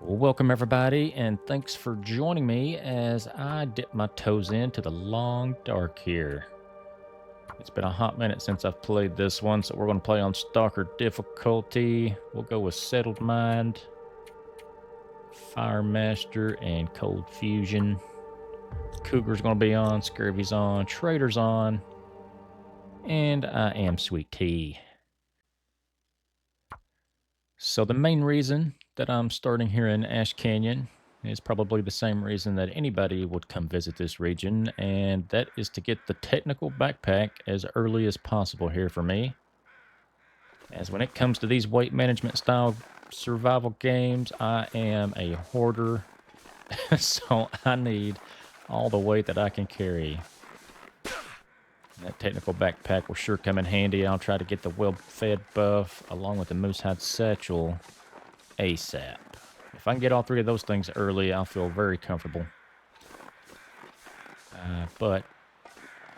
Welcome, everybody, and thanks for joining me as I dip my toes into the long dark here. It's been a hot minute since I've played this one, so we're going to play on Stalker difficulty. We'll go with Settled Mind, Fire Master, and Cold Fusion. Cougar's going to be on, Scurvy's on, Trader's on, and I am Sweet Tea. So the main reason that I'm starting here in Ash Canyon is probably the same reason that anybody would come visit this region, and that is to get the technical backpack as early as possible here for me. As when it comes to these weight management style survival games, I am a hoarder, so I need all the weight that I can carry. That technical backpack will sure come in handy. I'll try to get the well-fed buff along with the Moosehide Satchel ASAP. If I can get all three of those things early, I'll feel very comfortable. But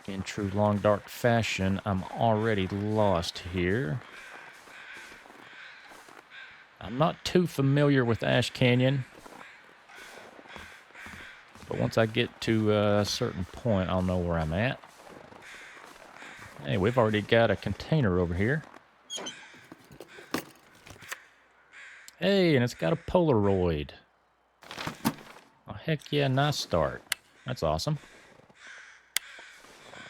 in true long dark fashion, I'm already lost here. I'm not too familiar with Ash Canyon, but once I get to a certain point, I'll know where I'm at. Hey, we've already got a container over here. Hey, and it's got a Polaroid. Oh, heck yeah, nice start. That's awesome.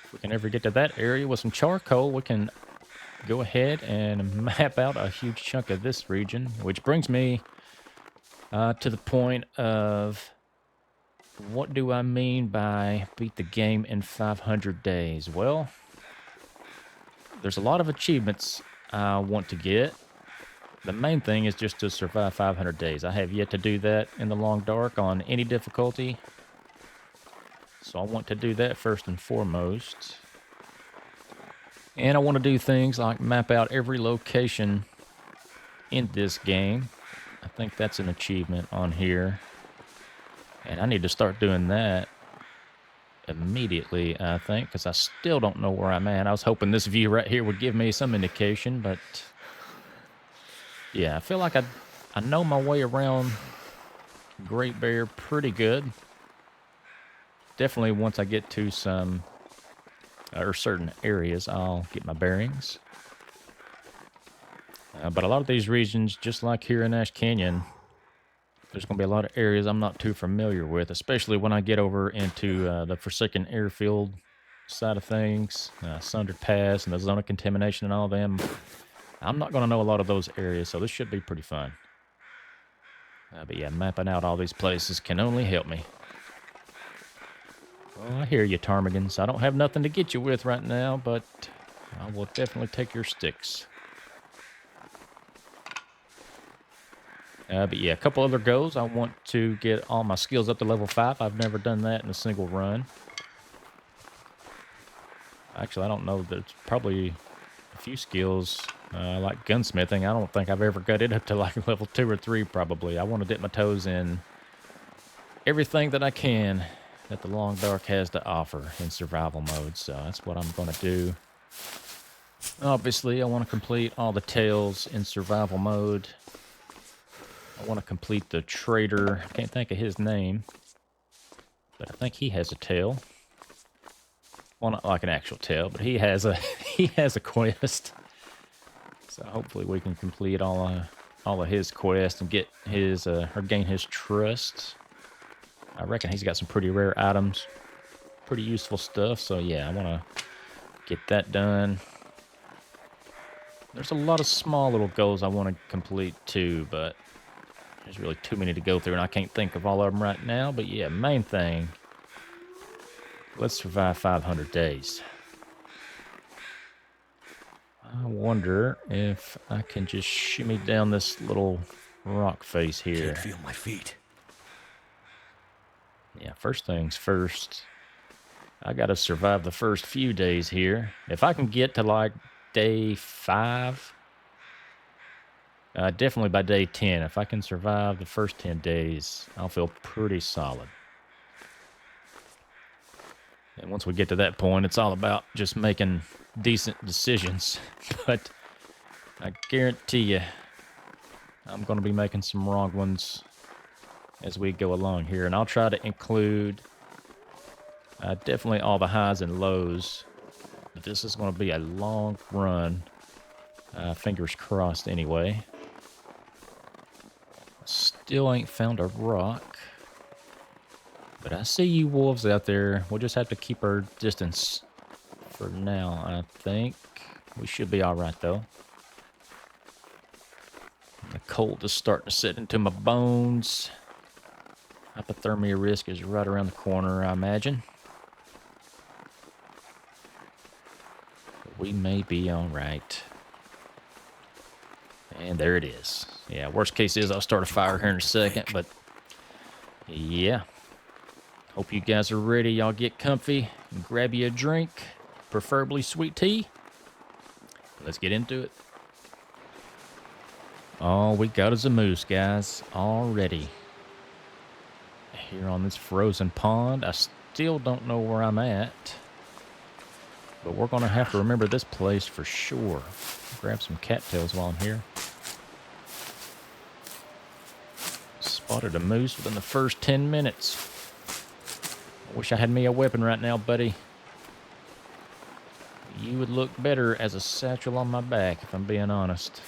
If we can ever get to that area with some charcoal, we can go ahead and map out a huge chunk of this region, which brings me to the point of what do I mean by beat the game in 500 days? Well, there's a lot of achievements I want to get. The main thing is just to survive 500 days. I have yet to do that in the long dark on any difficulty. So I want to do that first and foremost. And I want to do things like map out every location in this game. I think that's an achievement on here. And I need to start doing that immediately, I think, because I still don't know where I'm at. I was hoping this view right here would give me some indication, but yeah, I feel like I know my way around Great Bear pretty good. Definitely once I get to some or certain areas, I'll get my bearings. But a lot of these regions, just like here in Ash Canyon, there's going to be a lot of areas I'm not too familiar with, especially when I get over into the Forsaken Airfield side of things, Sundered Pass and the Zone of Contamination and all of them. I'm not going to know a lot of those areas, so this should be pretty fun. But yeah, mapping out all these places can only help me. Well, I hear you, Ptarmigans. I don't have nothing to get you with right now, but I will definitely take your sticks. But yeah, a couple other goals. I want to get all my skills up to level 5. I've never done that in a single run. Actually, I don't know. There's probably a few skills like gunsmithing. I don't think I've ever got it up to like level 2 or 3 probably. I want to dip my toes in everything that I can that the Long Dark has to offer in survival mode. So that's what I'm going to do. Obviously, I want to complete all the tails in survival mode. I want to complete the trader. I can't think of his name, but I think he has a tail. Well, not like an actual tail, but he has a he has a quest. So hopefully we can complete all of his quests and get his or gain his trust. I reckon he's got some pretty rare items, pretty useful stuff. So yeah, I want to get that done. There's a lot of small little goals I want to complete too, but there's really too many to go through, and I can't think of all of them right now. But yeah, main thing, let's survive 500 days. I wonder if I can just shimmy down this little rock face here. Can't feel my feet. Yeah, first things first. I gotta survive the first few days here. If I can get to like day 5, definitely by day 10. If I can survive the first 10 days, I'll feel pretty solid. And once we get to that point, it's all about just making decent decisions. But I guarantee you, I'm going to be making some wrong ones as we go along here. And I'll try to include definitely all the highs and lows. But this is going to be a long run. Fingers crossed anyway. Still ain't found a rock. But I see you wolves out there. We'll just have to keep our distance for now, I think. We should be alright, though. The cold is starting to set into my bones. Hypothermia risk is right around the corner, I imagine. But we may be alright. And there it is. Yeah, worst case is I'll start a fire here in a second, but yeah. Hope you guys are ready. Y'all get comfy and grab you a drink, preferably sweet tea. Let's get into it. All we got is a moose, guys, already. Here on this frozen pond. I still don't know where I'm at, but we're going to have to remember this place for sure. Grab some cattails while I'm here. Spotted a moose within the first 10 minutes. I wish I had me a weapon right now, buddy. You would look better as a satchel on my back, if I'm being honest.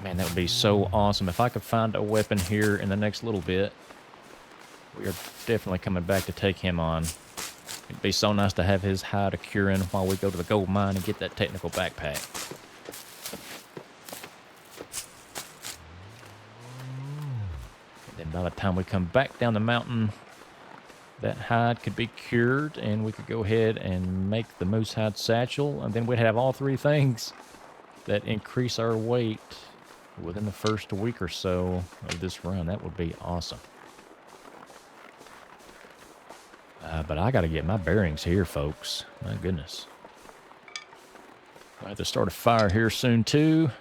Man, that would be so awesome. If I could find a weapon here in the next little bit, we are definitely coming back to take him on. It'd be so nice to have his hide a curing while we go to the gold mine and get that technical backpack. And then by the time we come back down the mountain, that hide could be cured and we could go ahead and make the moose hide satchel, and then we'd have all three things that increase our weight within the first week or so of this run. That would be awesome. But I got to get my bearings here, folks. My goodness. I have to start a fire here soon, too.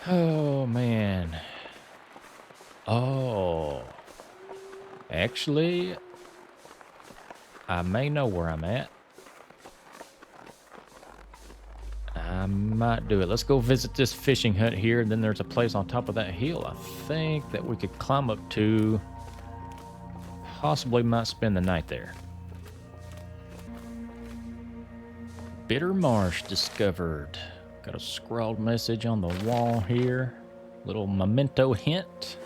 Oh, man. Oh. Actually, I may know where I'm at. I might do it. Let's go visit this fishing hut here, and then there's a place on top of that hill, I think, that we could climb up to. Possibly might spend the night there. Bitter Marsh discovered. Got a scrawled message on the wall here. Little memento hint.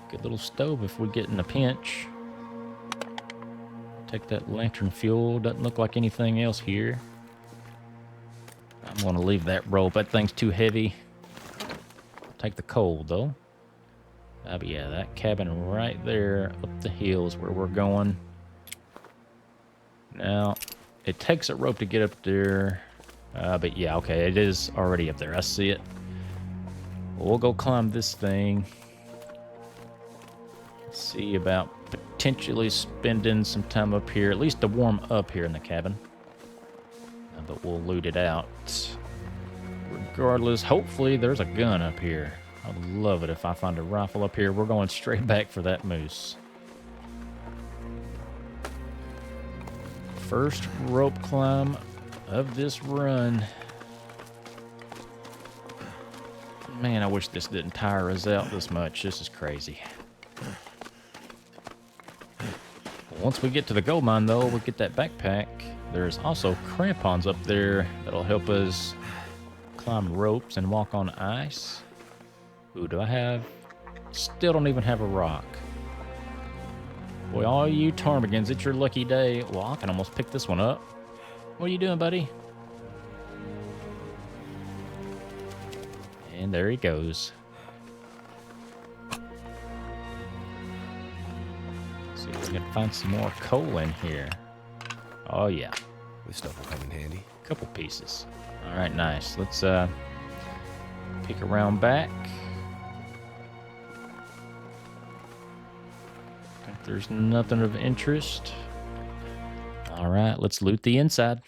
Good little stove if we get in a pinch. Take that lantern fuel. Doesn't look like anything else here. I'm going to leave that rope. That thing's too heavy. Take the coal, though. But yeah, that cabin right there up the hill is where we're going. Now, it takes a rope to get up there. But yeah, okay, it is already up there. I see it. We'll go climb this thing. See about potentially spending some time up here, at least to warm up here in the cabin. But we'll loot it out. Regardless, hopefully there's a gun up here. I'd love it if I find a rifle up here. We're going straight back for that moose. First rope climb of this run. Man, I wish this didn't tire us out this much. This is crazy. Once we get to the gold mine, though, we get that backpack. There's also crampons up there that'll help us climb ropes and walk on ice. Ooh, do I have? Still don't even have a rock. Boy, all you ptarmigans, it's your lucky day. Well, I can almost pick this one up. What are you doing, buddy? And there he goes. See if we can find some more coal in here. Oh, yeah. This stuff will come in handy. Couple pieces. All right, nice. Let's peek around back. There's nothing of interest. All right, let's loot the inside.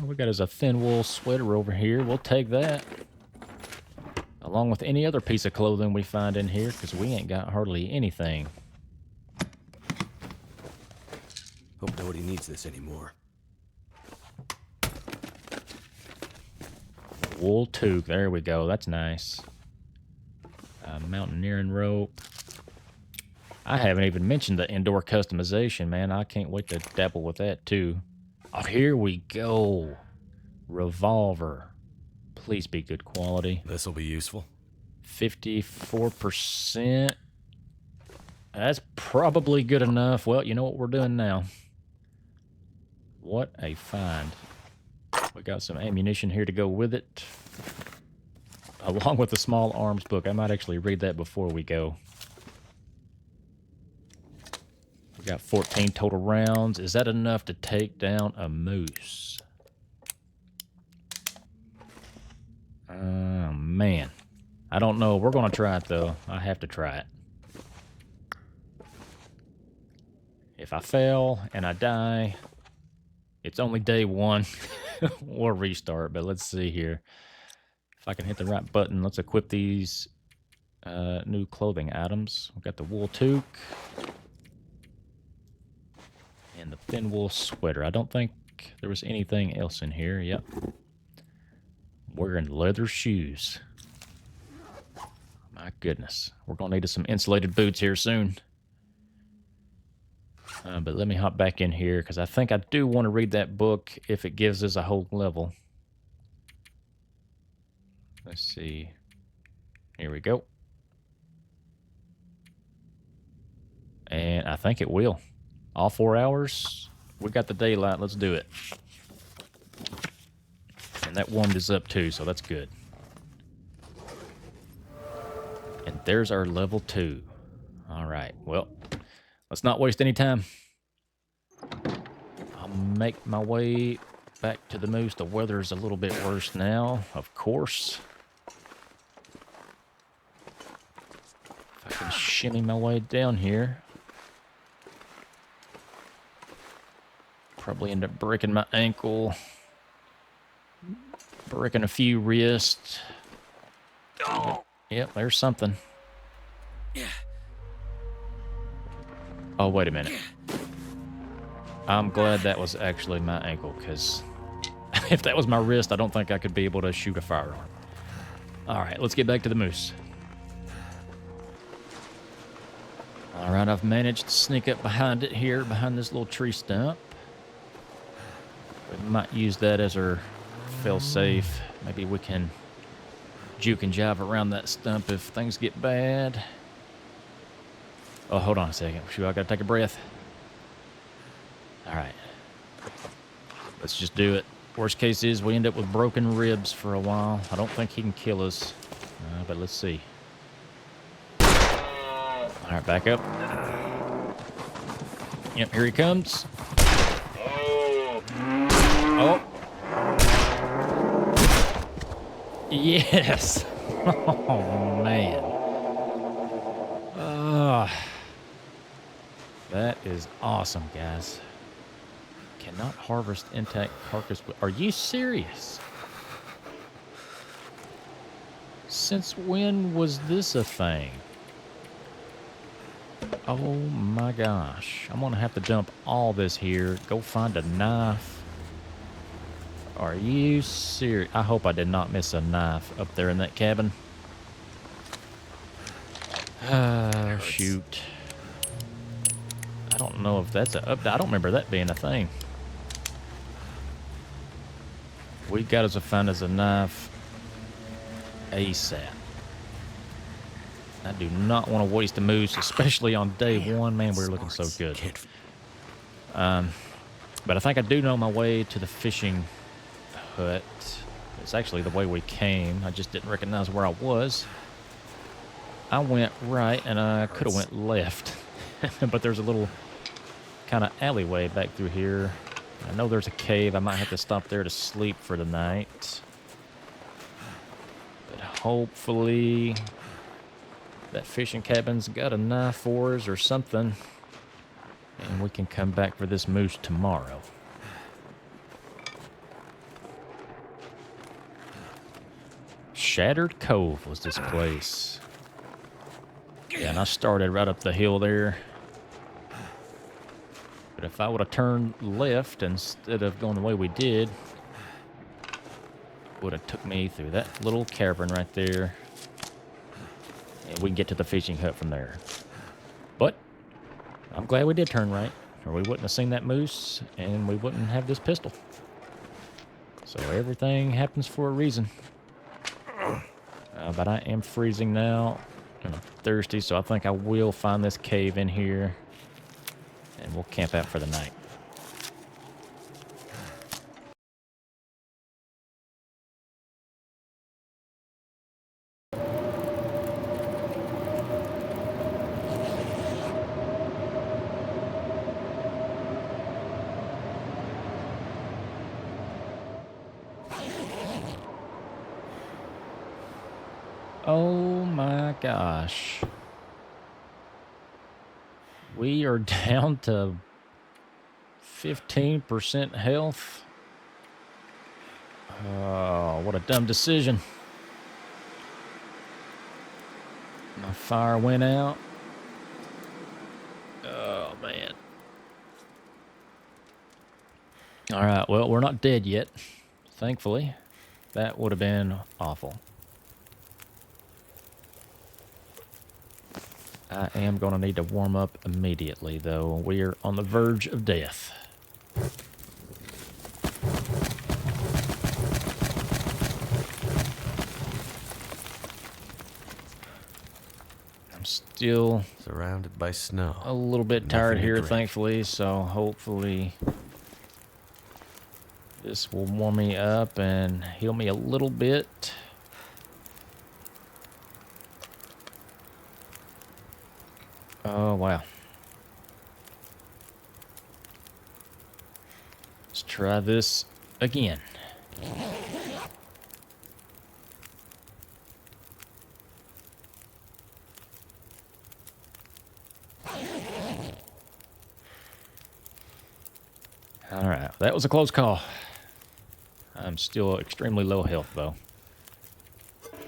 All we got is a thin wool sweater over here. We'll take that. Along with any other piece of clothing we find in here, because we ain't got hardly anything. Hope nobody needs this anymore. Wool toque. There we go. That's nice. Mountaineering rope. I haven't even mentioned the indoor customization, man. I can't wait to dabble with that, too. Oh, here we go. Revolver. Please be good quality. This'll be useful. 54%. That's probably good enough. Well, you know what we're doing now. What a find. We got some ammunition here to go with it. Along with the small arms book. I might actually read that before we go. We got 14 total rounds. Is that enough to take down a moose? Oh, man. I don't know. We're going to try it, though. I have to try it. If I fail and I die, it's only day one. We'll restart, but let's see here. If I can hit the right button, let's equip these new clothing items. We've got the wool toque and the thin wool sweater. I don't think there was anything else in here. Yep. Wearing leather shoes. My goodness. We're going to need some insulated boots here soon. But let me hop back in here because I think I do want to read that book if it gives us a whole level. Let's see. Here we go. And I think it will. All 4 hours. We got the daylight. Let's do it. And that warmed us up too, so that's good. And there's our level 2. All right. Well, let's not waste any time. I'll make my way back to the moose. The weather's a little bit worse now, of course. If I can shimmy my way down here. Probably end up breaking my ankle. Breaking a few wrists. Yep, there's something. Oh, wait a minute. I'm glad that was actually my ankle, because if that was my wrist, I don't think I could be able to shoot a firearm. All right, let's get back to the moose. All right, I've managed to sneak up behind it here, behind this little tree stump. We might use that as our fail-safe. Maybe we can juke and jive around that stump if things get bad. Oh, hold on a second. Shoot, I gotta take a breath. All right. Let's just do it. Worst case is we end up with broken ribs for a while. I don't think he can kill us, but let's see. All right, back up. Yep, here he comes. Oh. Yes. Oh, man. That is awesome, guys. Cannot harvest intact carcass. Are you serious? Since when was this a thing? Oh my gosh. I'm gonna have to dump all this here. Go find a knife. Are you serious? I hope I did not miss a knife up there in that cabin. Shoot. I don't know if that's a update. I don't remember that being a thing. We got us to find us a knife ASAP. I do not want to waste a moose, especially on day one. Man, we're looking so good. But I think I do know my way to the fishing hut. It's actually the way we came. I just didn't recognize where I was. I went right, and I could have went left. But there's a little kind of alleyway back through here. I know there's a cave. I might have to stop there to sleep for the night. But hopefully that fishing cabin's got a knife for us or something. And we can come back for this moose tomorrow. Shattered Cove was this place. Yeah, and I started right up the hill there. But if I would have turned left instead of going the way we did, would have took me through that little cavern right there. And we can get to the fishing hut from there. But I'm glad we did turn right, or we wouldn't have seen that moose, and we wouldn't have this pistol. So everything happens for a reason. But I am freezing now, and I'm thirsty, so I think I will find this cave in here, and we'll camp out for the night. Oh my gosh. We are down to 15% health. Oh, what a dumb decision. My fire went out. Oh, man. All right, well, we're not dead yet, thankfully. That would have been awful. I am going to need to warm up immediately, though. We are on the verge of death. I'm still Surrounded by snow. a little bit Nothing tired to here, drink. thankfully, so hopefully this will warm me up and heal me a little bit. Oh, wow. Let's try this again. All right, that was a close call. I'm still extremely low health, though.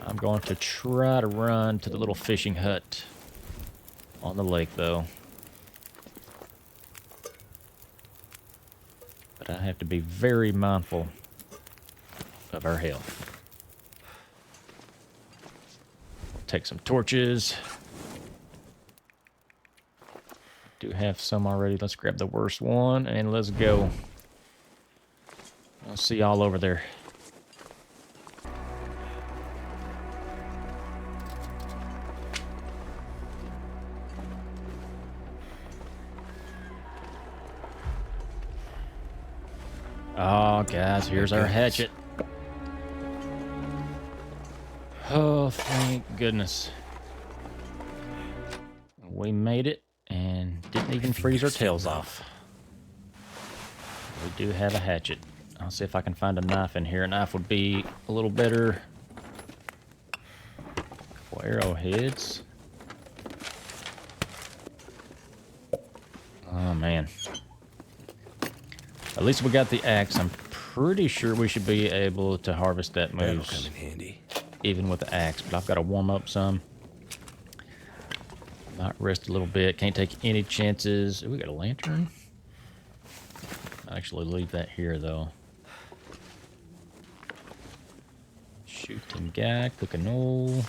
I'm going to try to run to the little fishing hut on the lake, though. But I have to be very mindful of our health. Take some torches. Do have some already. Let's grab the worst one and let's go. I'll see y'all over there. Oh, guys, here's our hatchet. Oh, thank goodness. We made it and didn't even freeze our tails off. We do have a hatchet. I'll see if I can find a knife in here. A knife would be a little better. Couple arrowheads. Oh, man. At least we got the axe. I'm pretty sure we should be able to harvest that That'll moose come in handy. even with the axe, but I've got to warm up some. Might rest a little bit. Can't take any chances. Ooh, we got a lantern. I'll actually leave that here, though. Shooting guy, cooking oil.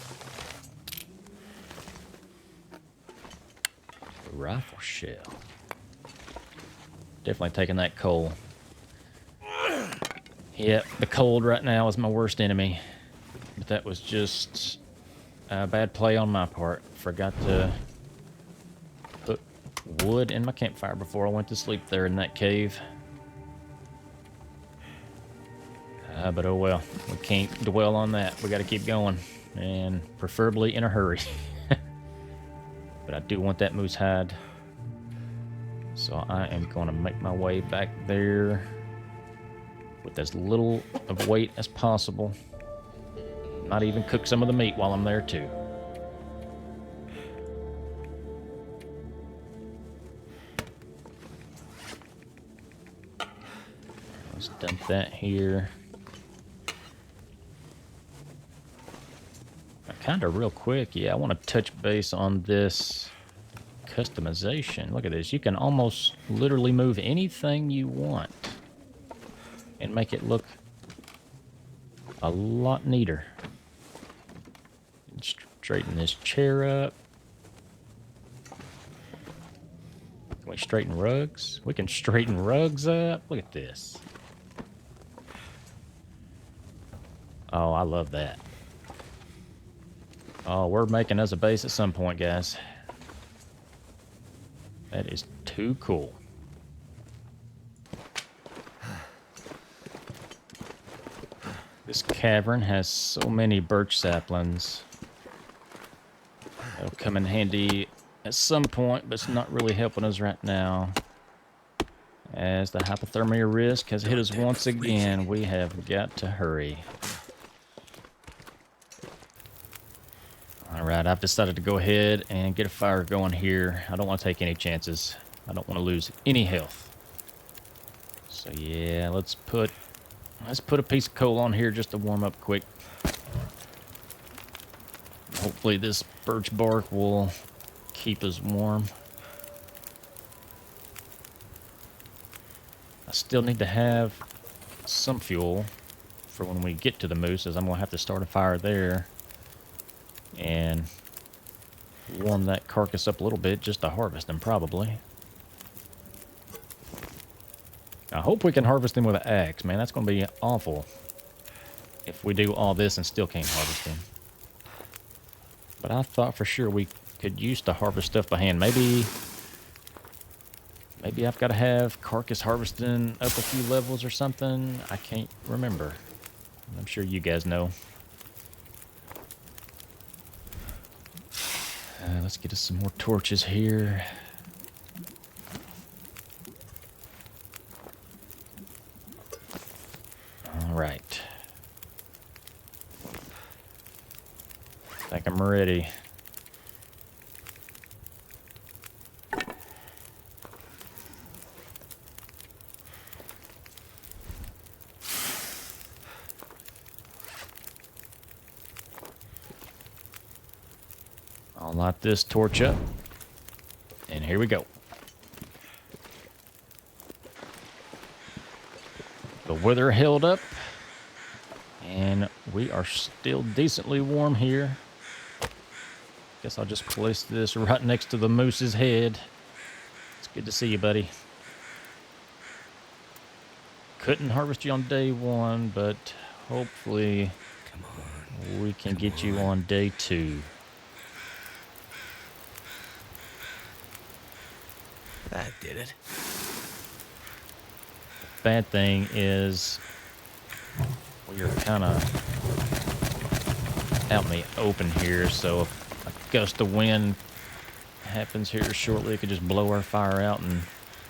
Rifle shell. Definitely taking that coal. Yep, the cold right now is my worst enemy. But that was just a bad play on my part. Forgot to put wood in my campfire before I went to sleep there in that cave. But oh well, we can't dwell on that. We got to keep going, and preferably in a hurry. But I do want that moose hide. So I am going to make my way back there with as little of weight as possible. Might even cook some of the meat while I'm there too. Let's dump that here. Kind of real quick, yeah, I want to touch base on this customization. Look at this. You can almost literally move anything you want and make it look a lot neater. Straighten this chair up. Can we straighten rugs? We can straighten rugs up. Look at this. Oh, I love that. Oh, we're making us a base at some point, guys. That is too cool. This cavern has so many birch saplings. It'll come in handy at some point, but it's not really helping us right now. As the hypothermia risk has hit us once again, we have got to hurry. Alright, I've decided to go ahead and get a fire going here. I don't want to take any chances. I don't want to lose any health. So yeah, let's put a piece of coal on here just to warm up quick. Hopefully this birch bark will keep us warm. I still need to have some fuel for when we get to the moose, as I'm going to have to start a fire there and warm that carcass up a little bit just to harvest them, probably. I hope we can harvest them with an axe, man. That's going to be awful if we do all this and still can't harvest them. But I thought for sure we could use to harvest stuff by hand. Maybe I've got to have carcass harvesting up a few levels or something. I can't remember. I'm sure you guys know. Let's get us some more torches here. All right. I think I'm ready. I'll light this torch up. And here we go. The weather held up. And we are still decently warm here. Guess I'll just place this right next to the moose's head. It's good to see you, buddy. Couldn't harvest you on day one, but hopefully we can get you on day 2. That did it. Bad thing is we are kind of out in the open here, so if a gust of wind happens here shortly, it could just blow our fire out, and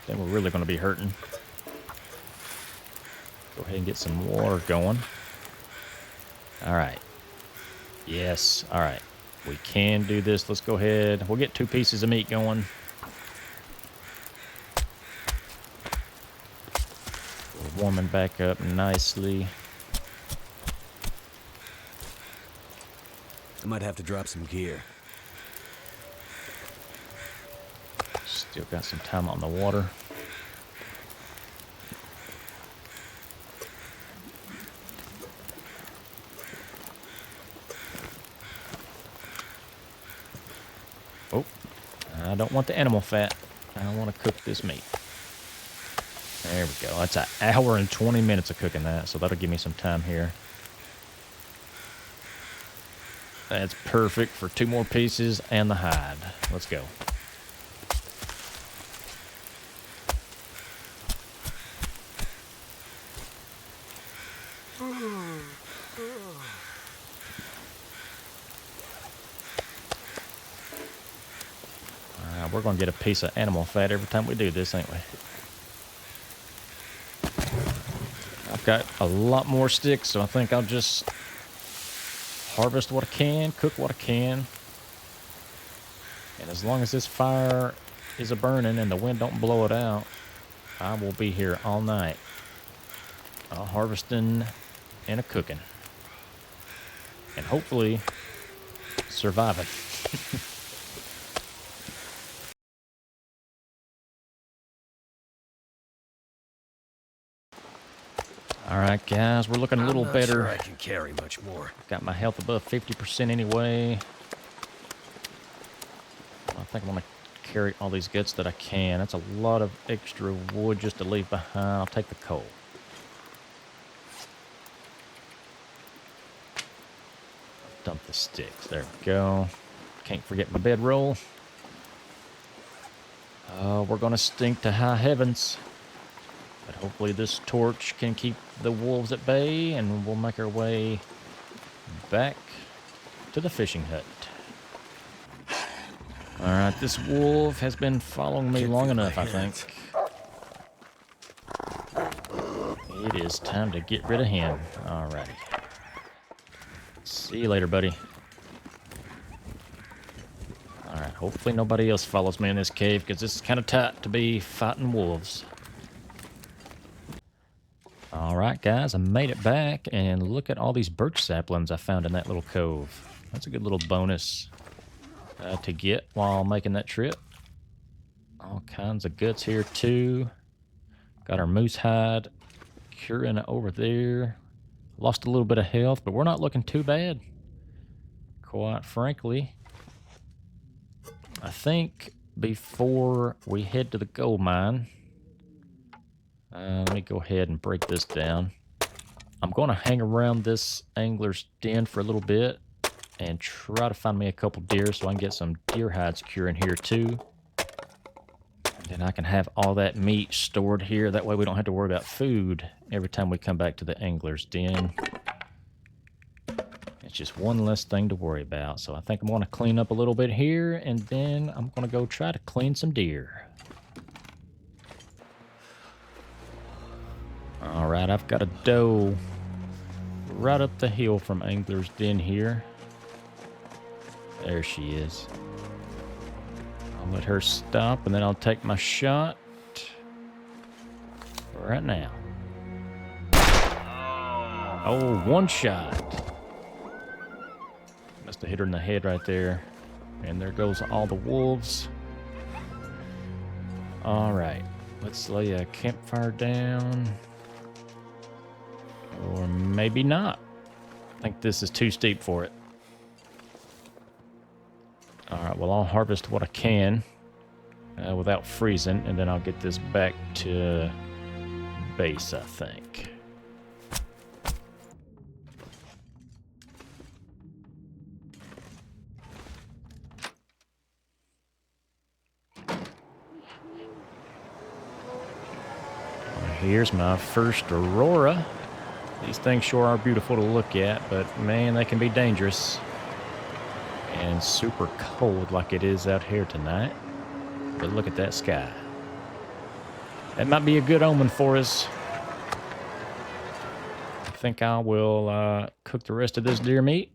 then we're really going to be hurting. Go ahead and get some water going. All right. Yes. All right. We can do this. Let's go ahead. We'll get 2 pieces of meat going. We're warming back up nicely. I might have to drop some gear. Still got some time on the water. Oh, I don't want the animal fat. I want to cook this meat. There we go. That's an hour and 20 minutes of cooking that, so that'll give me some time here. That's perfect for 2 more pieces and the hide. Let's go. We're going to get a piece of animal fat every time we do this, ain't we? I've got a lot more sticks, so I think I'll just harvest what I can, cook what I can. And as long as this fire is a-burning and the wind don't blow it out, I will be here all night. Harvesting and a-cooking. And hopefully surviving. All right, guys, we're looking a little I'm not better. sure I can carry much more. Got my health above 50% anyway. I think I'm going to carry all these guts that I can. That's a lot of extra wood just to leave behind. I'll take the coal. Dump the sticks. There we go. Can't forget my bedroll. We're going to stink to high heavens. But hopefully this torch can keep the wolves at bay, and we'll make our way back to the fishing hut. Alright, this wolf has been following me long enough, I think. It is time to get rid of him. Alrighty. See you later, buddy. Alright, hopefully nobody else follows me in this cave, because this is kind of tight to be fighting wolves. Alright, guys, I made it back, and look at all these birch saplings I found in that little cove. That's a good little bonus to get while making that trip. All kinds of guts here, too. Got our moose hide curing over there. Lost a little bit of health, but we're not looking too bad. Quite frankly, I think before we head to the gold mine, let me go ahead and break this down. I'm going to hang around this angler's den for a little bit and try to find me a couple deer so I can get some deer hides curing here too. And then I can have all that meat stored here. That way we don't have to worry about food every time we come back to the angler's den. It's just one less thing to worry about. So I think I'm going to clean up a little bit here, and then I'm going to go try to clean some deer. Alright, I've got a doe right up the hill from Angler's Den here. There she is. I'll let her stop, and then I'll take my shot right now. Oh, one shot. Must have hit her in the head right there. And there goes all the wolves. Alright, let's lay a campfire down. Or maybe not. I think this is too steep for it. Alright, well, I'll harvest what I can without freezing, and then I'll get this back to base, I think. Here's my first aurora. These things sure are beautiful to look at, but man, they can be dangerous. And super cold like it is out here tonight. But look at that sky. That might be a good omen for us. I think I will cook the rest of this deer meat.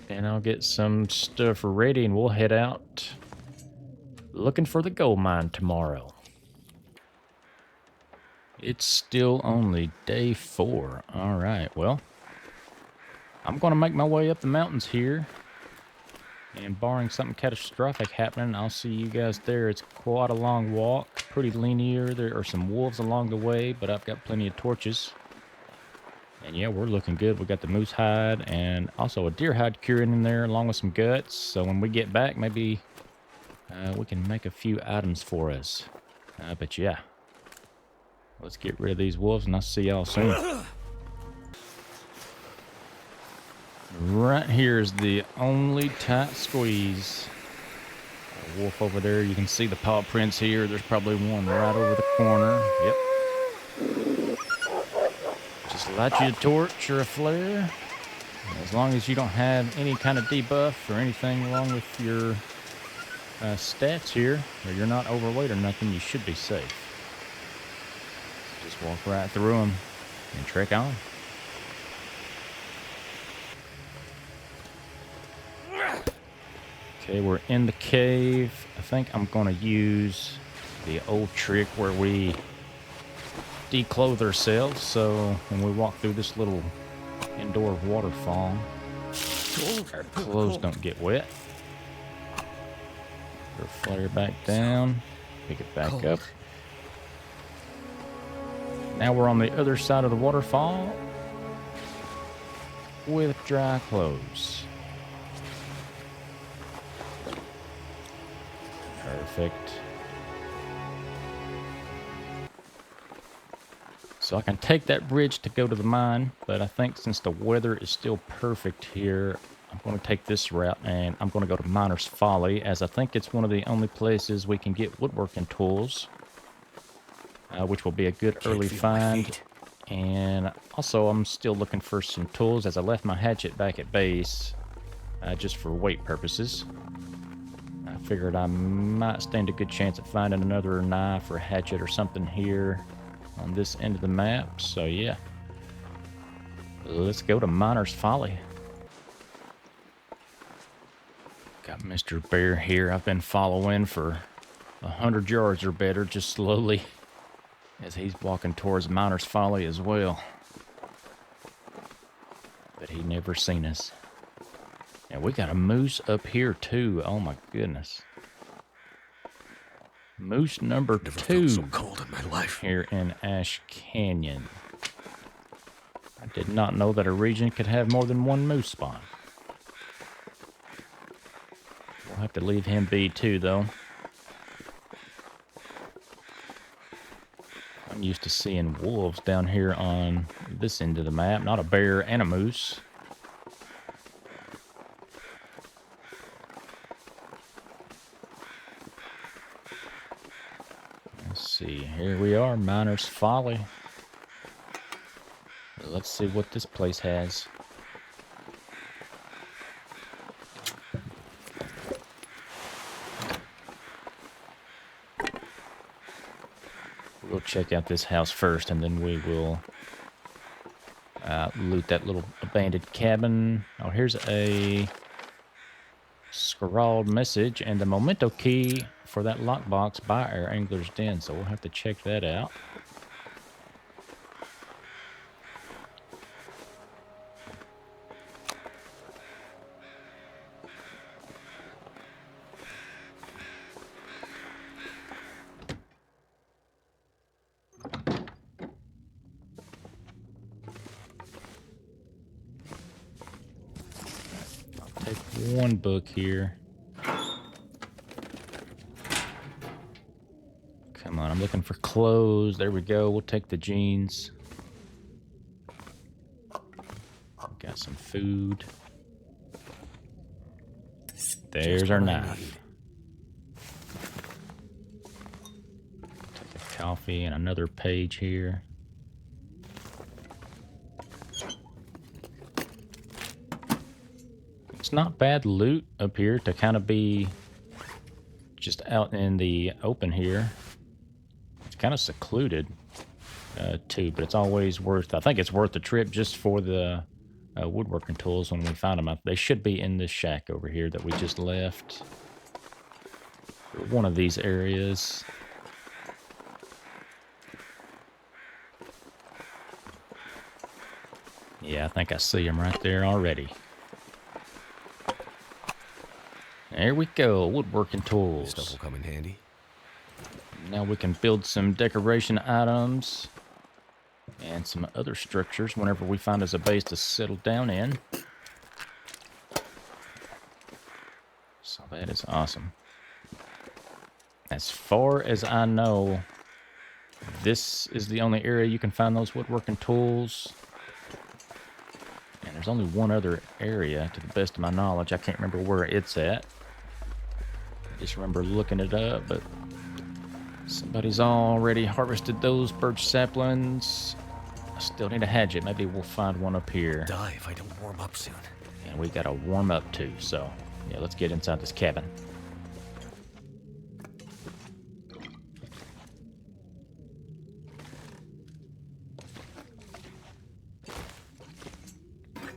And I'll get some stuff ready, and we'll head out looking for the gold mine tomorrow. It's still only day 4. All right, well, I'm going to make my way up the mountains here. And barring something catastrophic happening, I'll see you guys there. It's quite a long walk, pretty linear. There are some wolves along the way, but I've got plenty of torches. And yeah, we're looking good. We got the moose hide and also a deer hide curing in there along with some guts. So when we get back, maybe we can make a few items for us. But yeah. Let's get rid of these wolves, and I'll see y'all soon. Right here is the only tight squeeze. A wolf over there. You can see the paw prints here. There's probably one right over the corner. Yep. Just light you a torch or a flare. As long as you don't have any kind of debuff or anything wrong with your stats here, or you're not overweight or nothing, you should be safe. Just walk right through them and trek on. Okay, we're in the cave. I think I'm going to use the old trick where we declothe ourselves, so when we walk through this little indoor waterfall, our clothes don't get wet. Put our flare back down, pick it back up. Now we're on the other side of the waterfall with dry clothes. Perfect. So I can take that bridge to go to the mine, but I think since the weather is still perfect here, I'm going to take this route and I'm going to go to Miner's Folly, as I think it's one of the only places we can get woodworking tools, which will be a good early find. And also I'm still looking for some tools, as I left my hatchet back at base just for weight purposes. I figured I might stand a good chance at finding another knife or hatchet or something here on this end of the map. So yeah, let's go to Miner's Folly. Got Mr. Bear here. I've been following for 100 yards or better, just slowly, as he's walking towards Miner's Folly as well. But he never seen us. And we got a moose up here too. Oh my goodness. Moose number Never 2 felt so cold in my life. here in Ash Canyon. I did not know that a region could have more than one moose spawn. We'll have to leave him be too, though. I'm used to seeing wolves down here on this end of the map, not a bear and a moose. Let's see, here we are, Miner's Folly. Let's see what this place has. We'll check out this house first, and then we will loot that little abandoned cabin. Oh, here's a scrawled message and the memento key for that lockbox by our Angler's Den, so we'll have to check that out. Take one book here. Come on, I'm looking for clothes. There we go. We'll take the jeans. Got some food. There's our knife. Take a coffee and another page here. It's not bad loot up here to kind of be just out in the open here. It's kind of secluded too, but it's always worth, I think it's worth the trip just for the woodworking tools when we find them. They should be in this shack over here that we just left. One of these areas. Yeah, I think I see them right there already. There we go, woodworking tools. Stuff will come in handy. Now we can build some decoration items and some other structures whenever we find us a base to settle down in. So that is awesome. As far as I know, this is the only area you can find those woodworking tools. And there's only one other area, to the best of my knowledge. I can't remember where it's at. I just remember looking it up, but somebody's already harvested those birch saplings. I still need a hatchet. Maybe we'll find one up here. Die if I don't warm up soon. And we gotta warm up too, so yeah, let's get inside this cabin.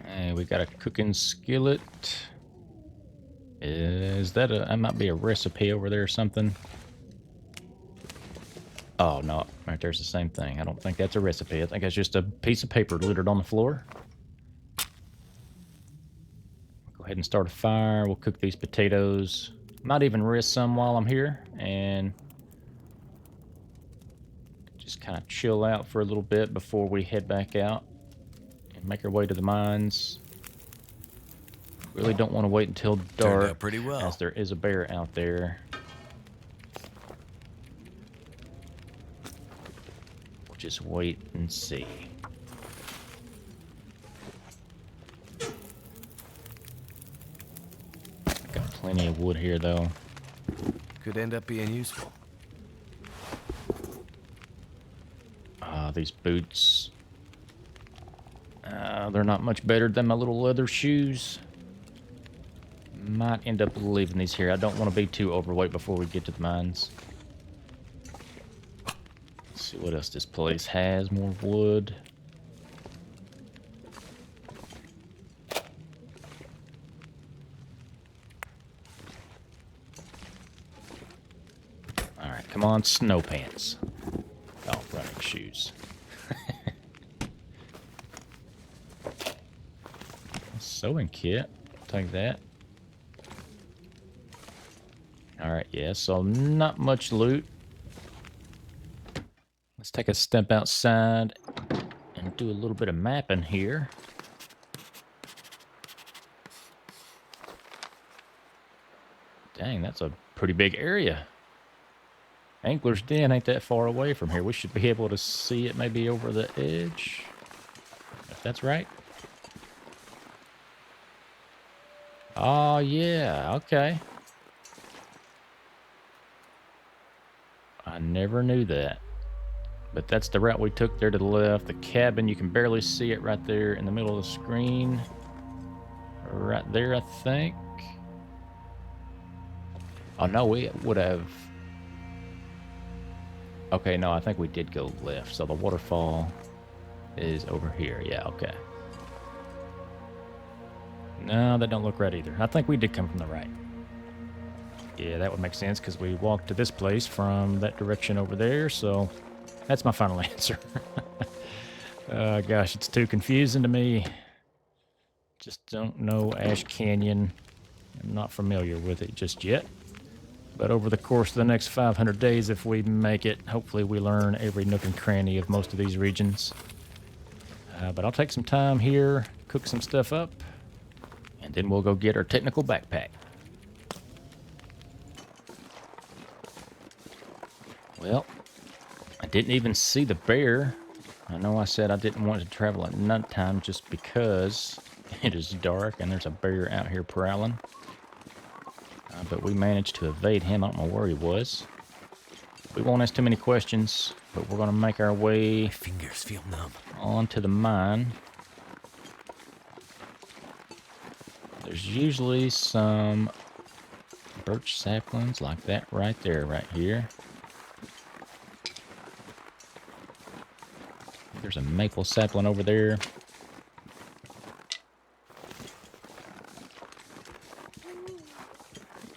And we got a cooking skillet. Is that that might be a recipe over there or something? Oh, no, right there's the same thing. I don't think that's a recipe. I think it's just a piece of paper littered on the floor. Go ahead and start a fire. We'll cook these potatoes. Might even risk some while I'm here and Just kind of chill out for a little bit before we head back out and make our way to the mines. Really don't want to wait until Turned dark, out pretty well. as there is a bear out there. We'll just wait and see. Got plenty of wood here, though. Could end up being useful. These boots. They're not much better than my little leather shoes. Might end up leaving these here. I don't want to be too overweight before we get to the mines. Let's see what else this place has. More wood. Alright, come on, snow pants. Oh, running shoes. Sewing kit. Take that. Alright, yeah, so not much loot. Let's take a step outside and do a little bit of mapping here. Dang, that's a pretty big area. Angler's Den ain't that far away from here. We should be able to see it maybe over the edge, if that's right. Oh, yeah, okay. I never knew that. But that's the route we took there to the left. The cabin, you can barely see it right there in the middle of the screen. Right there, I think. Oh, no, we would have... Okay, no, I think we did go left. So the waterfall is over here. Yeah, okay. No, that don't look right either. I think we did come from the right. Yeah, that would make sense because we walked to this place from that direction over there. So that's my final answer. Gosh, it's too confusing to me. Just don't know Ash Canyon. I'm not familiar with it just yet. But over the course of the next 500 days, if we make it, hopefully we learn every nook and cranny of most of these regions. But I'll take some time here, cook some stuff up, and then we'll go get our technical backpack. Well, I didn't even see the bear. I know I said I didn't want to travel at nighttime just because it is dark and there's a bear out here prowling. But we managed to evade him. I don't know where he was. We won't ask too many questions, but we're going to make our way My fingers feel numb. onto the mine. There's usually some birch saplings like that right there, right here. There's a maple sapling over there.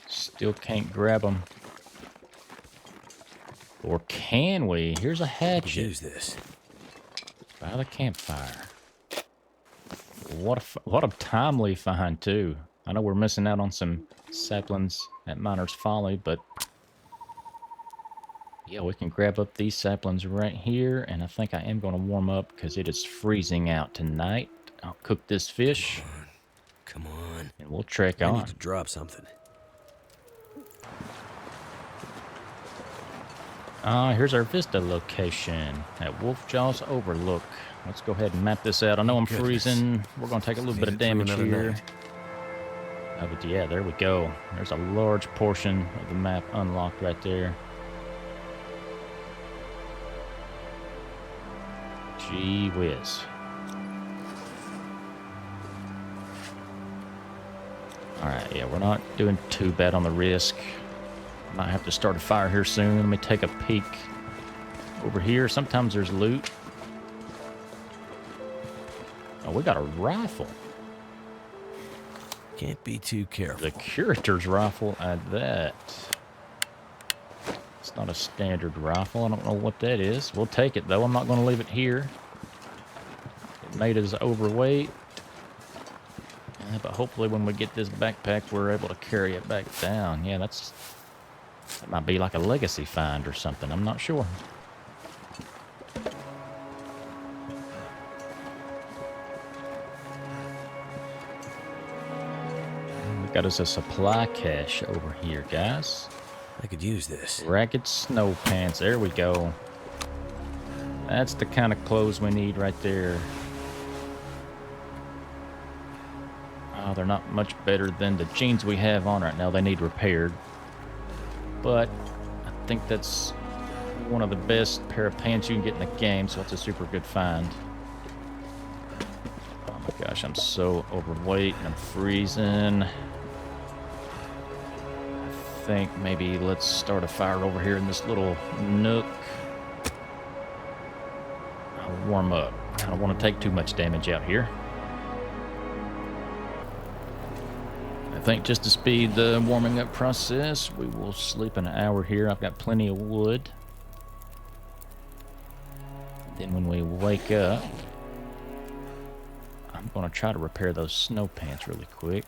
Still can't grab them. Or can we? Here's a hatchet. Use this. By the campfire. What a timely find, too. I know we're missing out on some saplings at Miner's Folly, but... yeah, we can grab up these saplings right here, and I think I am going to warm up because it is freezing out tonight. I'll cook this fish. Come on. And we'll trek I on. need to drop something. Here's our Vista location at Wolfjaw's Overlook. Let's go ahead and map this out. I know I'm Goodness. freezing. We're going to take a little bit of Made it through damage another here. night. But yeah, there we go. There's a large portion of the map unlocked right there. Gee whiz. Alright, yeah, we're not doing too bad on the risk. Might have to start a fire here soon. Let me take a peek over here. Sometimes there's loot. Oh, we got a rifle. Can't be too careful. The curator's rifle at that. It's not a standard rifle. I don't know what that is. We'll take it, though. I'm not going to leave it here. It made us overweight. But hopefully when we get this backpack, we're able to carry it back down. Yeah, that might be like a legacy find or something. I'm not sure. got us a supply cache over here, guys. I could use this. Ragged snow pants. There we go. That's the kind of clothes we need right there. Oh, they're not much better than the jeans we have on right now. They need repaired. But I think that's one of the best pair of pants you can get in the game, so it's a super good find. Oh my gosh, I'm so overweight and I'm freezing. I think maybe let's start a fire over here in this little nook. I'll warm up. I don't want to take too much damage out here. I think just to speed the warming up process, we will sleep an hour here. I've got plenty of wood. Then when we wake up, I'm going to try to repair those snow pants really quick.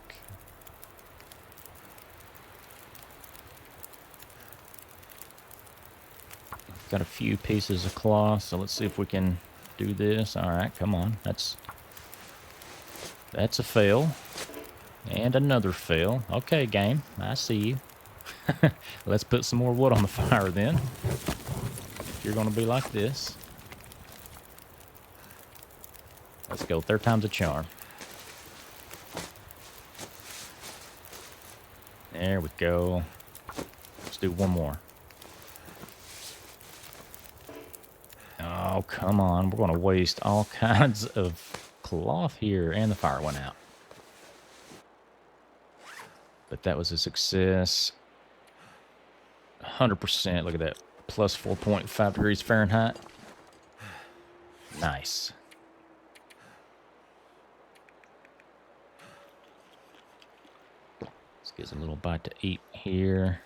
Got a few pieces of cloth, so let's see if we can do this. All right, come on. That's a fail. And another fail. Okay, game. I see you. Let's put some more wood on the fire then. If you're going to be like this. Let's go. Third time's a charm. There we go. Let's do one more. Oh, come on. We're going to waste all kinds of cloth here. And the fire went out. But that was a success. 100%. Look at that. Plus 4.5 degrees Fahrenheit. Nice. Let's get a little bite to eat here.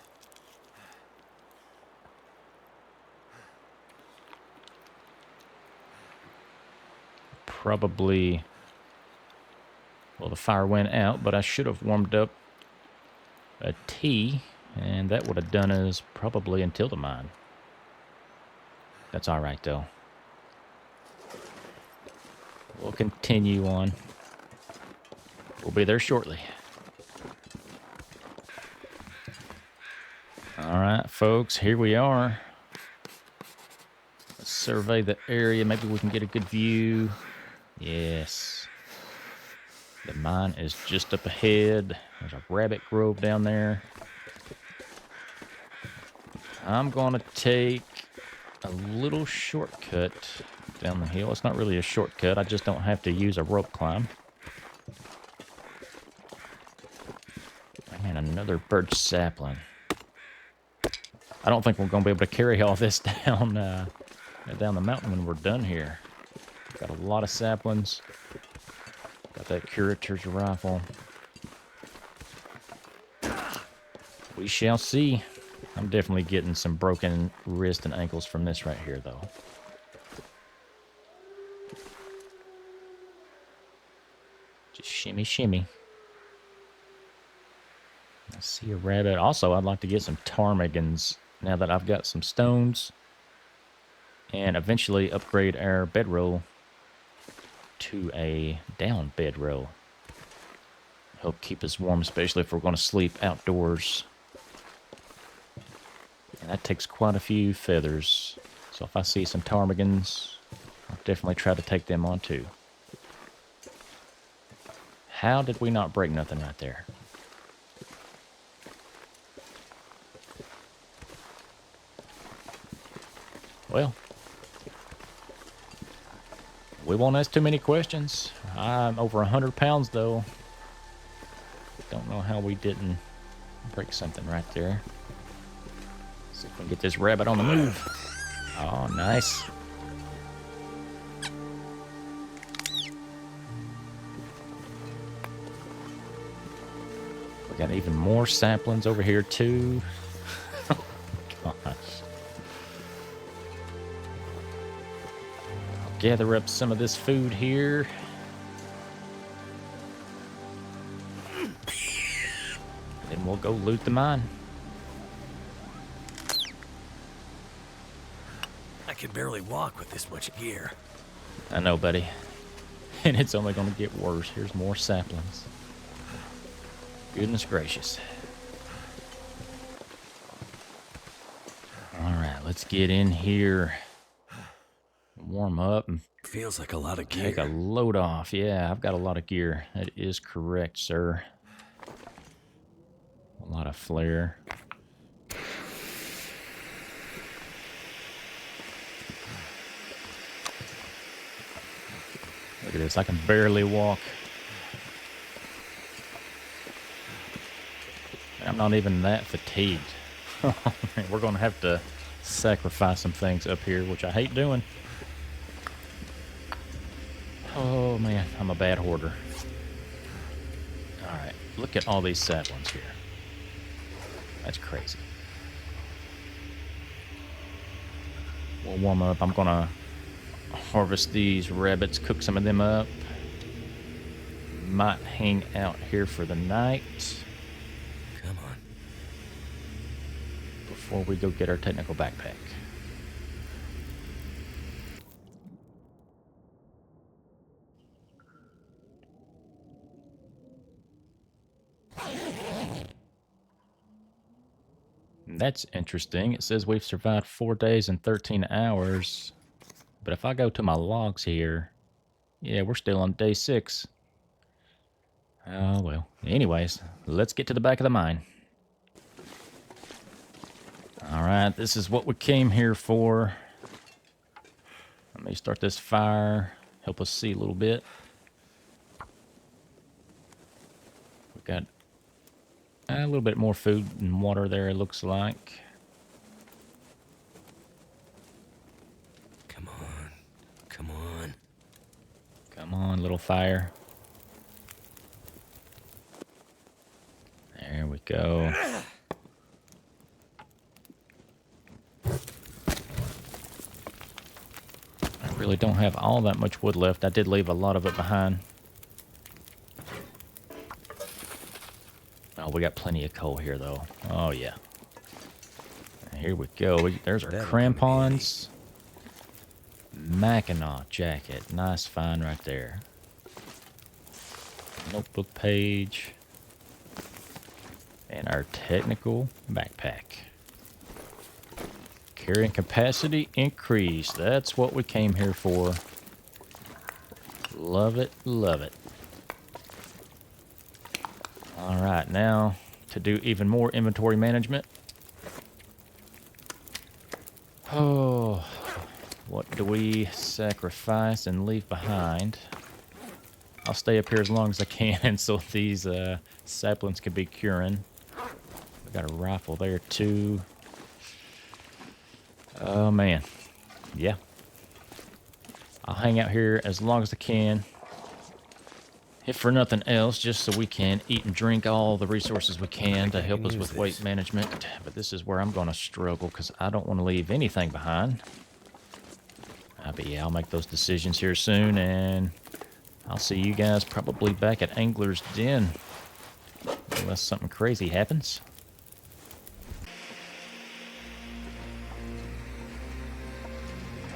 Probably... Well, the fire went out, but I should have warmed up a tea, and that would have done us probably until the mine. That's all right, though. We'll continue on. We'll be there shortly. All right, folks, here we are. Let's survey the area. Maybe we can get a good view. Yes. The mine is just up ahead. There's a rabbit grove down there. I'm going to take a little shortcut down the hill. It's not really a shortcut. I just don't have to use a rope climb. And another birch sapling. I don't think we're going to be able to carry all this down down the mountain when we're done here. Got a lot of saplings. Got that curator's rifle. We shall see. I'm definitely getting some broken wrists and ankles from this right here, though. Just shimmy, shimmy. I see a rabbit. Also, I'd like to get some ptarmigans now that I've got some stones. And eventually upgrade our bedroll to a down bedroll. Help keep us warm, especially if we're going to sleep outdoors. And that takes quite a few feathers. So if I see some ptarmigans, I'll definitely try to take them on too. How did we not break nothing right there? Well, we won't ask too many questions. I'm over 100 pounds, though. Don't know how we didn't break something right there. See if we can get this rabbit on the move. Oh, nice. We got even more saplings over here, too. Oh, gosh. Gather up some of this food here. Then we'll go loot the mine. I can barely walk with this much gear. I know, buddy. And it's only going to get worse. Here's more saplings. Goodness gracious. All right, let's get in here. Warm up and Feels like a lot of gear. take a load off. Yeah, I've got a lot of gear. That is correct, sir. A lot of flare. Look at this. I can barely walk. I'm not even that fatigued. We're going to have to sacrifice some things up here, which I hate doing. Oh, man. I'm a bad hoarder. All right. Look at all these saplings here. That's crazy. We'll warm up. I'm going to harvest these rabbits, cook some of them up. Might hang out here for the night. Come on. Before we go get our technical backpack. That's interesting. It says we've survived 4 days and 13 hours. But if I go to my logs here, yeah, we're still on day 6. Oh, well. Anyways, let's get to the back of the mine. All right, this is what we came here for. Let me start this fire. Help us see a little bit. We got a little bit more food and water there, it looks like. Come on. Come on. Come on, little fire. There we go. I really don't have all that much wood left. I did leave a lot of it behind. Oh, we got plenty of coal here, though. Oh, yeah. Here we go. There's our crampons. Mackinac jacket. Nice find right there. Notebook page. And our technical backpack. Carrying capacity increased. That's what we came here for. Love it, love it. All right, now to do even more inventory management. Oh, what do we sacrifice and leave behind? I'll stay up here as long as I can so these saplings can be curing. We got a rifle there too. Oh man, yeah. I'll hang out here as long as I can. If for nothing else, just so we can eat and drink all the resources we can to help us with weight management. But this is where I'm going to struggle because I don't want to leave anything behind. But yeah, I'll make those decisions here soon, and I'll see you guys probably back at Angler's Den. Unless something crazy happens.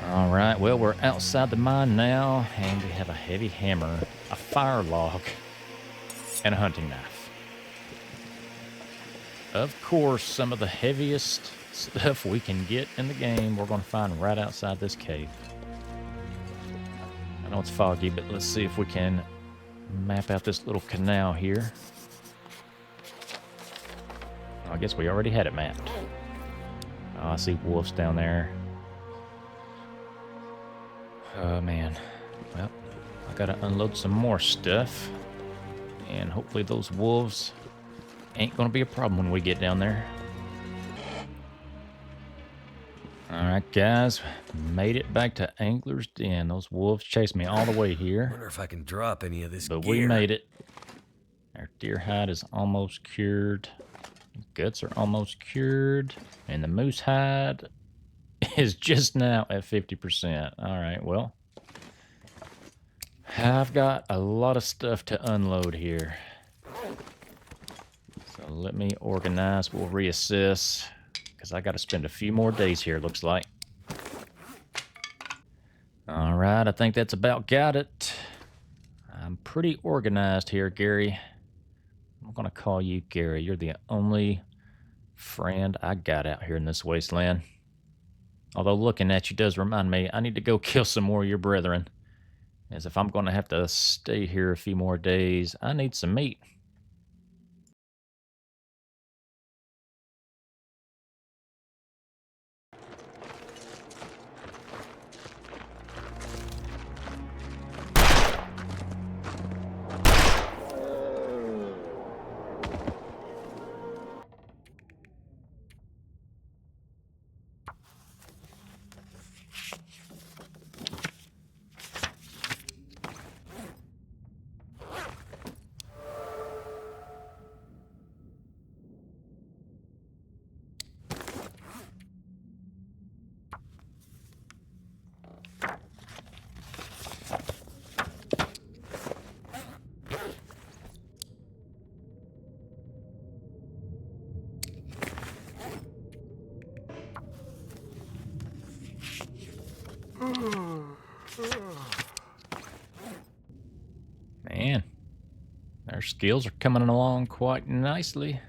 Alright, well, we're outside the mine now, and we have a heavy hammer, a fire log, and a hunting knife. Of course, some of the heaviest stuff we can get in the game we're going to find right outside this cave. I know it's foggy, but let's see if we can map out this little canal here. I guess we already had it mapped. Oh, I see wolves down there. Oh, man. Well, I gotta unload some more stuff. And hopefully those wolves ain't gonna be a problem when we get down there. Alright, guys. Made it back to Angler's Den. Those wolves chased me all the way here. Wonder if I can drop any of this But gear. we made it. Our deer hide is almost cured. Guts are almost cured. And the moose hide is just now at 50%. Alright, well. I've got a lot of stuff to unload here. So let me organize. We'll reassess. Because I got to spend a few more days here, looks like. Alright, I think that's about got it. I'm pretty organized here, Gary. I'm going to call you Gary. You're the only friend I got out here in this wasteland. Although looking at you does remind me, I need to go kill some more of your brethren. As if I'm going to have to stay here a few more days, I need some meat. Man, our skills are coming along quite nicely.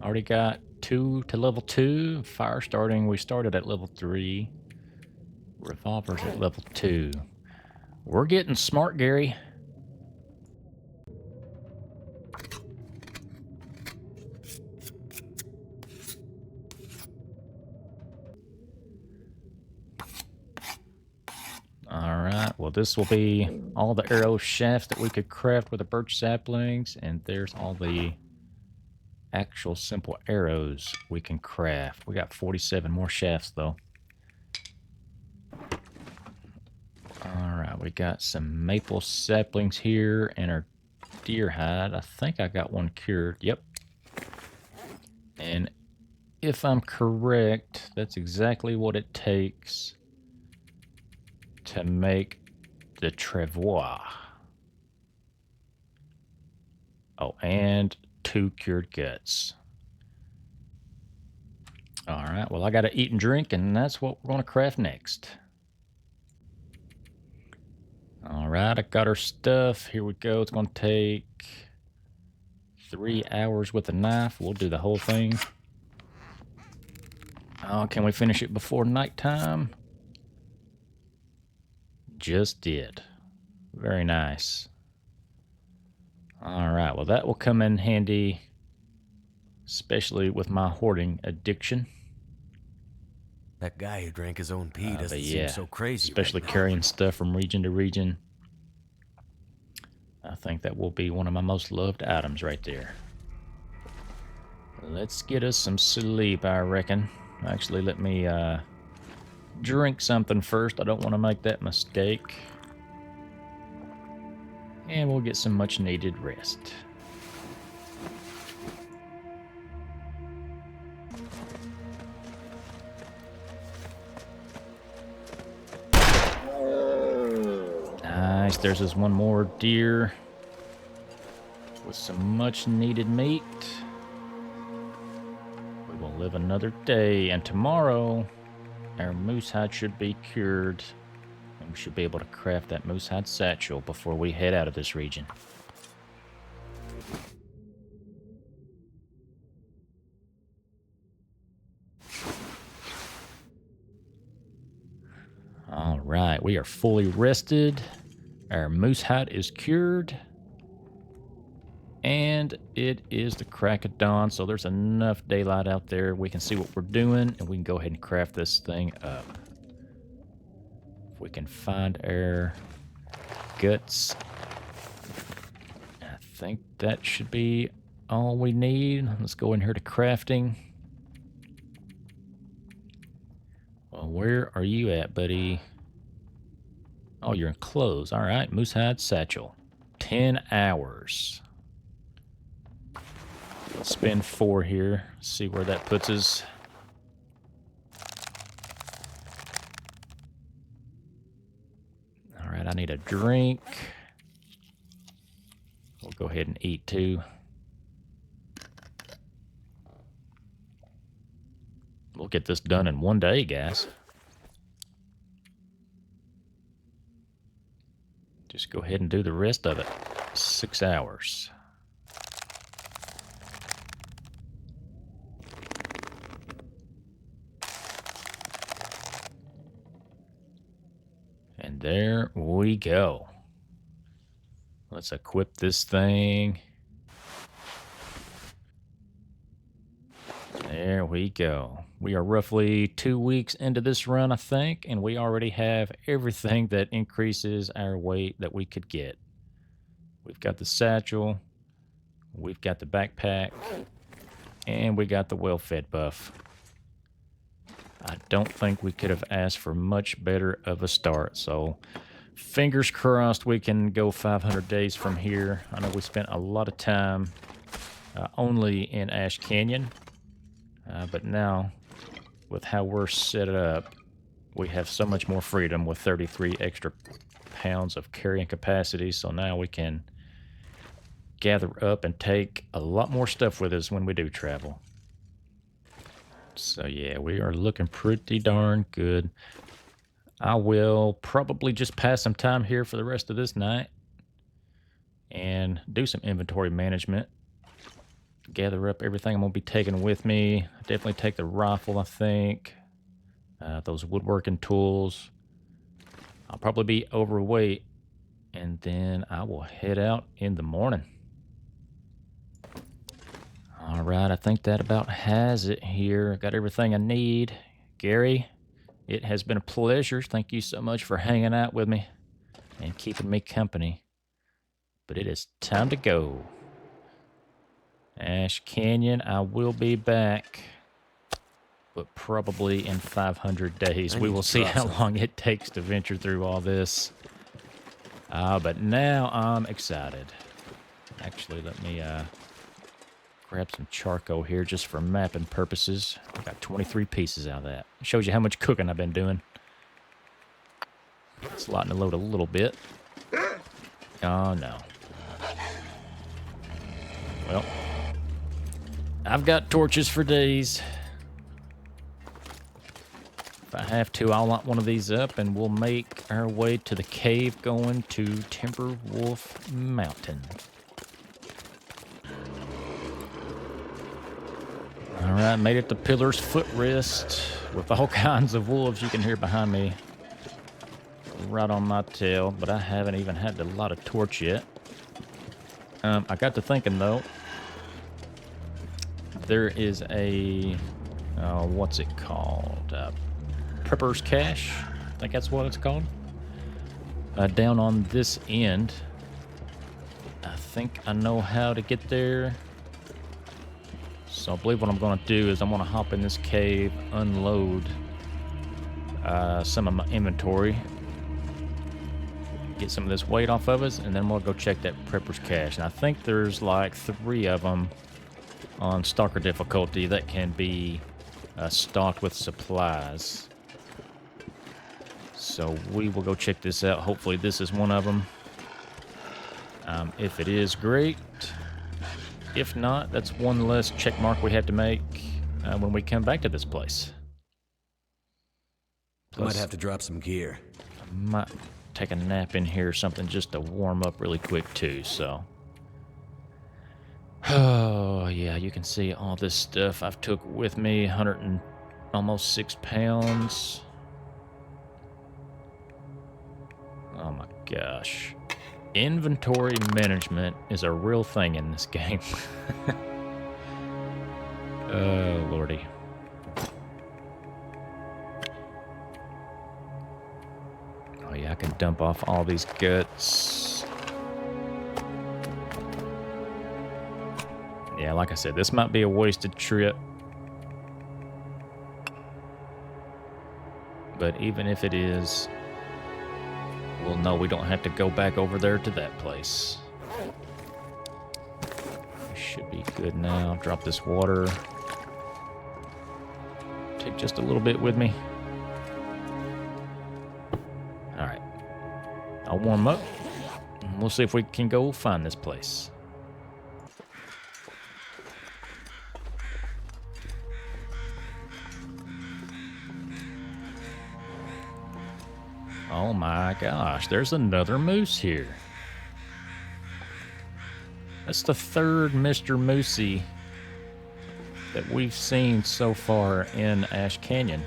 Already got 2 to level 2. Fire starting, we started at level 3. Revolvers at level 2. We're getting smart, Gary. Alright, well this will be all the arrow shafts that we could craft with the birch saplings, and there's all the actual simple arrows we can craft. We got 47 more shafts though. Alright, we got some maple saplings here and our deer hide. I think I got one cured. Yep. And if I'm correct, that's exactly what it takes to make the travois. Oh, and 2 cured guts. Alright, well I gotta eat and drink, and that's what we're gonna craft next. Alright, I got our stuff. Here we go. It's gonna take 3 hours with a knife. We'll do the whole thing. Oh, can we finish it before nighttime? Just did. Very nice. Alright, well that will come in handy, especially with my hoarding addiction. That guy who drank his own pee doesn't yeah, seem so crazy. especially right now. carrying stuff from region to region. I think that will be one of my most loved items right there. Let's get us some sleep, I reckon. Actually, let me drink something first. I don't want to make that mistake. And we'll get some much needed rest. Nice, there's this one more deer with some much needed meat. We will live another day, and tomorrow our moose hide should be cured, and we should be able to craft that moose hide satchel before we head out of this region. All right, we are fully rested. Our moose hide is cured. And it is the crack of dawn, so there's enough daylight out there. We can see what we're doing, and we can go ahead and craft this thing up. If we can find our guts, I think that should be all we need. Let's go in here to crafting. Well, where are you at, buddy? Oh, you're in clothes. All right, moose hide satchel. 10 hours. Let's spend 4 here. See where that puts us. All right, I need a drink. We'll go ahead and eat too. We'll get this done in 1 day, guys. Just go ahead and do the rest of it. 6 hours. And there we go. Let's equip this thing. There we go. We are roughly 2 weeks into this run, I think, and we already have everything that increases our weight that we could get. We've got the satchel, we've got the backpack, and we got the well-fed buff. I don't think we could have asked for much better of a start, so fingers crossed we can go 500 days from here. I know we spent a lot of time only in Ash Canyon, but now with how we're set up, we have so much more freedom with 33 extra pounds of carrying capacity, so now we can gather up and take a lot more stuff with us when we do travel. So yeah, we are looking pretty darn good. I will probably just pass some time here for the rest of this night and do some inventory management. Gather up everything I'm going to be taking with me. Definitely take the rifle, I think. Those woodworking tools. I'll probably be overweight, and then I will head out in the morning. All right, I think that about has it here. Got everything I need. Gary, it has been a pleasure. Thank you so much for hanging out with me and keeping me company. But it is time to go. Ash Canyon, I will be back, but probably in 500 days. We will see how long it takes to venture through all this. But now I'm excited. Actually, let me grab some charcoal here just for mapping purposes. I got 23 pieces out of that. Shows you how much cooking I've been doing. Let's lighten the load a little bit. Oh, no. Well, I've got torches for days. If I have to, I'll light one of these up and we'll make our way to the cave going to Timberwolf Mountain. All right, made it to Pillar's Footrest with all kinds of wolves you can hear behind me right on my tail, but I haven't even had to light a torch yet. I got to thinking, though, there is a, what's it called? Prepper's Cache, I think that's what it's called. Down on this end. I think I know how to get there. So I believe what I'm going to do is I'm going to hop in this cave, unload some of my inventory, get some of this weight off of us, and then we'll go check that Prepper's Cache. And I think there's like 3 of them on Stalker difficulty that can be stocked with supplies. So we will go check this out. Hopefully this is one of them. If it is, great. If not, that's one less check mark we have to make when we come back to this place. Plus, might have to drop some gear. I might take a nap in here or something just to warm up really quick too, so. Oh, yeah, you can see all this stuff I've took with me, almost 6 pounds. Oh my gosh. Inventory management is a real thing in this game. Oh, lordy. Oh yeah, I can dump off all these guts. Yeah, like I said, this might be a wasted trip. But even if it is, we'll know we don't have to go back over there to that place. We should be good now. Drop this water. Take just a little bit with me. Alright. I'll warm up. And we'll see if we can go find this place. Oh my gosh, there's another moose here. That's the 3rd Mr. Moosey that we've seen so far in Ash Canyon.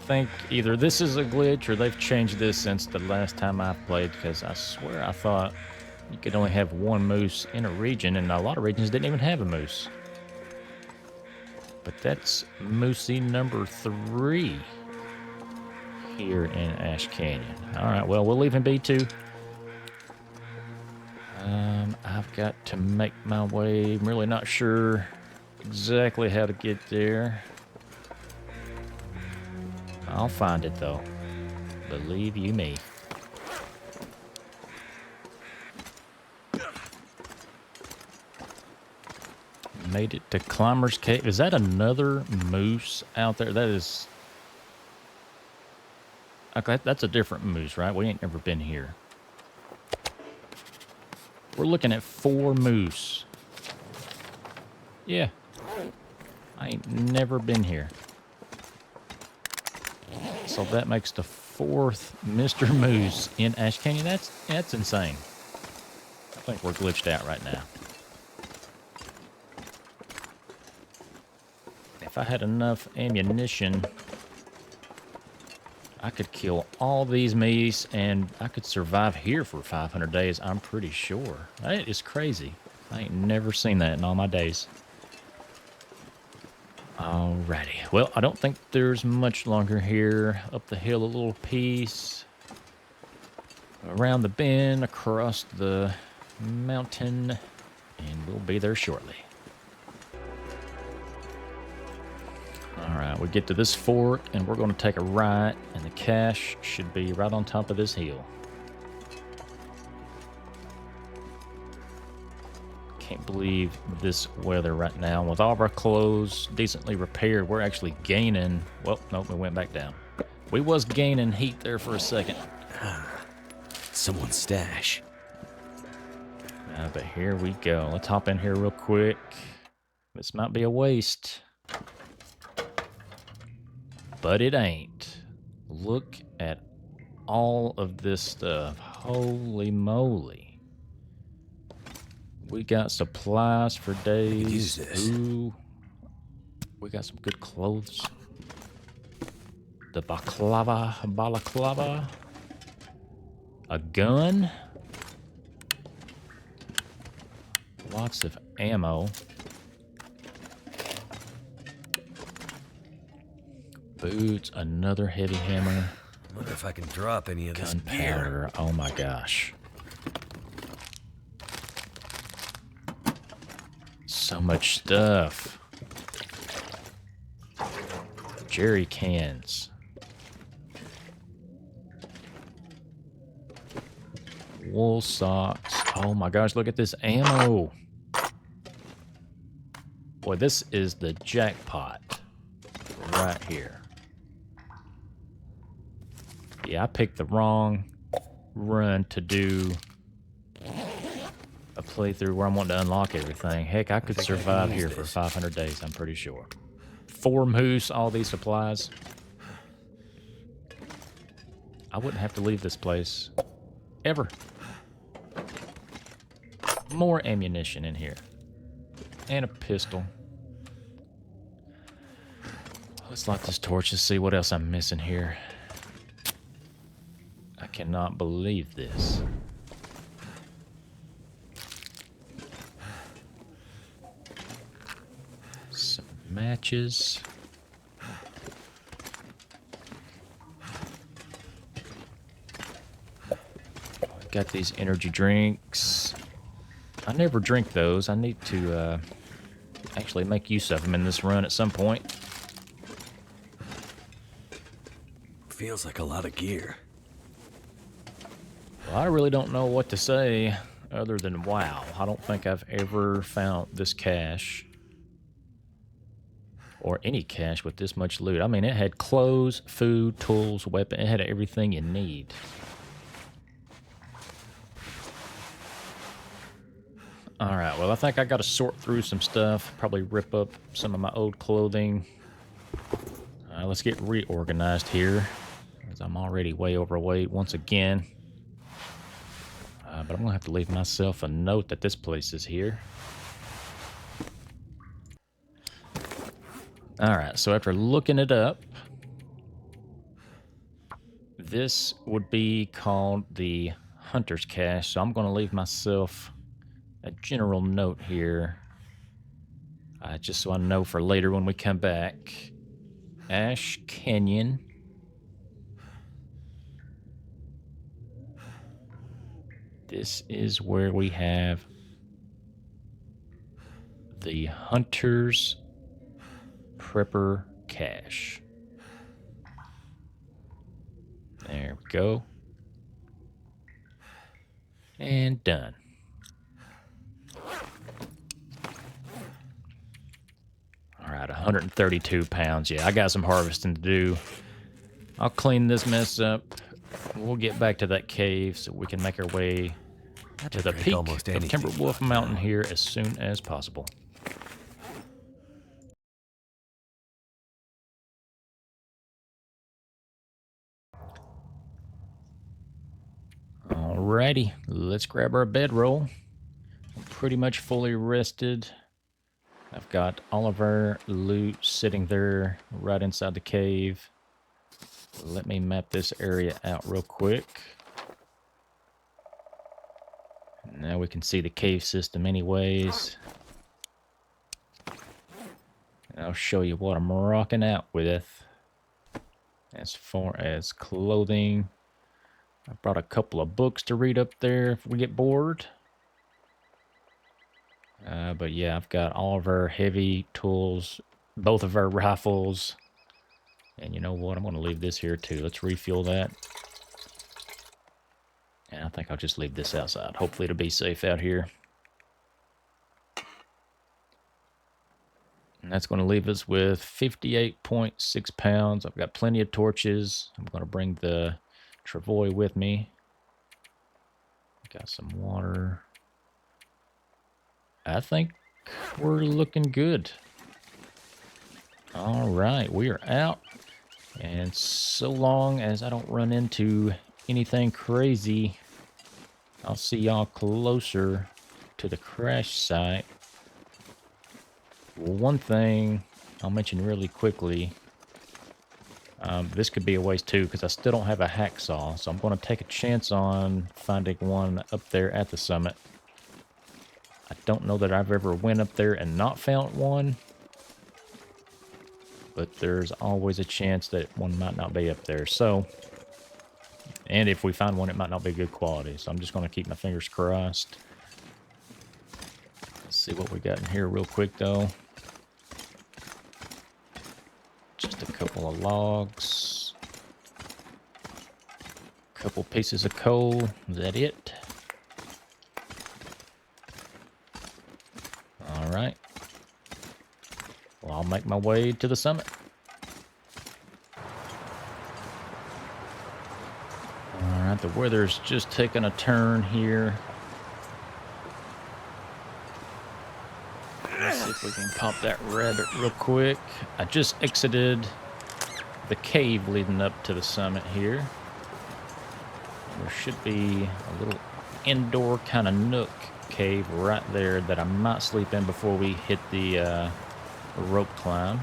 think either this is a glitch or they've changed this since the last time I played, because I swear I thought you could only have one moose in a region, and a lot of regions didn't even have a moose. But that's Moosey number 3 here in Ash Canyon. All right, well, we'll leave him be too. I've got to make my way. I'm really not sure exactly how to get there. I'll find it, though. Believe you me. Made it to Climber's Cave. Is that another moose out there? That is... Okay, that's a different moose, right? We ain't never been here. We're looking at 4 moose. Yeah. I ain't never been here. So that makes the 4th Mr. Moose in Ash Canyon. That's insane. I think we're glitched out right now. If I had enough ammunition, I could kill all these meese and I could survive here for 500 days, I'm pretty sure. That is crazy. I ain't never seen that in all my days. Alrighty. Well, I don't think there's much longer here. Up the hill a little piece. Around the bend, across the mountain. And we'll be there shortly. Alright, we get to this fork and we're going to take a right. And the cache should be right on top of this hill. Can't believe this weather right now. With all of our clothes decently repaired, we're actually gaining... Well, nope, we went back down. We was gaining heat there for a second. Someone's stash. But here we go. Let's hop in here real quick. This might be a waste. But it ain't. Look at all of this stuff. Holy moly. We got supplies for days. Use this. Ooh. We got some good clothes. The balaclava. A gun. Lots of ammo. Boots, another heavy hammer. Wonder if I can drop any of this gear. Gunpowder. Oh my gosh. So much stuff. Jerry cans. Wool socks. Oh my gosh, look at this ammo. Boy, this is the jackpot right here. Yeah, I picked the wrong run to do a playthrough where I'm wanting to unlock everything. Heck, I could survive here for 500 days, I'm pretty sure. 4 moose, all these supplies. I wouldn't have to leave this place. Ever. More ammunition in here. And a pistol. Let's light this torch to see what else I'm missing here. I cannot believe this. Some matches. Got these energy drinks. I never drink those. I need to actually make use of them in this run at some point. Feels like a lot of gear. Well, I really don't know what to say other than wow. I don't think I've ever found this cache or any cache with this much loot. I mean, it had clothes, food, tools, weapon. It had everything you need. All right, well, I think I got to sort through some stuff, probably rip up some of my old clothing. Let's get reorganized here, because I'm already way overweight once again. But I'm going to have to leave myself a note that this place is here. All right, so after looking it up, This would be called the Hunter's Cache, so I'm going to leave myself a general note here, just so I know for later when we come back. Ash Canyon. This is where we have the Hunter's Prepper Cache. There we go. And done. All right, 132 pounds. Yeah, I got some harvesting to do. I'll clean this mess up. We'll get back to that cave so we can make our way to the peak of Timberwolf Mountain here as soon as possible. Alrighty, let's grab our bedroll. I'm pretty much fully rested. I've got all of our loot sitting there right inside the cave. Let me map this area out real quick. Now we can see the cave system anyways. And I'll show you what I'm rocking out with. As far as clothing, I brought a couple of books to read up there if we get bored. But yeah, I've got all of our heavy tools, both of our rifles. And you know what? I'm going to leave this here too. Let's refuel that. And I think I'll just leave this outside. Hopefully it'll be safe out here. And that's going to leave us with 58.6 pounds. I've got plenty of torches. I'm going to bring the travois with me. Got some water. I think we're looking good. All right, we are out. And so long as I don't run into anything crazy, I'll see y'all closer to the crash site. One thing I'll mention really quickly, this could be a waste too because I still don't have a hacksaw, so I'm going to take a chance on finding one up there at the summit. I don't know that I've ever went up there and not found one, but there's always a chance that one might not be up there. So, and if we find one, it might not be good quality. So I'm just going to keep my fingers crossed. Let's see what we got in here real quick though. Just a couple of logs. Couple pieces of coal. Is that it? Alright. Well, I'll make my way to the summit. Alright, the weather's just taking a turn here. Let's see if we can pop that rabbit real quick. I just exited the cave leading up to the summit here. There should be a little indoor kind of nook cave right there that I might sleep in before we hit the rope climb.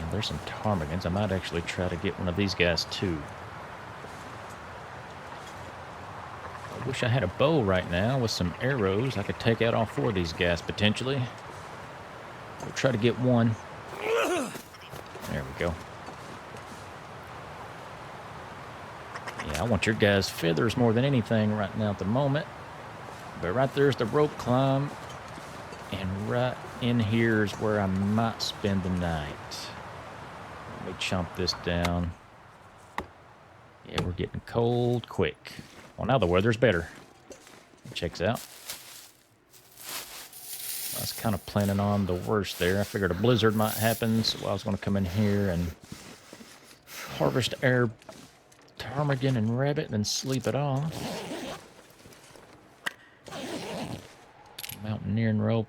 And there's some ptarmigans. I might actually try to get one of these guys too. I wish I had a bow right now with some arrows. I could take out all four of these guys potentially. We'll try to get one. There we go. Yeah, I want your guys' feathers more than anything right now at the moment. But right there's the rope climb. And right in here is where I might spend the night. Let me chomp this down. Yeah, we're getting cold quick. Well, now the weather's better. Checks out. I was kind of planning on the worst there. I figured a blizzard might happen, so I was going to come in here and harvest our ptarmigan and rabbit and then sleep it off. Mountaineering rope.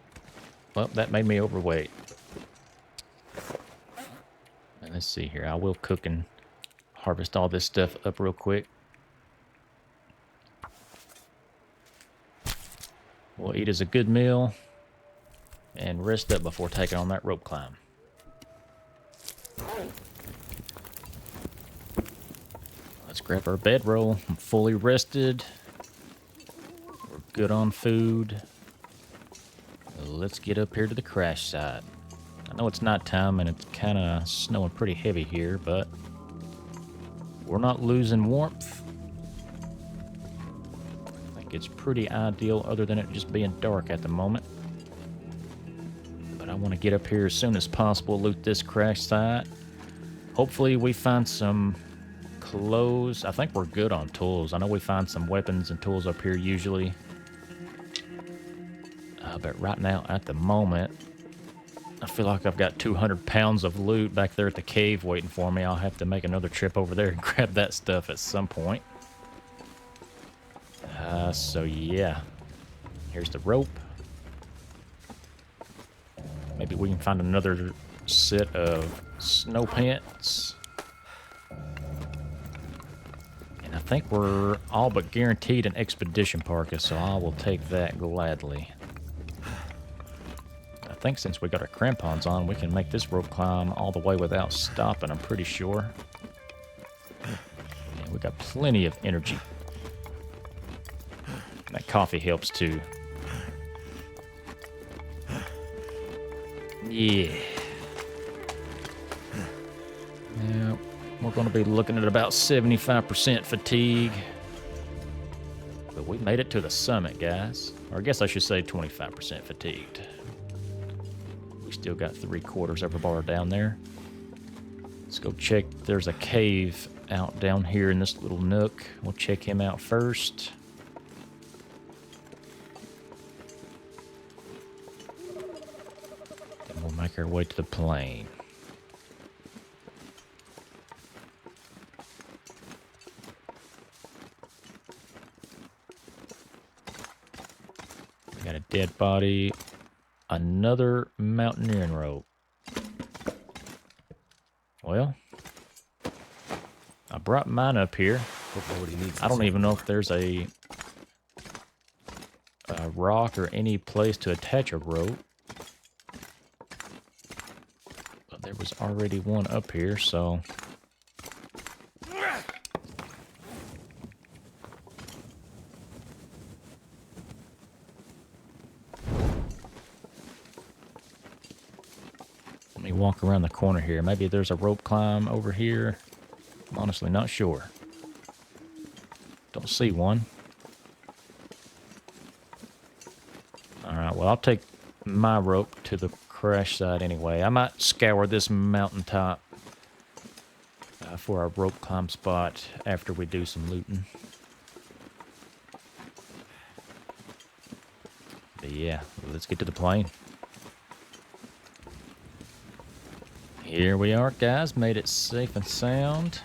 Well, that made me overweight. And let's see here. I will cook and harvest all this stuff up real quick. We'll eat as a good meal and rest up before taking on that rope climb. Let's grab our bedroll. I'm fully rested. We're good on food. Let's get up here to the crash site. I know it's nighttime and it's kind of snowing pretty heavy here, but we're not losing warmth. I think it's pretty ideal other than it just being dark at the moment. But I want to get up here as soon as possible, loot this crash site. Hopefully we find some clothes. I think we're good on tools. I know we find some weapons and tools up here usually. But right now, at the moment, I feel like I've got 200 pounds of loot back there at the cave waiting for me. I'll have to make another trip over there and grab that stuff at some point. So yeah. Here's the rope. Maybe we can find another set of snow pants. And I think we're all but guaranteed an expedition parka, so I will take that gladly. I think since we got our crampons on, we can make this rope climb all the way without stopping, I'm pretty sure. And we got plenty of energy. That coffee helps too. Yeah. Yeah, we're going to be looking at about 75% fatigue. But we made it to the summit, guys. Or I guess I should say 25% fatigued. We still got 3/4 of a bar down there. Let's go check. There's a cave out down here in this little nook. We'll check him out first. Then we'll make our way to the plane. We got a dead body. Another mountaineering rope. Well, I brought mine up here. I don't even know if there's a rock or any place to attach a rope. But there was already one up here, so... Let me walk around the corner here. Maybe there's a rope climb over here. I'm honestly not sure. Don't see one. Alright, well, I'll take my rope to the crash site anyway. I might scour this mountaintop for our rope climb spot after we do some looting. But yeah, let's get to the plane. Here we are, guys. Made it safe and sound.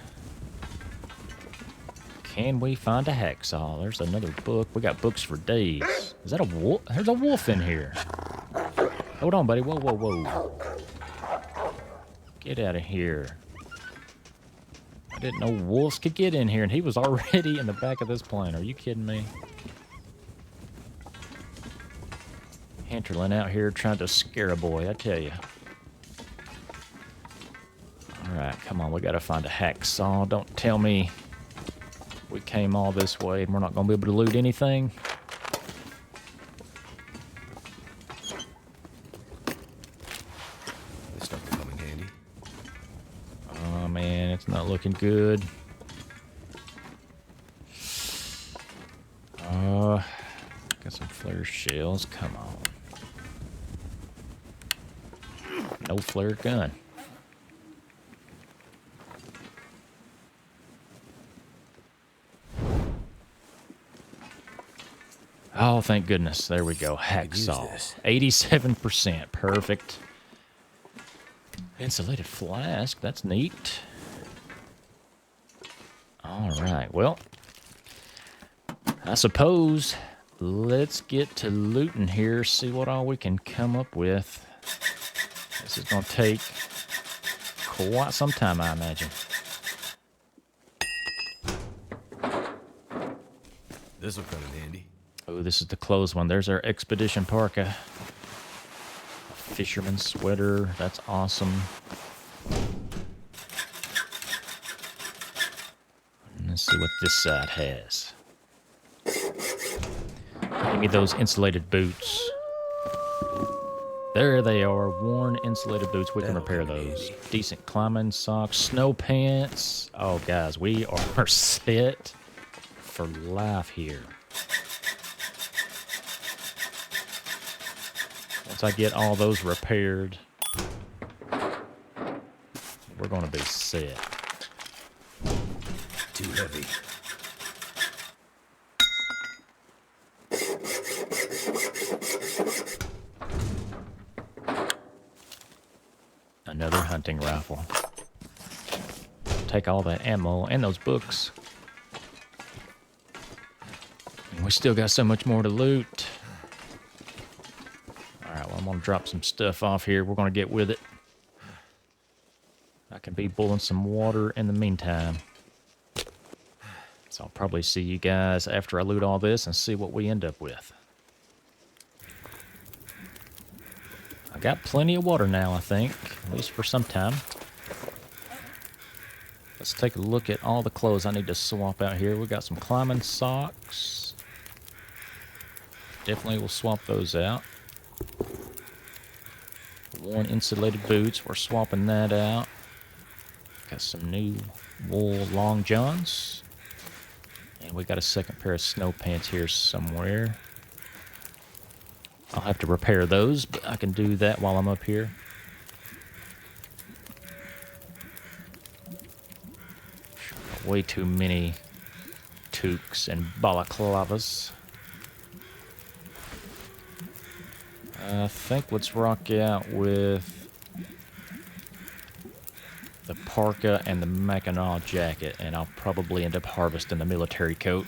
Can we find a hacksaw? There's another book. We got books for days. Is that a wolf? There's a wolf in here. Hold on, buddy. Whoa, whoa, whoa. Get out of here. I didn't know wolves could get in here, and he was already in the back of this plane. Are you kidding me? Hinterland out here trying to scare a boy, I tell you. Alright, come on. We got to find a hacksaw. Don't tell me we came all this way and we're not going to be able to loot anything. This stuff will come in handy. Oh, man. It's not looking good. Got some flare shells. Come on. No flare gun. Oh, thank goodness. There we go. Hacksaw. 87%. Perfect. Insulated flask. That's neat. All right. Well, I suppose let's get to looting here, see what all we can come up with. This is going to take quite some time, I imagine. This will come in handy. Oh, this is the closed one. There's our expedition parka. A fisherman's sweater. That's awesome. And and see what this side has. Give me those insulated boots. There they are, worn insulated boots. We can repair those. Decent climbing socks, snow pants. Oh, guys, we are set for life here. Once I get all those repaired, we're going to be set. Too heavy. Another hunting rifle. Take all that ammo and those books. And we still got so much more to loot. Alright, well, I'm going to drop some stuff off here. We're going to get with it. I can be boiling some water in the meantime. So I'll probably see you guys after I loot all this and see what we end up with. I got plenty of water now, I think, at least for some time. Let's take a look at all the clothes I need to swap out here. We got some climbing socks. Definitely will swap those out. Worn insulated boots, we're swapping that out. Got some new wool long johns. And we got a second pair of snow pants here somewhere. I'll have to repair those, but I can do that while I'm up here. Way too many toques and balaclavas. I think let's rock out with the parka and the Mackinac jacket, and I'll probably end up harvesting the military coat.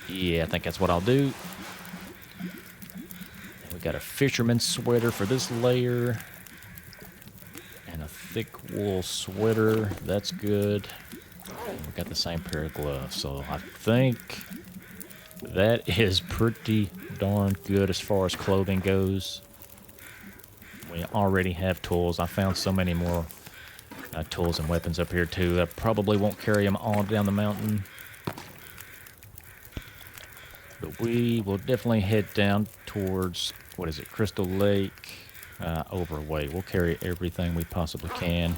Yeah, I think that's what I'll do. We got a fisherman's sweater for this layer. And a thick wool sweater. That's good. And we got the same pair of gloves. So I think that is pretty darn good as far as clothing goes. We already have tools. I found so many more tools and weapons up here too. I probably won't carry them all down the mountain. But we will definitely head down towards, what is it, Crystal Lake, Overway. We'll carry everything we possibly can,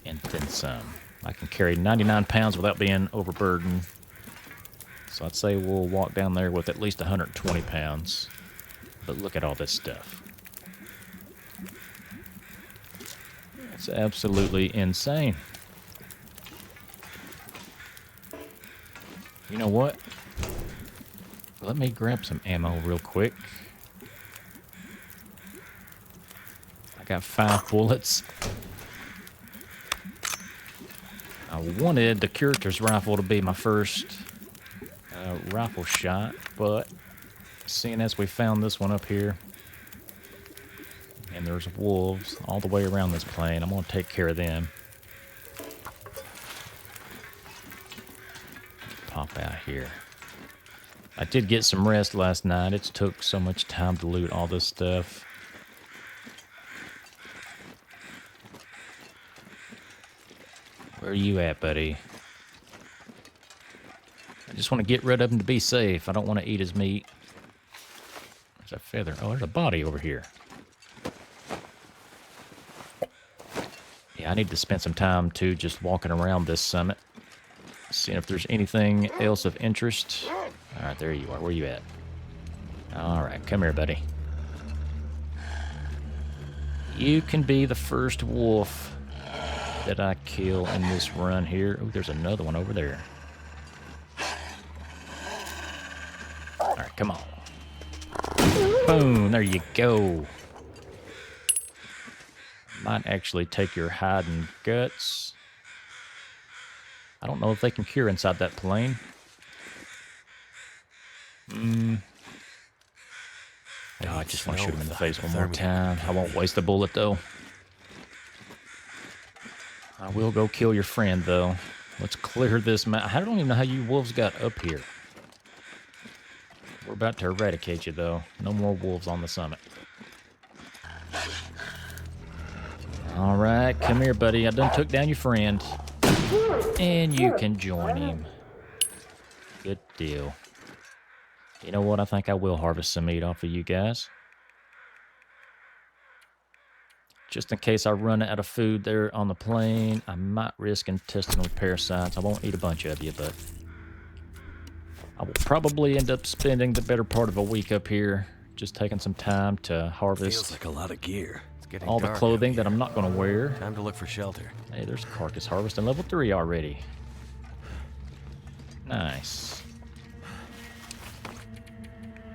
and then some. I can carry 99 pounds without being overburdened. So I'd say we'll walk down there with at least 120 pounds. But look at all this stuff. It's absolutely insane. You know what? Let me grab some ammo real quick. I got 5 bullets. I wanted the Curator's rifle to be my first rifle shot, but seeing as we found this one up here, and there's wolves all the way around this plain, I'm going to take care of them. Pop out here. I did get some rest last night. It took so much time to loot all this stuff. Where are you at, buddy? I just want to get rid of him to be safe. I don't want to eat his meat. There's a feather. Oh, there's a body over here. Yeah, I need to spend some time, too, just walking around this summit. Seeing if there's anything else of interest. All right, there you are. Where you at? All right, come here, buddy. You can be the first wolf that I kill in this run here. Oh, there's another one over there. All right, come on. Boom, there you go. Might actually take your hide and guts. I don't know if they can cure inside that plane. Oh, I just want to shoot him in the face one more time. I won't waste a bullet, though. I will go kill your friend, though. Let's clear this map. I don't even know how you wolves got up here. We're about to eradicate you, though. No more wolves on the summit. All right, come here, buddy. I done took down your friend. And you can join him. Good deal. You know what? I think I will harvest some meat off of you guys. Just in case I run out of food there on the plane, I might risk intestinal parasites. I won't eat a bunch of you, but I will probably end up spending the better part of a week up here, just taking some time to Feels harvest like a lot of gear. It's getting all the dark out clothing that here. I'm not going to wear. Time to look for shelter. Hey, there's carcass harvesting level 3 already. Nice.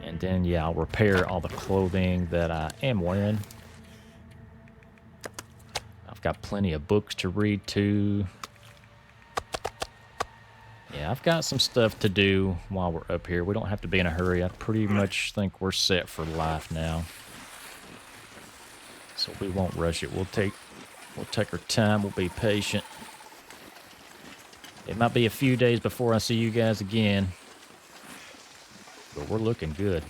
And then, yeah, I'll repair all the clothing that I am wearing. I've got plenty of books to read too. Yeah, I've got some stuff to do while we're up here. We don't have to be in a hurry. I pretty much think we're set for life now. So we won't rush it. We'll take our time. We'll be patient. It might be a few days before I see you guys again. But we're looking good.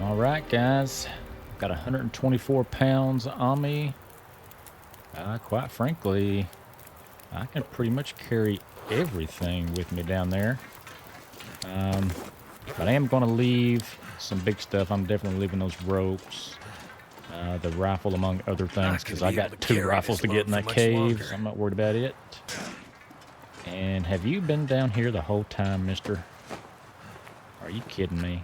All right, guys. I've got 124 pounds on me. Quite frankly, I can pretty much carry everything with me down there. But I am going to leave some big stuff. I'm definitely leaving those ropes, the rifle, among other things, because I got 2 rifles to get in that cave, so I'm not worried about it. And have you been down here the whole time, mister? Are you kidding me?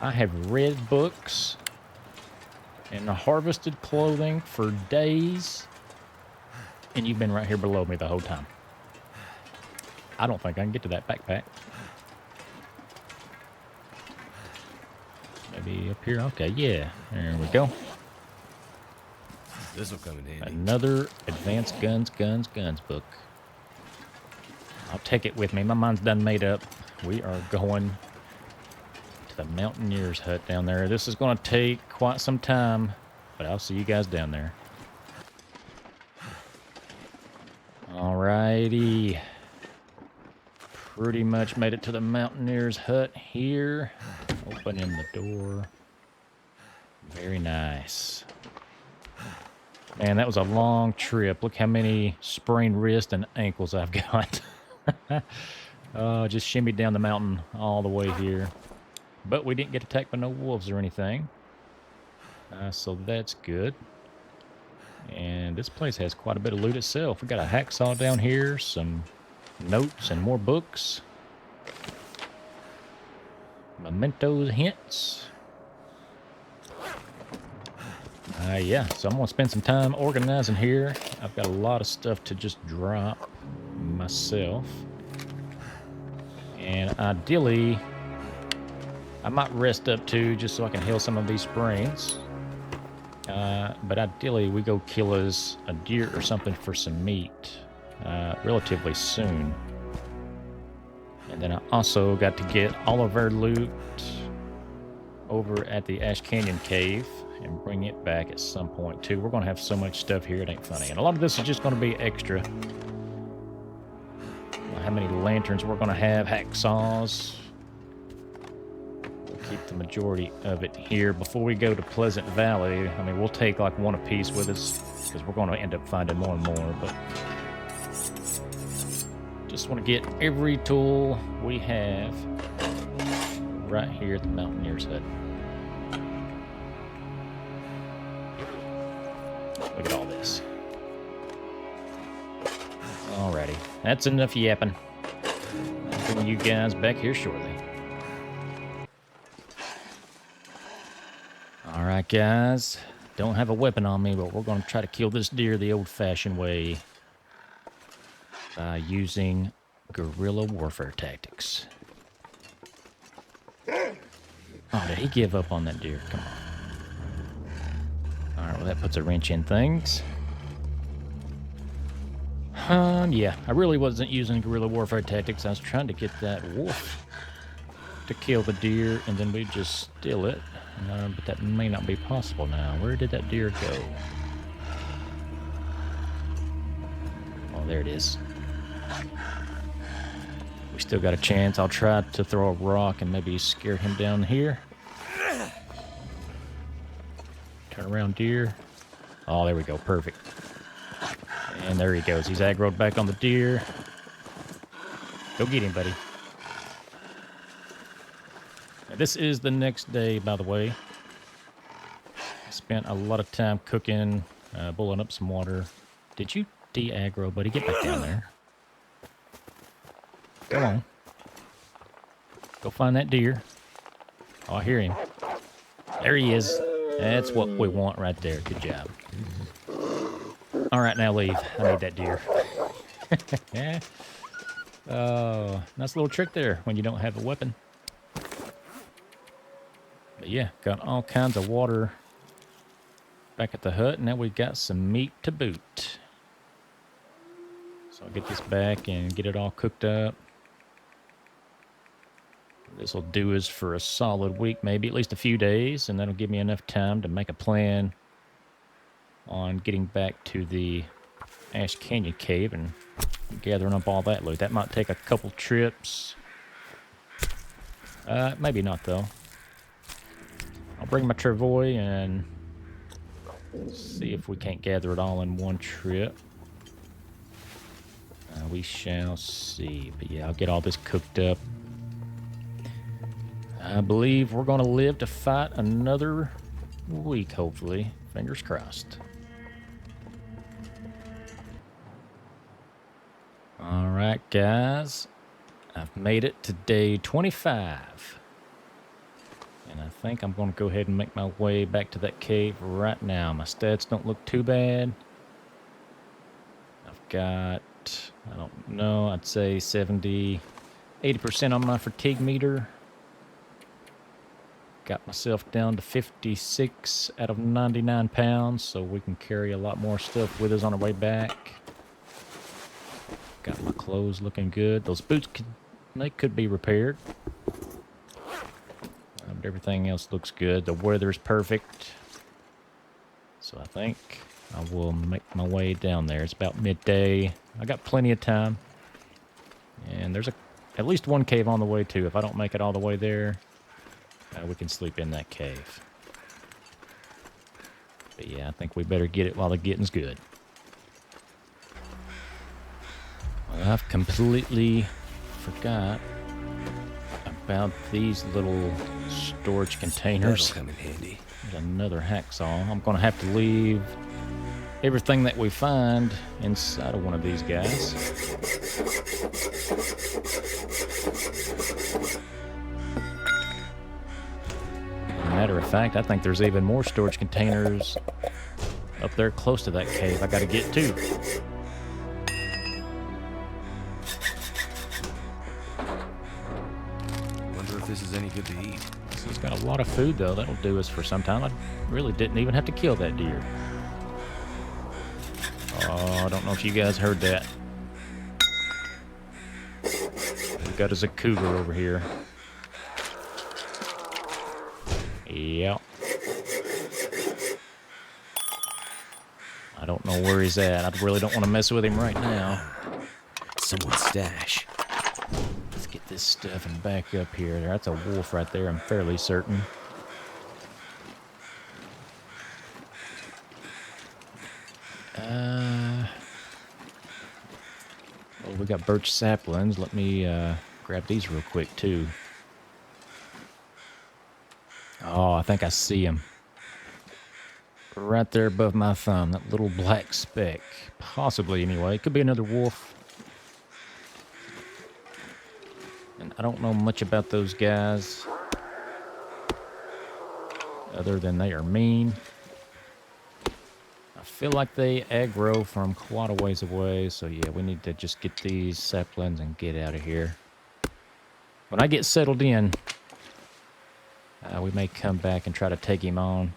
I have read books and harvested clothing for days, and you've been right here below me the whole time. I don't think I can get to that backpack. Maybe up here? Okay, yeah. There we go. This will come in handy. Another Advanced Guns book. I'll take it with me. My mind's done made up. We are going to the Mountaineer's hut down there. This is going to take quite some time, but I'll see you guys down there. Alrighty. Pretty much made it to the Mountaineer's hut here. Opening the door. Very nice. Man, that was a long trip. Look how many sprained wrists and ankles I've got. Just shimmied down the mountain all the way here. But we didn't get attacked by no wolves or anything. So that's good. And this place has quite a bit of loot itself. We got a hacksaw down here, some notes and more books. Mementos, hints. Yeah, so I'm going to spend some time organizing here. I've got a lot of stuff to just drop myself. And ideally, I might rest up too, just so I can heal some of these sprains. But ideally, we go kill us a deer or something for some meat relatively soon. And then I also got to get all of our loot over at the Ash Canyon Cave and bring it back at some point too. We're going to have so much stuff here, it ain't funny. And a lot of this is just going to be extra. How many lanterns we're going to have, hacksaws. We'll keep the majority of it here. Before we go to Pleasant Valley, I mean, we'll take like one apiece with us because we're going to end up finding more and more. But just want to get every tool we have right here at the Mountaineer's hut. Look at all this. Alrighty, that's enough yapping. I'll bring you guys back here shortly. Alright guys, don't have a weapon on me, but we're going to try to kill this deer the old-fashioned way by using guerrilla warfare tactics. Oh, did he give up on that deer? Come on. Alright, well that puts a wrench in things. Yeah, I really wasn't using guerrilla warfare tactics. I was trying to get that wolf to kill the deer, and then we just steal it. But that may not be possible now. Where did that deer go? Oh, there it is. We still got a chance. I'll try to throw a rock and maybe scare him down here. Turn around, deer. Oh, there we go. Perfect. And there he goes. He's aggroed back on the deer. Go get him, buddy. Now, this is the next day, by the way. I spent a lot of time cooking, boiling up some water. Did you de-aggro, buddy? Get back down there. Go on. Go find that deer. Oh, I hear him. There he is. That's what we want right there. Good job. All right, now leave. I need that deer. Yeah. Oh, nice little trick there when you don't have a weapon. But yeah, got all kinds of water back at the hut. Now we've got some meat to boot. So I'll get this back and get it all cooked up. This will do us for a solid week, maybe at least a few days, and that'll give me enough time to make a plan on getting back to the Ash Canyon cave and gathering up all that loot. That might take a couple trips. Maybe not, though. I'll bring my travois and see if we can't gather it all in one trip. We shall see. But yeah, I'll get all this cooked up. I believe we're going to live to fight another week, hopefully. Fingers crossed. All right, guys. I've made it to day 25. And I think I'm going to go ahead and make my way back to that cave right now. My stats don't look too bad. I've got, I don't know, I'd say 70, 80% on my fatigue meter. Got myself down to 56 out of 99 pounds, so we can carry a lot more stuff with us on our way back. Got my clothes looking good. Those boots, could be repaired. But everything else looks good. The weather's perfect. So I think I will make my way down there. It's about midday. I got plenty of time. And there's at least one cave on the way, too. If I don't make it all the way there, we can sleep in that cave. But yeah, I think we better get it while the getting's good. Well, I've completely forgot about these little storage containers. That'll come in handy. There's another hacksaw. I'm going to have to leave everything that we find inside of one of these guys. Matter of fact, I think there's even more storage containers up there close to that cave I got to get to. Wonder if this is any good to eat. This has got a lot of food, though. That'll do us for some time. I really didn't even have to kill that deer. Oh, I don't know if you guys heard that. We've got us a cougar over here. Yep. I don't know where he's at. I really don't want to mess with him right now. Someone's stash. Let's get this stuff and back up here. That's a wolf right there, I'm fairly certain. Well, we got birch saplings. Let me grab these real quick, too. Oh, I think I see him. Right there above my thumb, that little black speck. Possibly, anyway. Could be another wolf. And I don't know much about those guys, other than they are mean. I feel like they aggro from quite a ways away, so yeah, we need to just get these saplings and get out of here. When I get settled in, we may come back and try to take him on.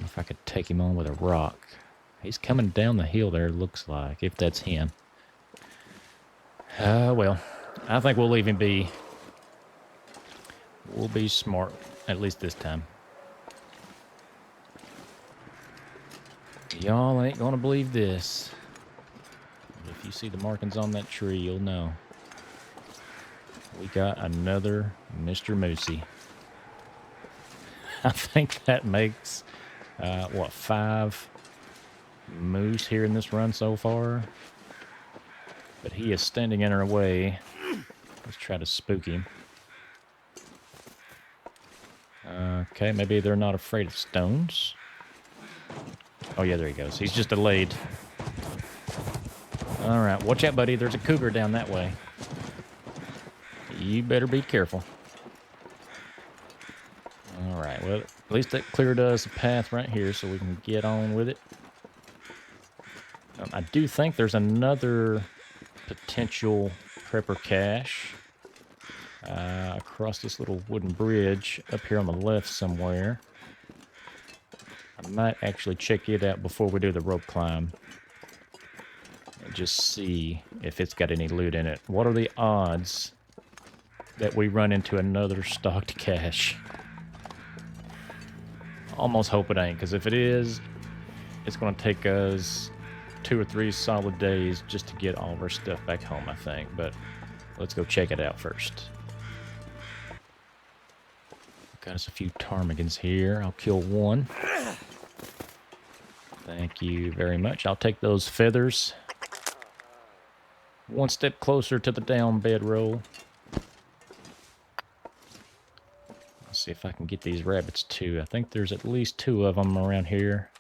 If I could take him on with a rock. He's coming down the hill there, looks like, if that's him. Well, I think we'll leave him be. We'll be smart, at least this time. Y'all ain't gonna believe this. If you see the markings on that tree, you'll know. We got another Mr. Moosey. I think that makes, what, 5 moose here in this run so far? But he is standing in our way. Let's try to spook him. Okay, maybe they're not afraid of stones. Oh, yeah, there he goes. He's just delayed. All right, watch out, buddy. There's a cougar down that way. You better be careful. All right, well, at least that cleared us a path right here so we can get on with it. I do think there's another potential prepper cache across this little wooden bridge up here on the left somewhere. I might actually check it out before we do the rope climb and just see if it's got any loot in it. What are the odds that we run into another stocked cache? Almost hope it ain't, because if it is, it's going to take us 2 or 3 solid days just to get all of our stuff back home, I think. But let's go check it out first. Got us a few ptarmigans here. I'll kill one. Thank you very much. I'll take those feathers. One step closer to the down bedroll. Let's see if I can get these rabbits too. I think there's at least 2 of them around here.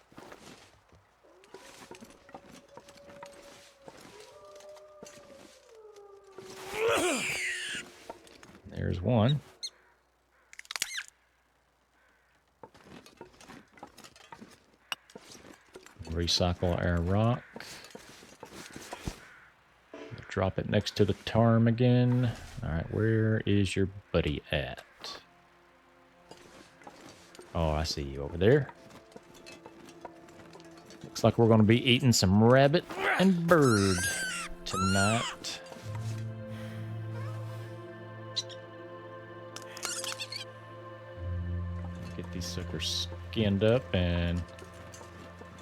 There's one. Recycle our rock. Drop it next to the ptarmigan. Alright, where is your buddy at? Oh, I see you over there. Looks like we're going to be eating some rabbit and bird tonight. Get these suckers skinned up and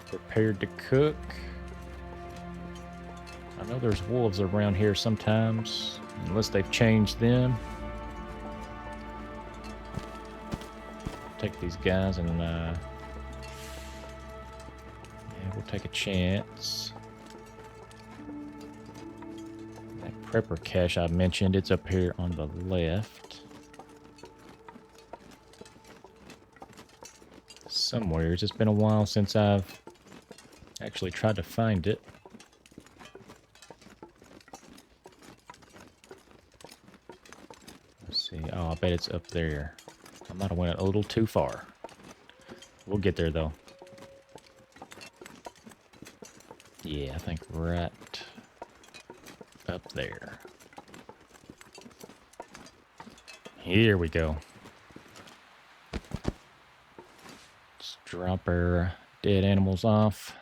prepared to cook. I know there's wolves around here sometimes, unless they've changed them. Take these guys and yeah, we'll take a chance. That prepper cache I mentioned, it's up here on the left. Somewhere. It's been a while since I've actually tried to find it. Let's see. Oh, I bet it's up there. I might have went a little too far. We'll get there, though. Yeah, I think right up there. Here we go. Let's drop our dead animals off.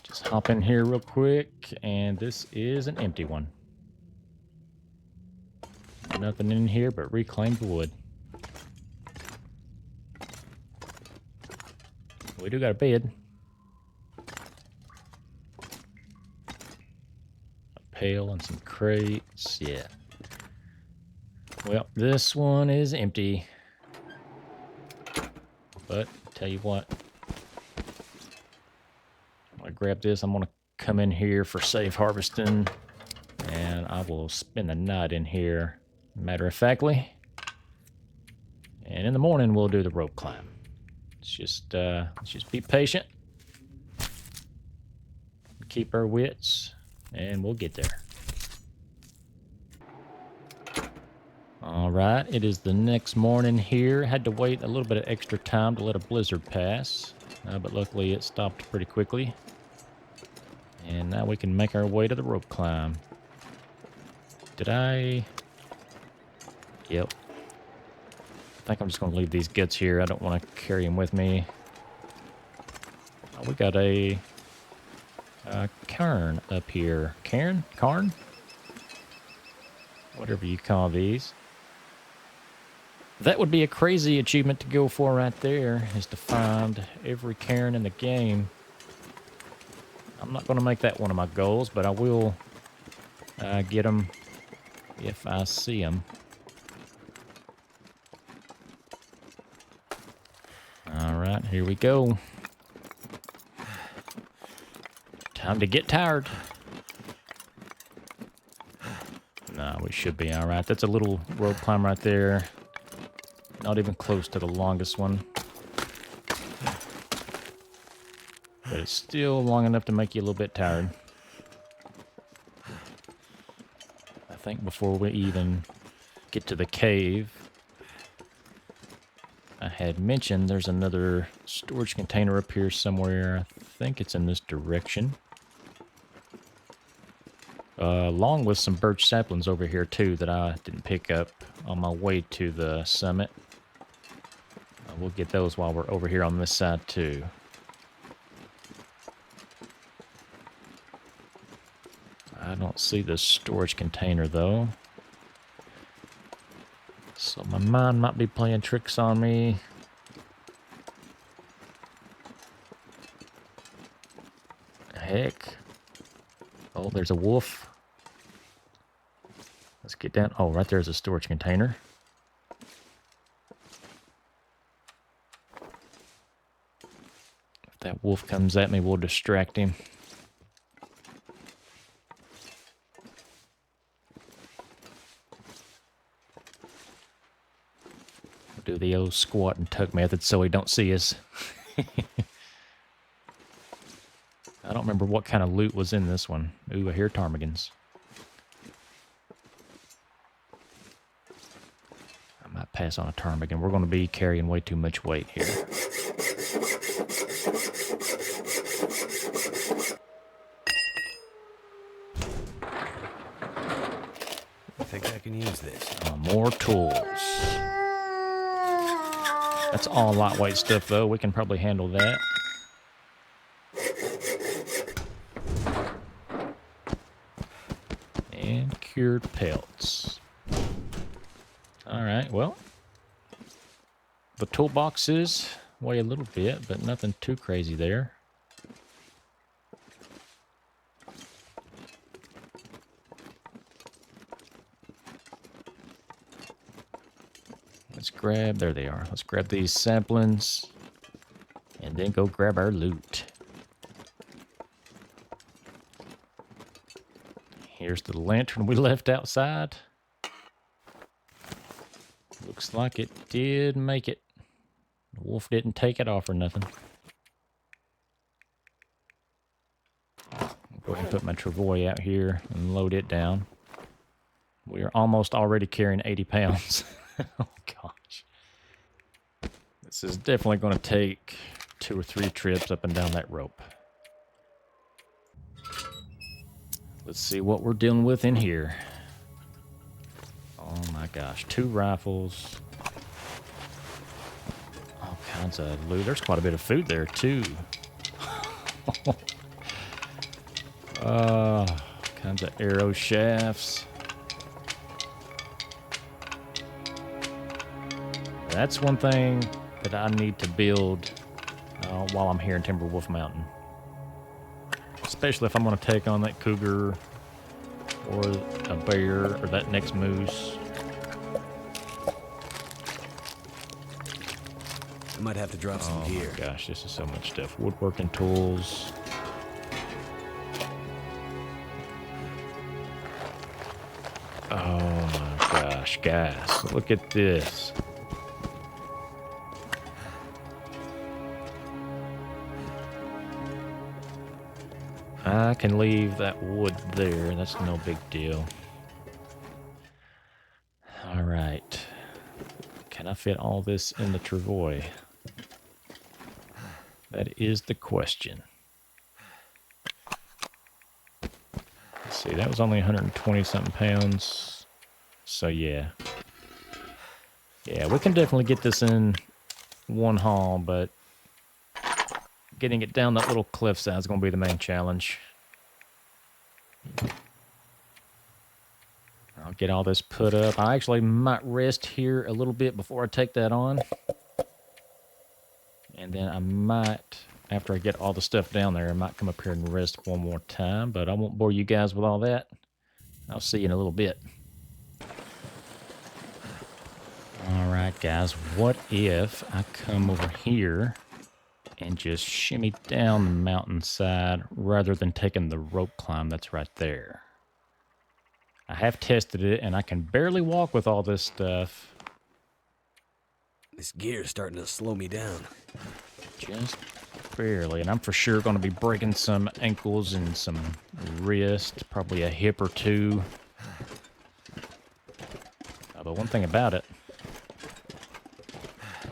Just hop in here real quick, and this is an empty one. Nothing in here but reclaimed wood. We do got a bed. A pail and some crates. Yeah. Well, this one is empty. But, tell you what. I'm going to grab this. I'm going to come in here for safe harvesting. And I will spend the night in here. Matter of factly. And in the morning, we'll do the rope climb. Let's just be patient. Keep our wits. And we'll get there. Alright, it is the next morning here. Had to wait a little bit of extra time to let a blizzard pass. But luckily it stopped pretty quickly. And now we can make our way to the rope climb. Did I... Yep. I think I'm just going to leave these guts here. I don't want to carry them with me. Oh, we got a cairn up here. Cairn? Whatever you call these. That would be a crazy achievement to go for right there, is to find every cairn in the game. I'm not going to make that one of my goals, but I will get them if I see them. All right, here we go. Time to get tired. No, we should be all right. That's a little rope climb right there. Not even close to the longest one. But it's still long enough to make you a little bit tired. I think before we even get to the cave, I had mentioned there's another storage container up here somewhere. I think it's in this direction. Along with some birch saplings over here too that I didn't pick up on my way to the summit. We'll get those while we're over here on this side too. I don't see the storage container though. So my mind might be playing tricks on me. Heck. Oh, there's a wolf. Let's get down. Oh, right there's a storage container. If that wolf comes at me, we'll distract him. Do the old squat and tuck method so he don't see us. I don't remember what kind of loot was in this one. Ooh, I hear ptarmigans. I might pass on a ptarmigan. We're going to be carrying way too much weight here. I think I can use this. More tools. That's all lightweight stuff, though. We can probably handle that. And cured pelts. Alright, well. The toolboxes weigh a little bit, but nothing too crazy there. Let's grab, there they are. Let's grab these saplings and then go grab our loot. Here's the lantern we left outside. Looks like it did make it. The wolf didn't take it off or nothing. I'll go ahead and put my travois out here and load it down. We are almost already carrying 80 pounds. Oh, gosh. This is definitely going to take 2 or 3 trips up and down that rope. Let's see what we're dealing with in here. Oh, my gosh. 2 rifles. All kinds of loot. There's quite a bit of food there, too. Kinds of arrow shafts. That's one thing that I need to build while I'm here in Timberwolf Mountain. Especially if I'm going to take on that cougar or a bear or that next moose. I might have to drop some gear. Oh my gosh, this is so much stuff. Woodworking tools. Oh my gosh, guys, look at this. I can leave that wood there. That's no big deal. All right. Can I fit all this in the travois? That is the question. Let's see, that was only 120 something pounds. So yeah. Yeah, we can definitely get this in one haul, but getting it down that little cliffside is going to be the main challenge. I'll I'll get all this put up. I actually might rest here a little bit before I take that on. And then I might, after I get all the stuff down there, I might come up here and rest one more time. But I won't bore you guys with all that. I'll see you in a little bit. All right, guys. What if I come over here and just shimmy down the mountainside rather than taking the rope climb that's right there? I have tested it, and I can barely walk with all this stuff. This gear's starting to slow me down. Just barely. And I'm for sure going to be breaking some ankles and some wrists, probably a hip or two. But one thing about it,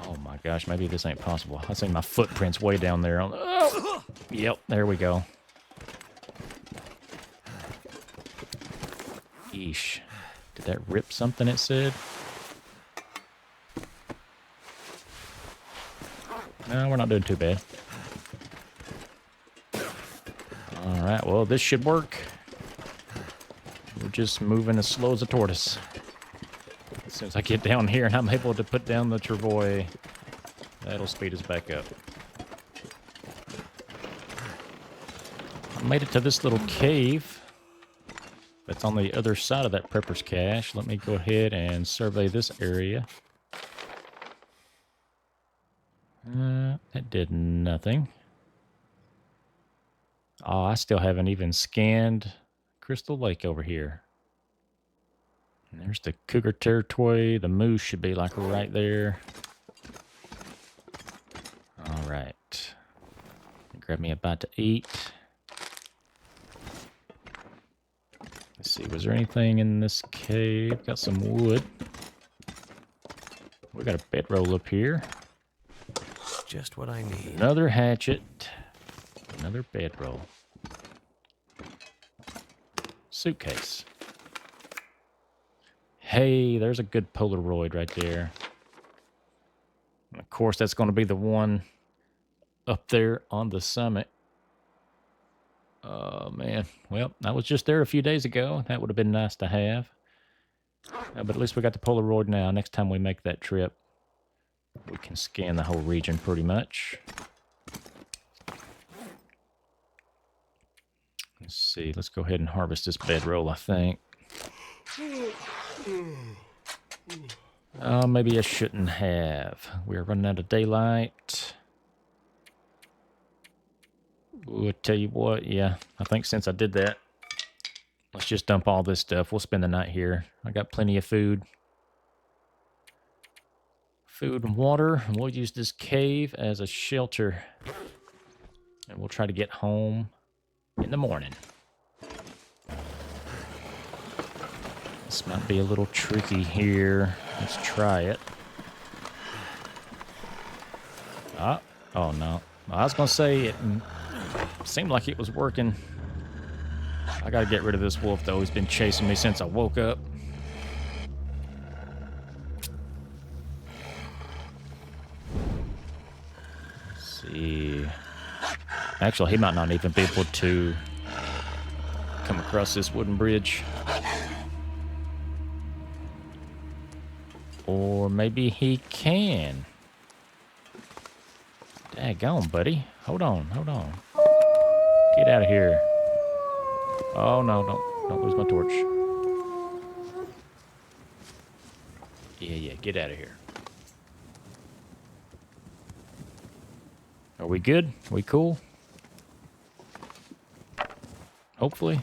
oh my gosh, maybe this ain't possible. I see my footprints way down there. Oh, yep, there we go. Yeesh. Did that rip something, it said? No, we're not doing too bad. Alright, well, this should work. We're just moving as slow as a tortoise. As soon as I get down here and I'm able to put down the travois, that'll speed us back up. I made it to this little cave that's on the other side of that prepper's cache. Let me go ahead and survey this area. That did nothing. Oh, I still haven't even scanned Crystal Lake over here. And there's the cougar territory. The moose should be like right there. All right. Grab me a bite to eat. Let's see, was there anything in this cave? Got some wood. We got a bedroll up here. Just what I need. Another hatchet. Another bedroll. Suitcase. Hey, there's a good Polaroid right there. And of course, that's going to be the one up there on the summit. Oh, man. Well, I was just there a few days ago. That would have been nice to have. But at least we got the Polaroid now. Next time we make that trip, we can scan the whole region pretty much. Let's see. Let's go ahead and harvest this bedroll, I think. Oh, maybe I shouldn't have. We're running out of daylight. Ooh, I tell you what, yeah. I think since I did that, let's just dump all this stuff. We'll spend the night here. I got plenty of food. Food and water. And we'll use this cave as a shelter. And we'll try to get home in the morning. This might be a little tricky here. Let's try it. Oh no. I was going to say it seemed like it was working. I got to get rid of this wolf, though. He's been chasing me since I woke up. Let's see. Actually, he might not even be able to come across this wooden bridge. Or maybe he can. Daggone, buddy. Hold on. Get out of here. Oh, no, don't lose my torch. Yeah, get out of here. Are we good? We cool? Hopefully.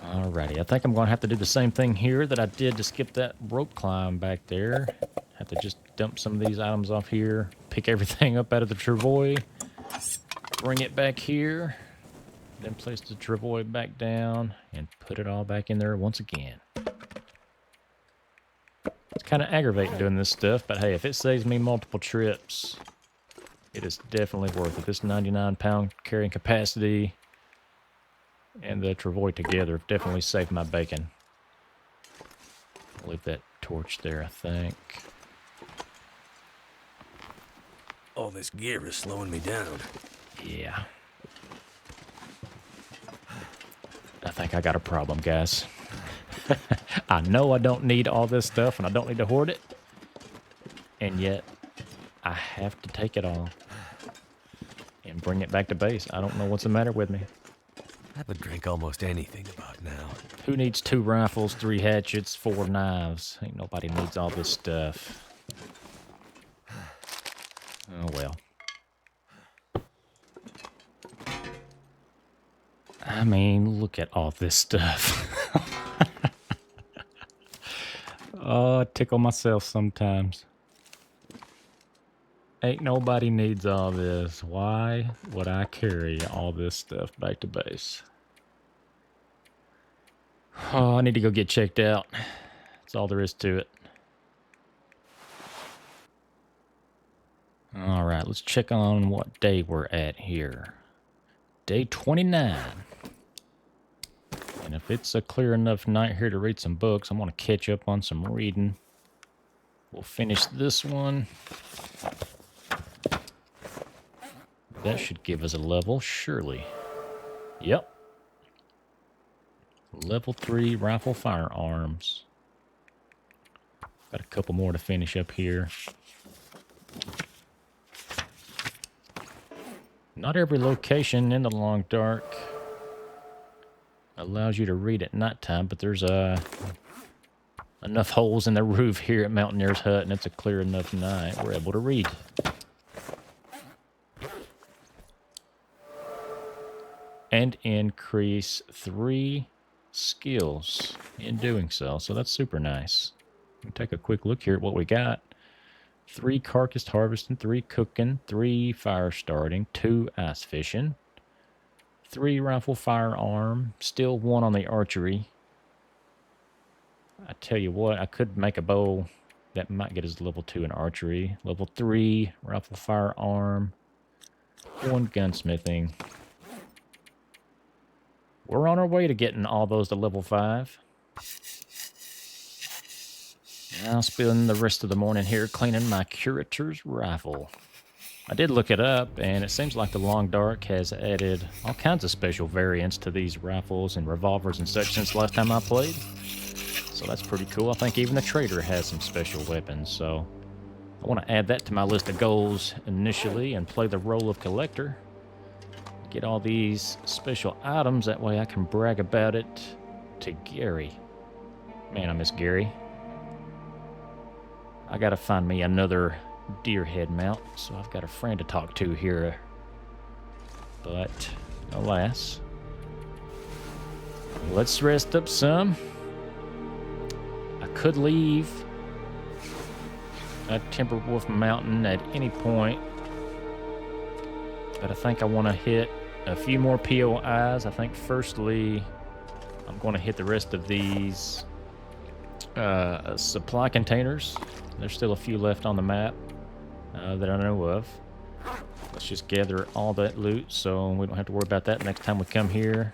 Alrighty, I think I'm going to have to do the same thing here that I did to skip that rope climb back there. Have to just dump some of these items off here, pick everything up out of the travois, bring it back here, then place the travois back down, and put it all back in there once again. It's kind of aggravating doing this stuff, but hey, if it saves me multiple trips, it is definitely worth it. This 99-pound carrying capacity and the travois together have definitely saved my bacon. I'll leave that torch there, I think. All this gear is slowing me down. Yeah. I think I got a problem, guys. I know I don't need all this stuff and I don't need to hoard it. And yet, I have to take it all and bring it back to base. I don't know what's the matter with me. I would drink almost anything about now. Who needs 2 rifles, 3 hatchets, 4 knives? Ain't nobody needs all this stuff. Oh, well. I mean, look at all this stuff. Oh, I tickle myself sometimes. Ain't nobody needs all this. Why would I carry all this stuff back to base? Oh, I need to go get checked out. That's all there is to it. All right, let's check on what day we're at here. Day 29. And if it's a clear enough night here to read some books, I'm going to catch up on some reading. We'll finish this one. That should give us a level, surely. Yep. Level 3 rifle firearms. Got a couple more to finish up here. Not every location in the Long Dark allows you to read at nighttime, but there's enough holes in the roof here at Mountaineer's Hut, and it's a clear enough night. We're able to read. And increase 3 skills in doing so. So that's super nice. We'll take a quick look here at what we got. 3 carcass harvesting, 3 cooking, 3 fire starting, 2 ice fishing, 3 rifle firearm, still 1 on the archery. I tell you what, I could make a bow that might get us level 2 in archery. Level 3 rifle firearm, 1 gunsmithing. We're on our way to getting all those to level 5. I'll spend the rest of the morning here cleaning my curator's rifle. I did look it up, and it seems like the Long Dark has added all kinds of special variants to these rifles and revolvers and such since last time I played. So that's pretty cool. I think even the trader has some special weapons, so I want to add that to my list of goals initially and play the role of collector. Get all these special items, that way I can brag about it to Gary. Man, I miss Gary. I gotta find me another deer head mount, so I've got a friend to talk to here. But, alas. Let's rest up some. I could leave Timberwolf Mountain at any point, but I think I want to hit a few more POIs. I think firstly, I'm going to hit the rest of these supply containers. There's still a few left on the map that I know of. Let's just gather all that loot so we don't have to worry about that next time we come here.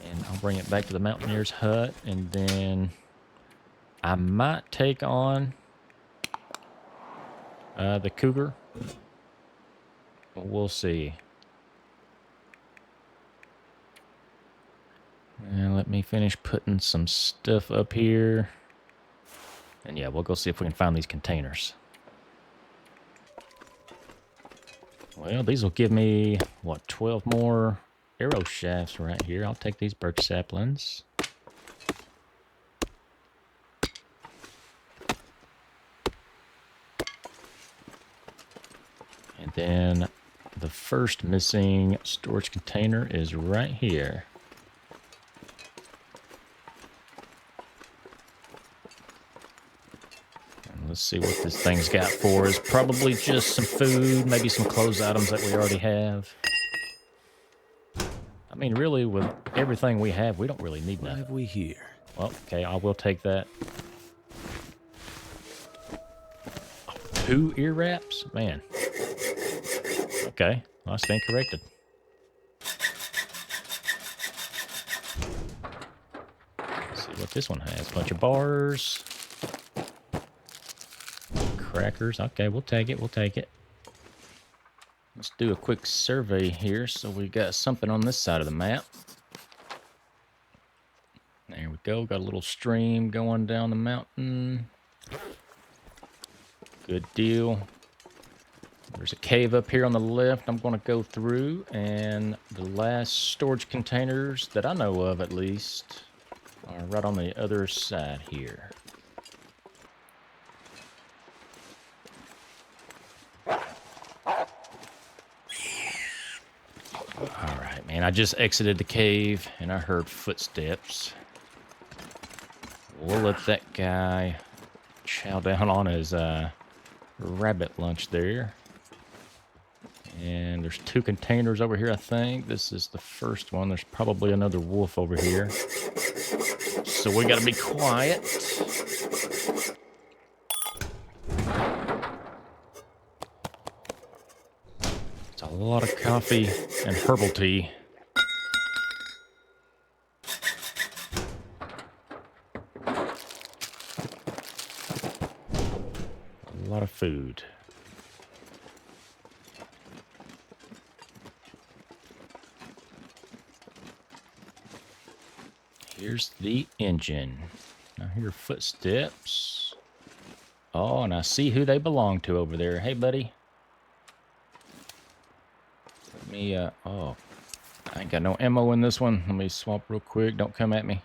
And I'll bring it back to the Mountaineer's Hut, and then I might take on the cougar. We'll see. And let me finish putting some stuff up here. And yeah, we'll go see if we can find these containers. Well, these will give me, what, 12 more arrow shafts right here. I'll take these birch saplings. And then the first missing storage container is right here. Let's see what this thing's got for us. Probably just some food, maybe some clothes items that we already have. I mean, really, with everything we have, we don't really need What nothing. have we here? Well, okay, I will take that. Oh, 2 ear wraps? Man. Okay, well, I stand corrected. Let's see what this one has. Bunch of bars. Crackers. Okay, we'll take it. We'll take it. Let's do a quick survey here so we got something on this side of the map. There we go. Got a little stream going down the mountain. Good deal. There's a cave up here on the left I'm going to go through, and the last storage containers that I know of, at least, are right on the other side here. Alright, man, I just exited the cave, and I heard footsteps. We'll let that guy chow down on his rabbit lunch there. And there's 2 containers over here, I think. This is the first one. There's probably another wolf over here. So we gotta be quiet. It's a lot of coffee and herbal tea. A lot of food. Here's the engine. I hear footsteps. Oh, and I see who they belong to over there. Hey, buddy. Let me, oh. I ain't got no ammo in this one. Let me swap real quick. Don't come at me.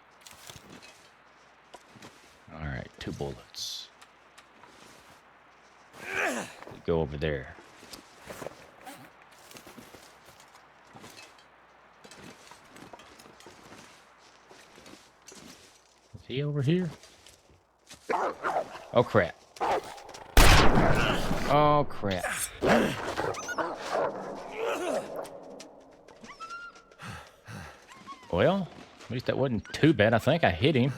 Alright, 2 bullets. Go over there. Is he over here? Oh, crap. Oh, crap. Well, at least that wasn't too bad. I think I hit him.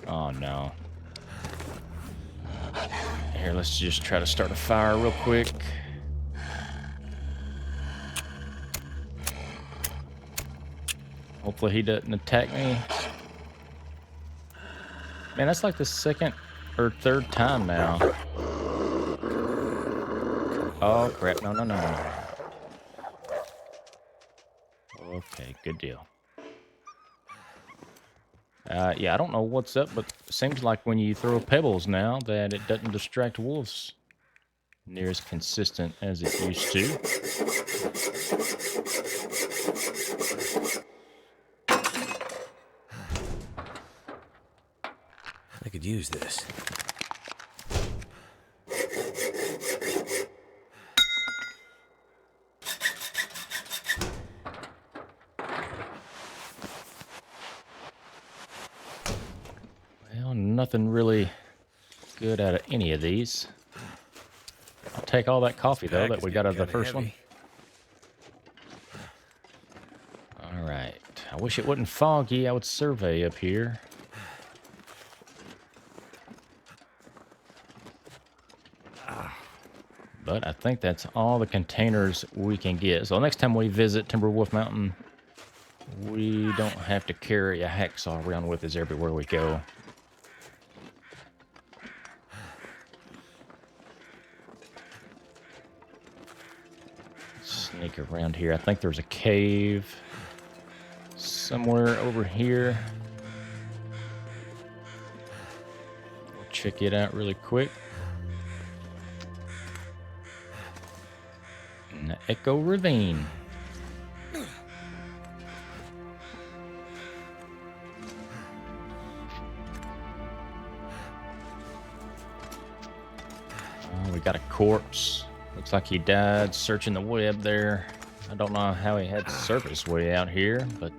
Oh, no. Here, let's just try to start a fire real quick. Hopefully he doesn't attack me. Man, that's like the 2nd or 3rd time now. Oh, crap. No, no, no, no. Okay, good deal. Yeah, I don't know what's up, but it seems like when you throw pebbles now that it doesn't distract wolves near as consistent as it used to. I could use this. Well, nothing really good out of any of these. I'll take all that coffee, though, that we got out of the first one. All right. I wish it wasn't foggy. I would survey up here. But I think that's all the containers we can get. So next time we visit Timberwolf Mountain, we don't have to carry a hacksaw around with us everywhere we go. Sneak around here. I think there's a cave somewhere over here. We'll check it out really quick. In the Echo Ravine. Oh, we got a corpse. Looks like he died searching the web there. I don't know how he had surface way out here, but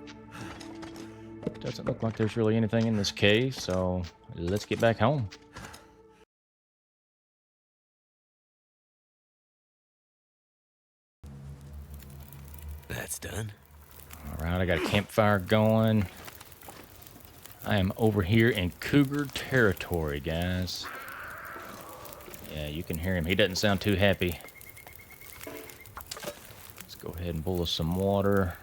it doesn't look like there's really anything in this cave, so let's get back home. That's done. All right, I got a campfire going. I am over here in cougar territory, guys. Yeah, you can hear him. He doesn't sound too happy. Let's go ahead and boil us some water.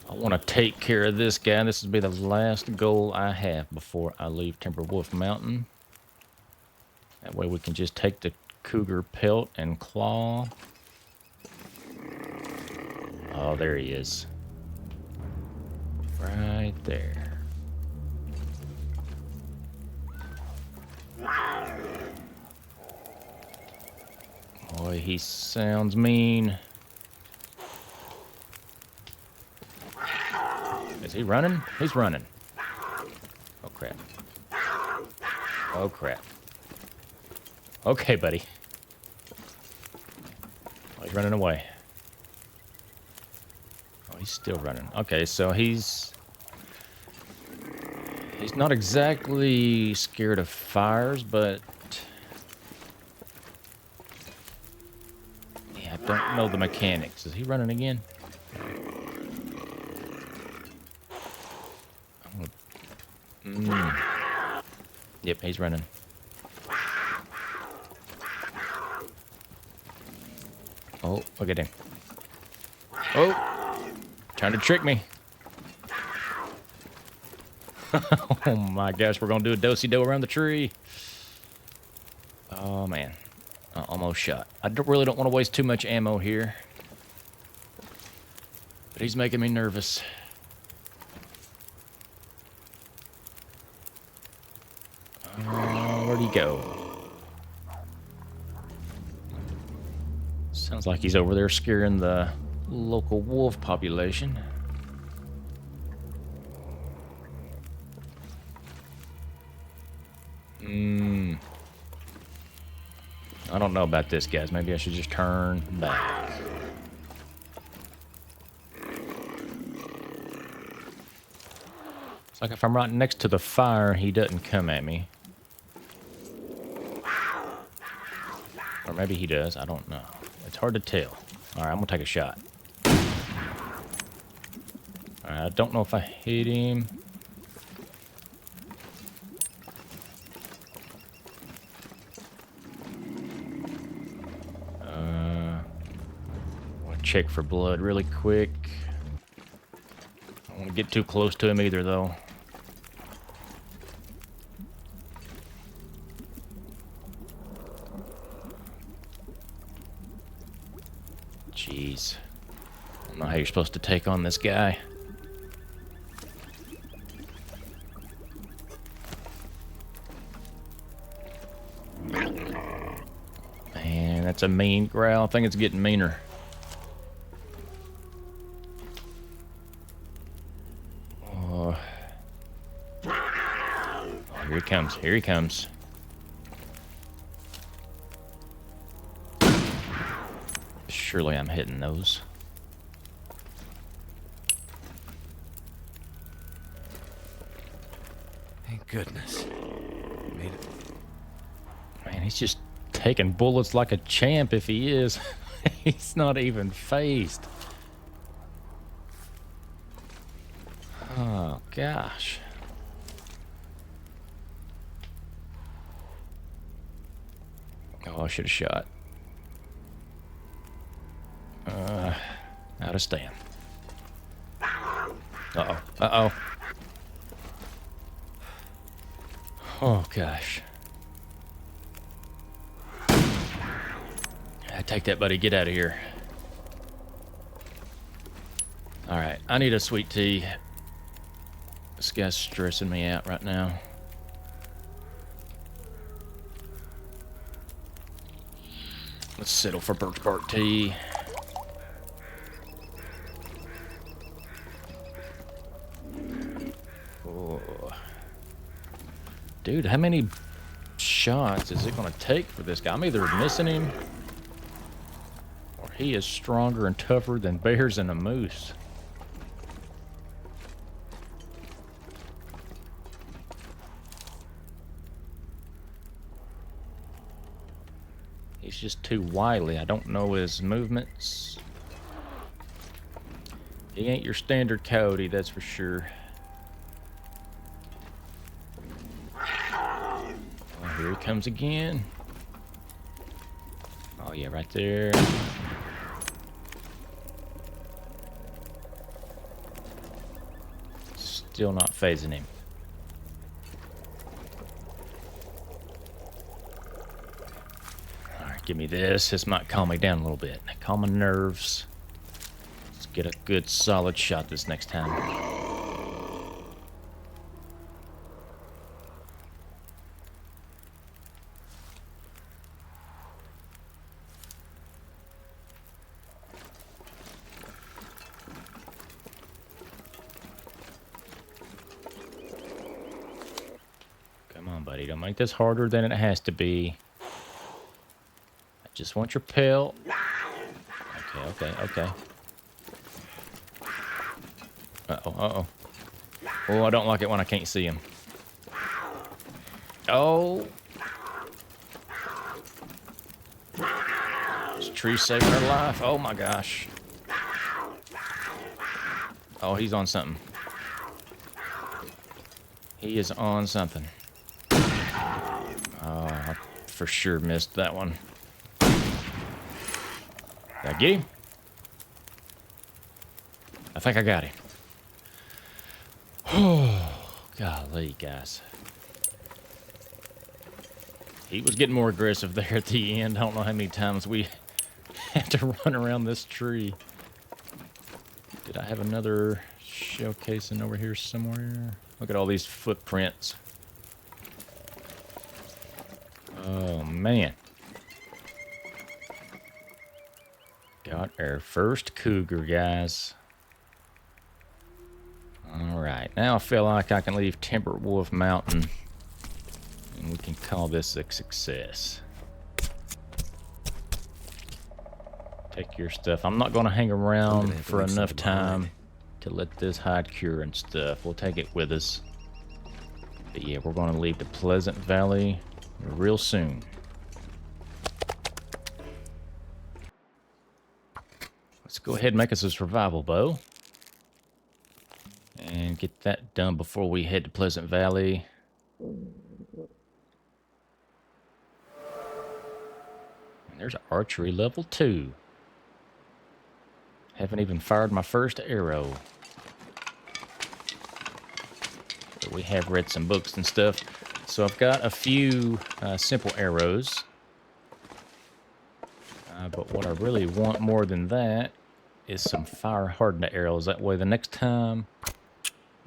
I want to take care of this guy. This will be the last goal I have before I leave Timberwolf Mountain. That way we can just take the cougar pelt and claw. Oh, there he is. Right there. Boy, he sounds mean. Is he running? He's running. Oh, crap. Oh, crap. Okay, buddy. Oh, he's running away. Oh, he's still running. Okay, so he's not exactly scared of fires, but yeah, I don't know the mechanics. Is he running again? Yep, he's running. Oh, look at him. Oh, trying to trick me. Oh my gosh, we're gonna do a do-si-do around the tree. Oh man, almost shot. I really don't want to waste too much ammo here, but he's making me nervous. Where'd he go? Sounds like he's over there scaring the local wolf population. I don't know about this, guys. Maybe I should just turn back. It's like if I'm right next to the fire, he doesn't come at me. Or maybe he does. I don't know. It's hard to tell. All right, I'm going to take a shot. All right, I don't know if I hit him. Check for blood really quick. I don't want to get too close to him either, though. Jeez. I don't know how you're supposed to take on this guy. Man, that's a mean growl. I think it's getting meaner. Here he comes. Here he comes. Surely I'm hitting those. Thank goodness. Made it. Man, he's just taking bullets like a champ if he is. He's not even phased. Oh, gosh. Oh, I should have shot. Out of stand. Uh-oh. Uh-oh. Oh, gosh. Take that, buddy. Get out of here. All right. I need a sweet tea. This guy's stressing me out right now. Let's settle for birch bark tea. Oh. Dude, how many shots is it going to take for this guy? I'm either missing him or he is stronger and tougher than bears and a moose. He's just too wily. I don't know his movements. He ain't your standard coyote, that's for sure. Oh, here he comes again. Oh yeah, right there. Still not phasing him. Give me this. This might calm me down a little bit. Calm my nerves. Let's get a good solid shot this next time. buddy. Don't make this harder than it has to be. I just want your pelt. Okay. Uh-oh. Oh, I don't like it when I can't see him. Oh. This tree saving her life. Oh, my gosh. Oh, he's on something. He is on something. Oh, I for sure missed that one. Did I get him? I think I got him. Oh, golly, guys. He was getting more aggressive there at the end. I don't know how many times we had to run around this tree. Did I have another shell casing over here somewhere? Look at all these footprints. Oh, man. Got our first cougar, guys. Alright, now I feel like I can leave Timberwolf Mountain and we can call this a success. Take your stuff. I'm not going to hang around for enough time to let this hide cure and stuff. We'll take it with us. But yeah, we're going to leave the Pleasant Valley real soon. Let's go ahead and make us a survival bow. And get that done before we head to Pleasant Valley. And there's archery level 2. Haven't even fired my first arrow. But we have read some books and stuff. So I've got a few simple arrows. But what I really want more than that is some fire-hardened arrows. That way the next time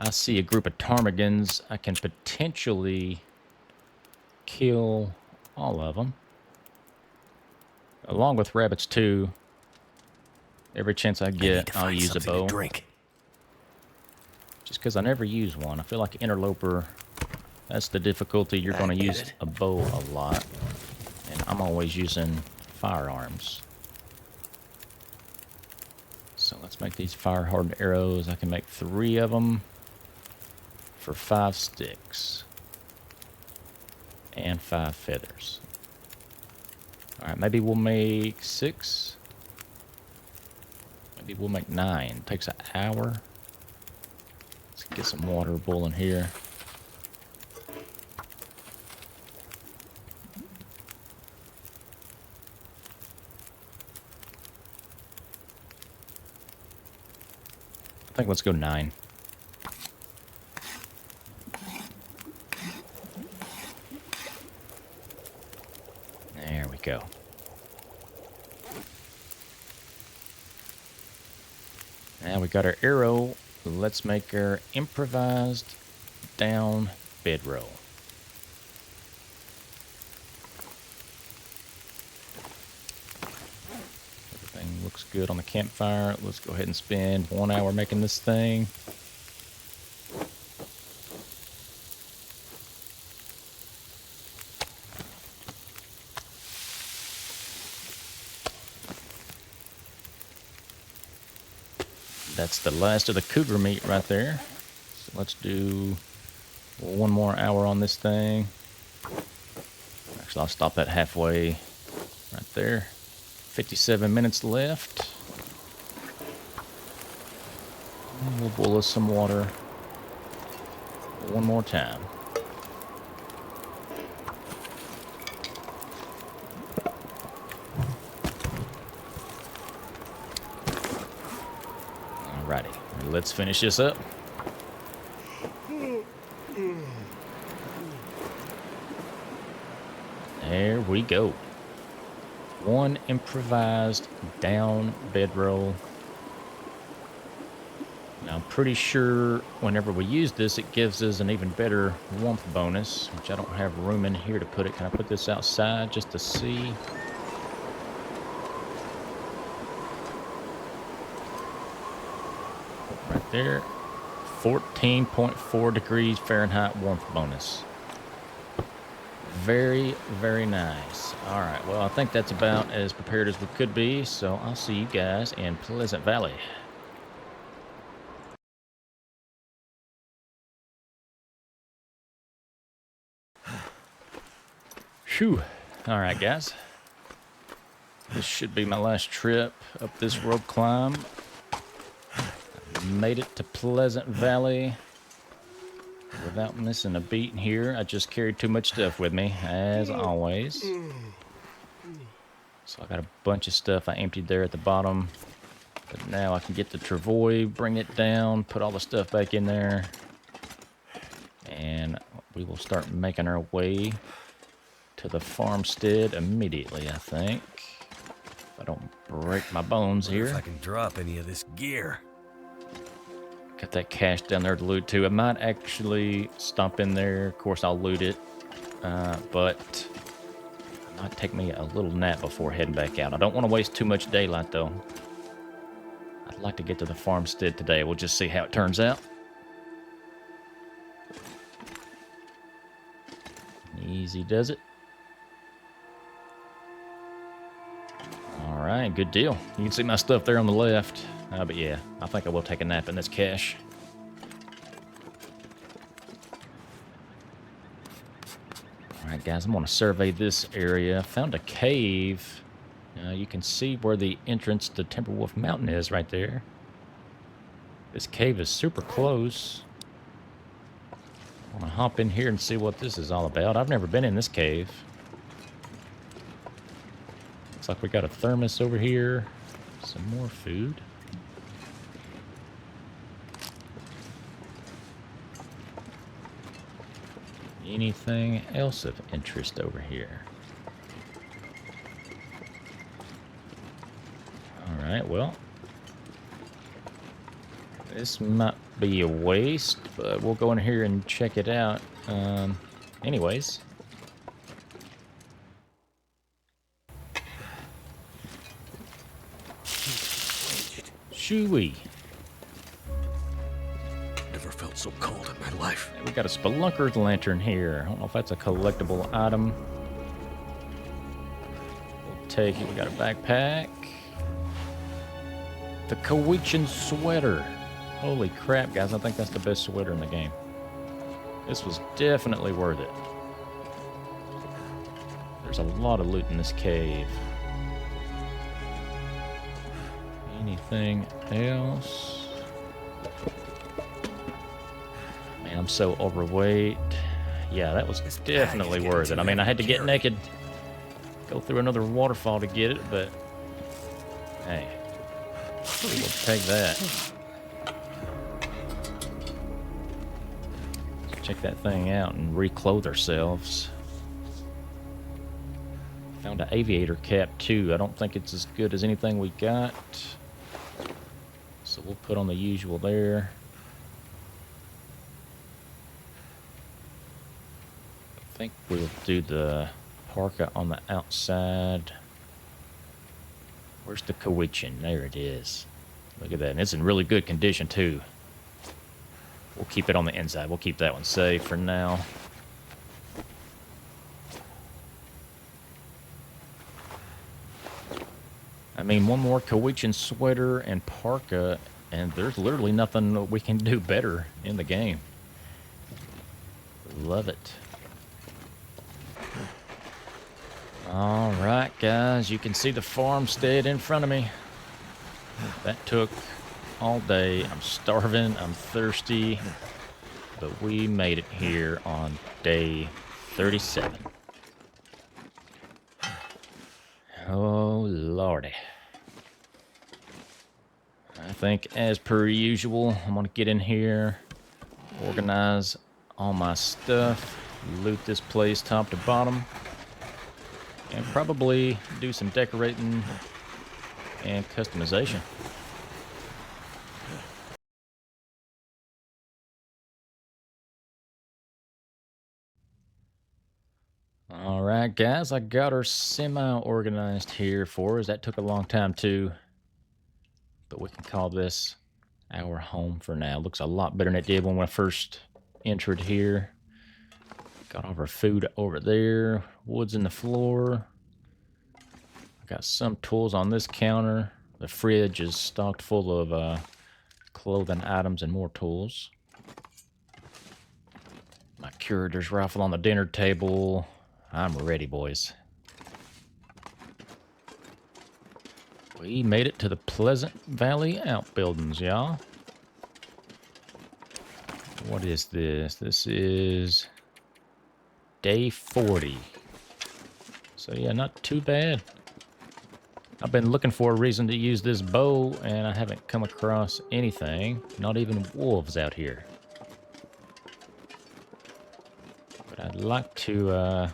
I see a group of ptarmigans, I can potentially kill all of them. Along with rabbits too. Every chance I get, I'll use a bow. Just because I never use one. I feel like interloper, that's the difficulty. You're going to use a bow a lot. And I'm always using firearms. So let's make these fire-hardened arrows. I can make 3 of them for 5 sticks. And 5 feathers. Alright, maybe we'll make 6. Maybe we'll make 9. It takes an hour. Let's get some water boiling here. I think let's go 9. There we go. Now we got our arrow. Let's make our improvised down bedroll. Everything looks good on the campfire. Let's go ahead and spend 1 hour making this thing. That's the last of the cougar meat right there. So let's do 1 more hour on this thing. Actually, I'll stop that halfway right there. 57 minutes left. And we'll boil us some water 1 more time. Alrighty, let's finish this up. There we go. 1 improvised down bedroll. Now I'm pretty sure whenever we use this, it gives us an even better warmth bonus, which I don't have room in here to put it. Can I put this outside just to see? Right there. 14.4 degrees Fahrenheit warmth bonus. Very, very nice. All right, well, I think that's about as prepared as we could be, so I'll see you guys in Pleasant Valley. Phew. All right, guys. This should be my last trip up this rope climb. Made it to Pleasant Valley without missing a beat here. I just carried too much stuff with me, as always. So I got a bunch of stuff I emptied there at the bottom. But now I can get the travois, bring it down, put all the stuff back in there. And we will start making our way to the farmstead immediately, I think. If I don't break my bones here. If I can drop any of this gear. Got that cash down there to loot too. I might actually stomp in there. Of course, I'll loot it. But it might take me a little nap before heading back out. I don't want to waste too much daylight though. I'd like to get to the farmstead today. We'll just see how it turns out. Easy does it. All right, good deal. You can see my stuff there on the left. But yeah, I think I will take a nap in this cache. All right, guys, I'm going to survey this area. Found a cave. You can see where the entrance to Timberwolf Mountain is right there. This cave is super close. I want to hop in here and see what this is all about. I've never been in this cave. Looks like we got a thermos over here. Some more food. Anything else of interest over here? Alright, well. This might be a waste, but we'll go in here and check it out. Anyways. Shooey. Never felt so cold in my life. We got a spelunker's lantern here. I don't know if that's a collectible item. We'll take it. We got a backpack. The Kowichan sweater. Holy crap, guys. I think that's the best sweater in the game. This was definitely worth it. There's a lot of loot in this cave. Anything else? Man, I'm so overweight. Yeah, that was definitely worth it. I mean, I had to get naked, go through another waterfall to get it, but hey, we'll take that. Let's check that thing out and reclothe ourselves. Found an aviator cap too. I don't think it's as good as anything we got. So we'll put on the usual there. I think we'll do the parka on the outside. Where's the Kowichan? There it is. Look at that. And it's in really good condition too. We'll keep it on the inside. We'll keep that one safe for now. I mean, one more Kowichan sweater and parka, and there's literally nothing we can do better in the game. Love it. All right, guys, you can see the farmstead in front of me. That took all day. I'm starving, I'm thirsty, but we made it here on day 37. Oh, lordy. I think, as per usual, I'm going to get in here, organize all my stuff, loot this place top to bottom, and probably do some decorating and customization. All right, guys, I got her semi-organized here for us. That took a long time too, but we can call this our home for now. Looks a lot better than it did when I first entered here. Got all of our food over there. Wood's in the floor. Got some tools on this counter. The fridge is stocked full of clothing items and more tools. My curator's rifle on the dinner table. I'm ready, boys. We made it to the Pleasant Valley Outbuildings, y'all. What is this? This is day 40. So yeah, not too bad. I've been looking for a reason to use this bow, and I haven't come across anything. Not even wolves out here. But I'd like to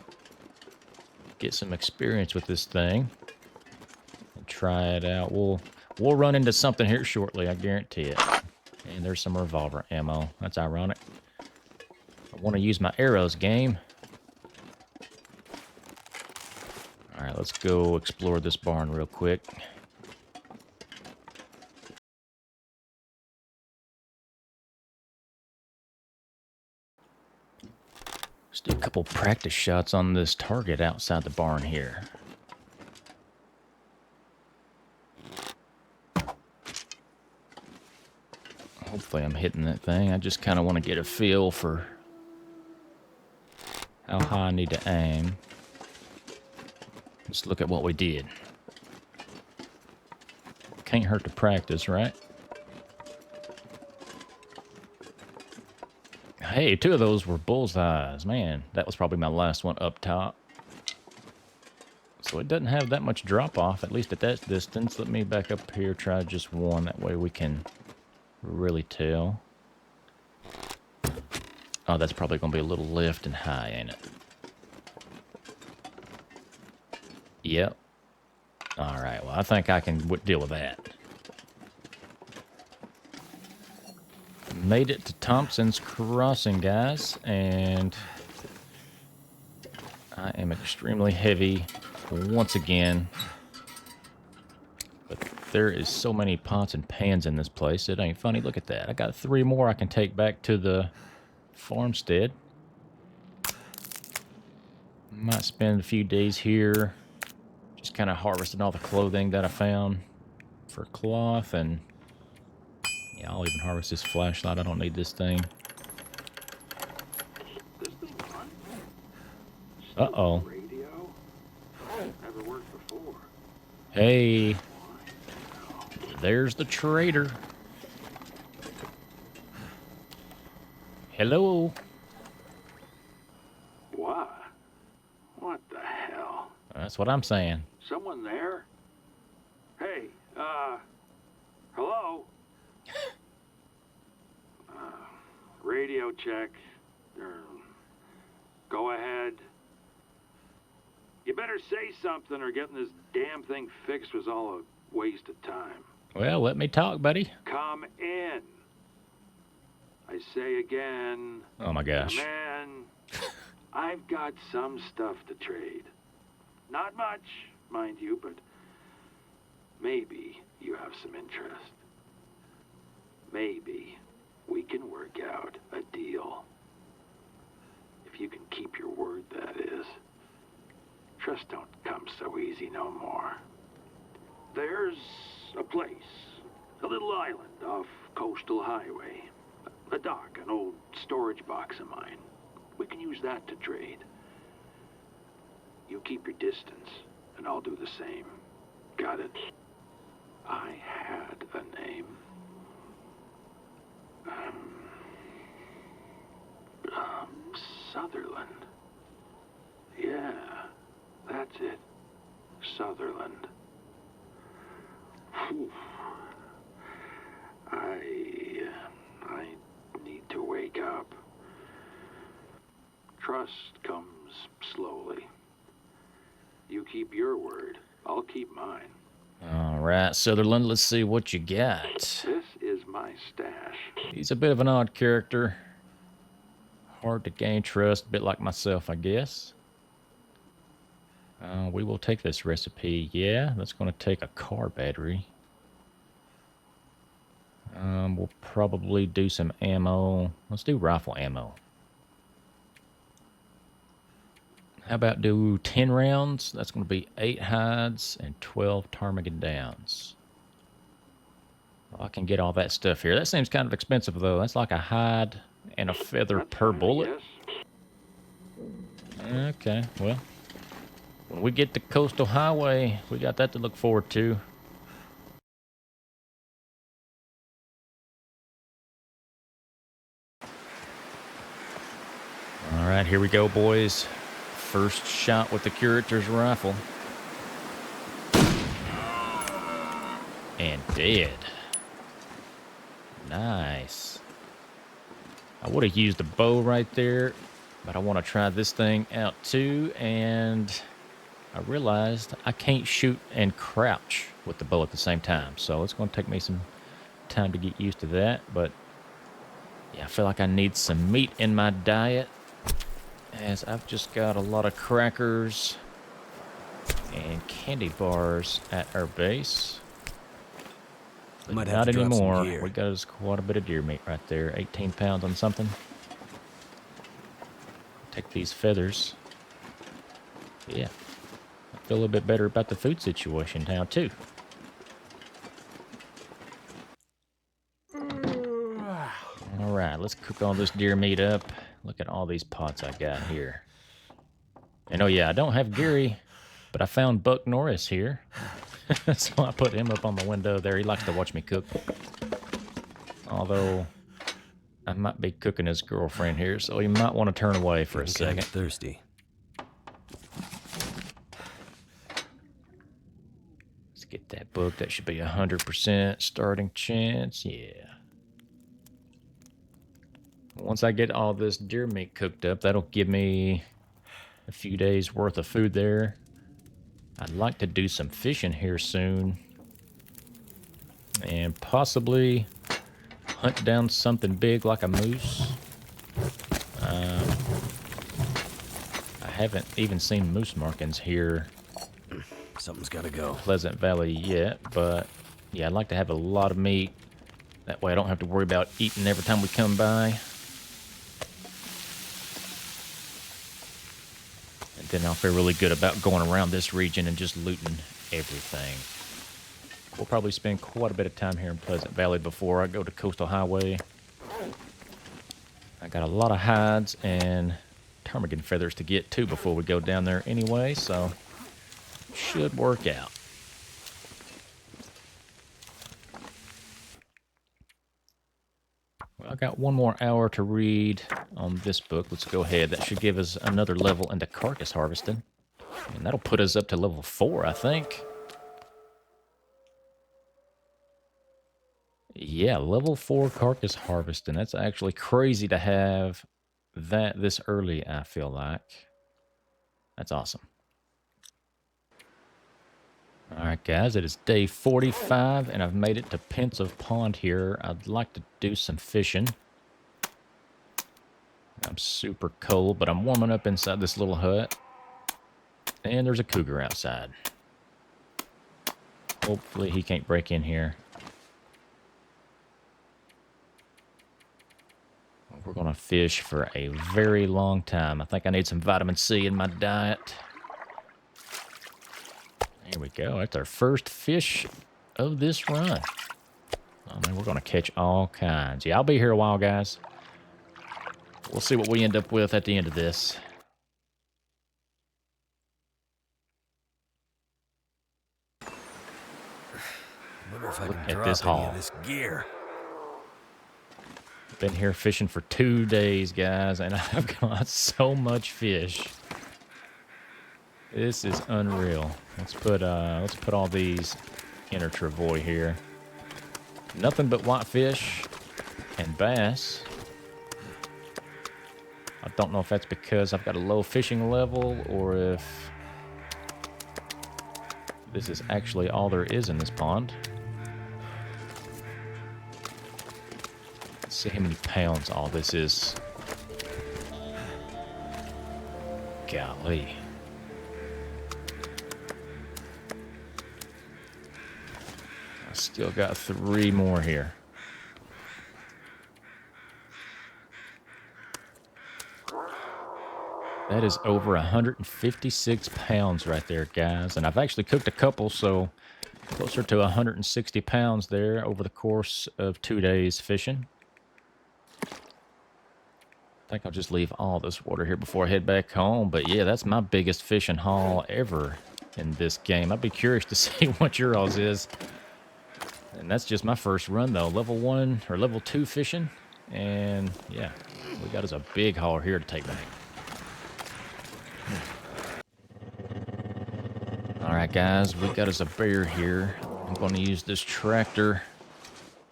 get some experience with this thing and try it out. We'll run into something here shortly, I guarantee it. And there's some revolver ammo. That's ironic. I want to use my arrows game. Alright, let's go explore this barn real quick. Let's do a couple practice shots on this target outside the barn here. Hopefully I'm hitting that thing. I just kind of want to get a feel for how high I need to aim. Let's look at what we did. Can't hurt to practice, right? Hey, 2 of those were bullseyes. Man, that was probably my last one up top. So it doesn't have that much drop off, at least at that distance. Let me back up here, try just one. That way we can really tell. Oh, that's probably going to be a little lift and high, ain't it? Yep. Alright, well, I think I can deal with that. Made it to Thompson's Crossing, guys, and I am extremely heavy once again. But there is so many pots and pans in this place, it ain't funny. Look at that. I got 3 more I can take back to the farmstead. Might spend a few days here just kind of harvesting all the clothing that I found for cloth, and yeah, I'll even harvest this flashlight. I don't need this thing. Uh-oh. Hey. There's the trader. Hello. What? What the hell? That's what I'm saying. Someone there? Hey, hello? Radio check. Go ahead. You better say something, or getting this damn thing fixed was all a waste of time. Well, let me talk, buddy. Come in. I say again. Oh my gosh. Come in. I've got some stuff to trade. Not much, mind you, but maybe you have some interest. Maybe we can work out a deal. If you can keep your word, that is. Trust don't come so easy no more. There's a place, a little island off Coastal Highway. A dock, an old storage box of mine. We can use that to trade. You keep your distance, and I'll do the same. Got it? I had a name. Sutherland. Yeah, that's it. Sutherland. Whew. I need to wake up. Trust comes slowly. You keep your word, I'll keep mine. All right, Sutherland, let's see what you got. This is my stash. He's a bit of an odd character. Hard to gain trust, a bit like myself, I guess. We will take this recipe. Yeah, that's going to take a car battery. We'll probably do some ammo. Let's do rifle ammo. How about do 10 rounds? That's going to be 8 hides and 12 ptarmigan downs. Well, I can get all that stuff here. That seems kind of expensive, though. That's like a hide and a feather That's per fine, I bullet. guess. Okay, well, when we get to Coastal Highway, we got that to look forward to. All right, here we go, boys. First shot with the Curator's rifle. And dead. Nice. I would have used a bow right there, but I want to try this thing out too, and I realized I can't shoot and crouch with the bow at the same time, so it's going to take me some time to get used to that, but yeah, I feel like I need some meat in my diet, as I've just got a lot of crackers and candy bars at our base. But Might have not to drop some anymore. gear. We got us quite a bit of deer meat right there. 18 pounds on something. Take these feathers. Yeah. I feel a little bit better about the food situation now, too. All right, let's cook all this deer meat up. Look at all these pots I got here. And oh yeah, I don't have Gary, but I found Buck Norris here. So I put him up on the window there. He likes to watch me cook. Although I might be cooking his girlfriend here, so he might want to turn away for a Getting kinda second. thirsty. Let's get that book. That should be 100% starting chance. Yeah. Once I get all this deer meat cooked up, that'll give me a few days worth of food there. I'd like to do some fishing here soon. And possibly hunt down something big like a moose. I haven't even seen moose markings here Something's gotta go. Pleasant Valley yet, but yeah, I'd like to have a lot of meat. That way I don't have to worry about eating every time we come by. And then I'll feel really good about going around this region and just looting everything. We'll probably spend quite a bit of time here in Pleasant Valley before I go to Coastal Highway. I got a lot of hides and ptarmigan feathers to get too before we go down there anyway, so should work out. Well, I got one more hour to read on this book. Let's go ahead. That should give us another level into carcass harvesting. And that'll put us up to level 4, I think. Yeah, level 4 carcass harvesting. That's actually crazy to have that this early, I feel like. That's awesome. All right, guys, it is day 45, and I've made it to Pensive Pond here. I'd like to do some fishing. I'm super cold, but I'm warming up inside this little hut. And there's a cougar outside. Hopefully he can't break in here. We're going to fish for a very long time. I think I need some vitamin C in my diet. Here we go. That's our first fish of this run. Oh, man, we're going to catch all kinds. Yeah, I'll be here a while, guys. We'll see what we end up with at the end of this. Wonder if I Look can at drop this any haul. of this gear. Been here fishing for 2 days, guys, and I've got so much fish. This is unreal. Let's put all these in a travois here. Nothing but whitefish and bass. I don't know if that's because I've got a low fishing level or if this is actually all there is in this pond. Let's see how many pounds all this is. Golly. I still got 3 more here. That is over 156 pounds right there, guys. And I've actually cooked a couple, so closer to 160 pounds there over the course of 2 days fishing. I think I'll just leave all this water here before I head back home. But yeah, that's my biggest fishing haul ever in this game. I'd be curious to see what your all's is. And that's just my first run, though. Level 1 or level 2 fishing. And yeah, we got us a big haul here to take back. All right, guys, we got us a bear here. I'm going to use this tractor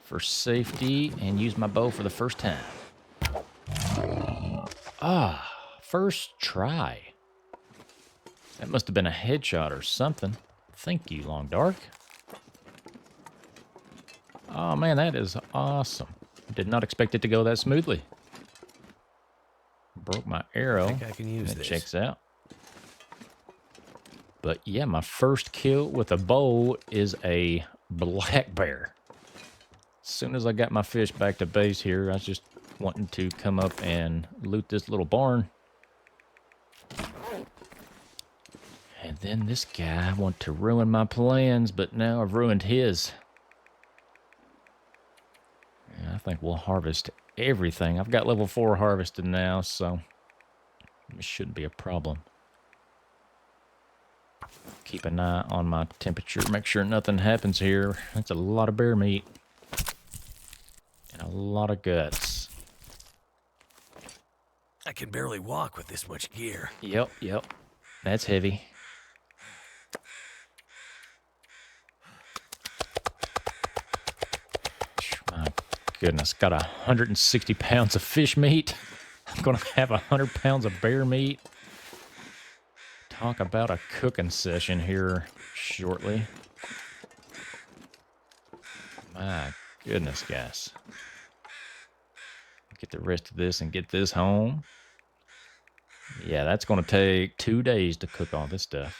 for safety and use my bow for the first time. Ah, first try. That must have been a headshot or something. Thank you, Long Dark. Oh, man, that is awesome. Did not expect it to go that smoothly. Broke my arrow. I think I can use That this. checks out. But yeah, my first kill with a bow is a black bear. As soon as I got my fish back to base here, I was just wanting to come up and loot this little barn. And then this guy wanted to ruin my plans, but now I've ruined his. Yeah, I think we'll harvest everything. I've got level 4 harvested now, so it shouldn't be a problem. Keep an eye on my temperature. Make sure nothing happens here. That's a lot of bear meat. And a lot of guts. I can barely walk with this much gear. Yep. That's heavy. My goodness. Got 160 pounds of fish meat. I'm going to have 100 pounds of bear meat. Talk about a cooking session here shortly. My goodness, guys. Get the rest of this and get this home. Yeah, that's going to take 2 days to cook all this stuff.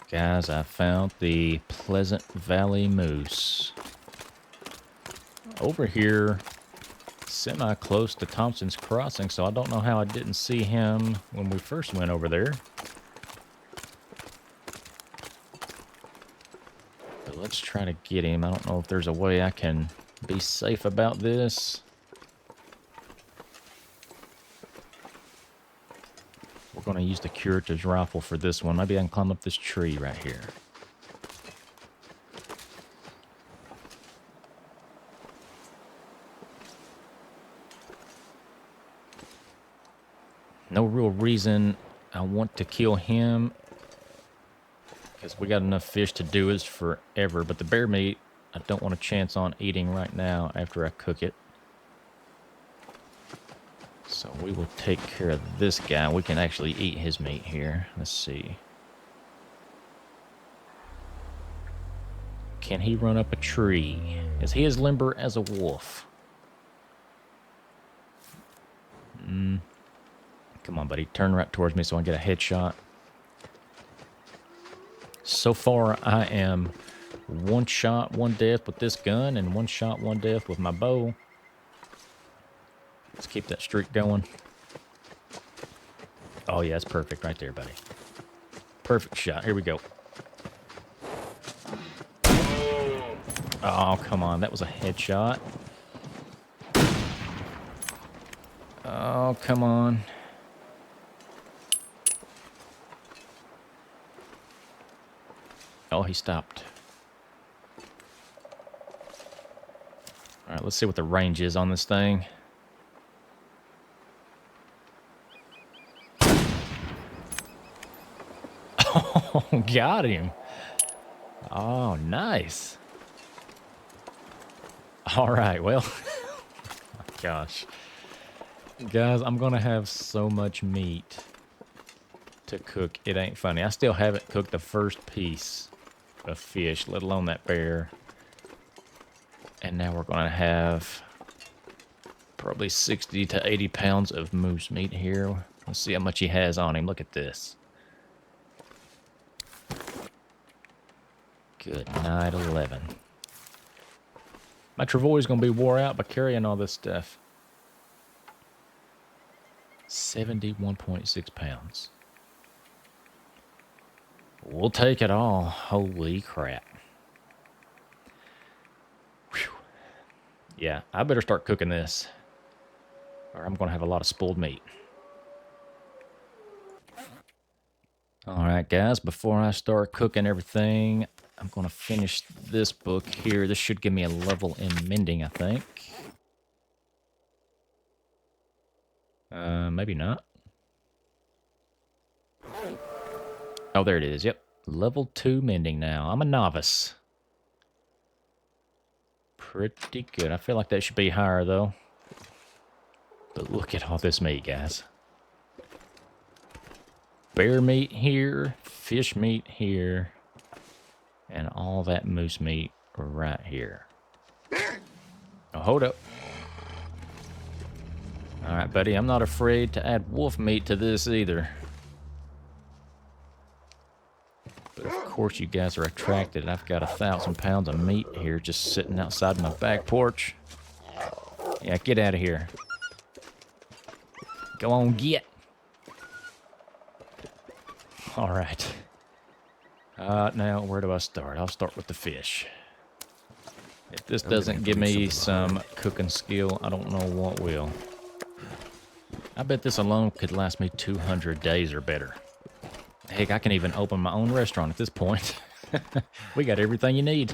Guys, I found the Pleasant Valley Moose. Over here, semi-close to Thompson's Crossing, so I don't know how I didn't see him when we first went over there. But let's try to get him. I don't know if there's a way I can be safe about this. We're going to use the Curative's rifle for this one. Maybe I can climb up this tree right here. No real reason I want to kill him, because we got enough fish to do us forever. But the bear meat, I don't want a chance on eating right now after I cook it. So we will take care of this guy. We can actually eat his meat here. Let's see. Can he run up a tree? Is he as limber as a wolf? Come on, buddy. Turn right towards me so I can get a headshot. So far, I am 1 shot, 1 death with this gun, and 1 shot, 1 death with my bow. Let's keep that streak going. Oh, yeah, that's perfect right there, buddy. Perfect shot. Here we go. Oh, come on. That was a headshot. Oh, come on. Oh, he stopped. All right, let's see what the range is on this thing. Oh, got him. Oh, nice. All right, well, gosh. Guys, I'm going to have so much meat to cook. It ain't funny. I still haven't cooked the first piece of fish, let alone that bear. And now we're going to have probably 60 to 80 pounds of moose meat here. Let's see how much he has on him. Look at this. Good night, 11. My Travoy's going to be wore out by carrying all this stuff. 71.6 pounds. We'll take it all. Holy crap. Whew. Yeah, I better start cooking this, or I'm going to have a lot of spoiled meat. All right, guys, before I start cooking everything, I'm going to finish this book here. This should give me a level in mending, I think. Maybe not. Oh, there it is. Yep. Level 2 mending now. I'm a novice. Pretty good. I feel like that should be higher, though. But look at all this meat, guys. Bear meat here, fish meat here, and all that moose meat right here. Oh, hold up. All right, buddy, I'm not afraid to add wolf meat to this either. But of course you guys are attracted. I've got 1,000 pounds of meat here just sitting outside my back porch. Yeah, get out of here. Go on, get. All right. Now, where do I start? I'll start with the fish. If this doesn't give me some cooking skill, I don't know what will. I bet this alone could last me 200 days or better. Heck, I can even open my own restaurant at this point. We got everything you need.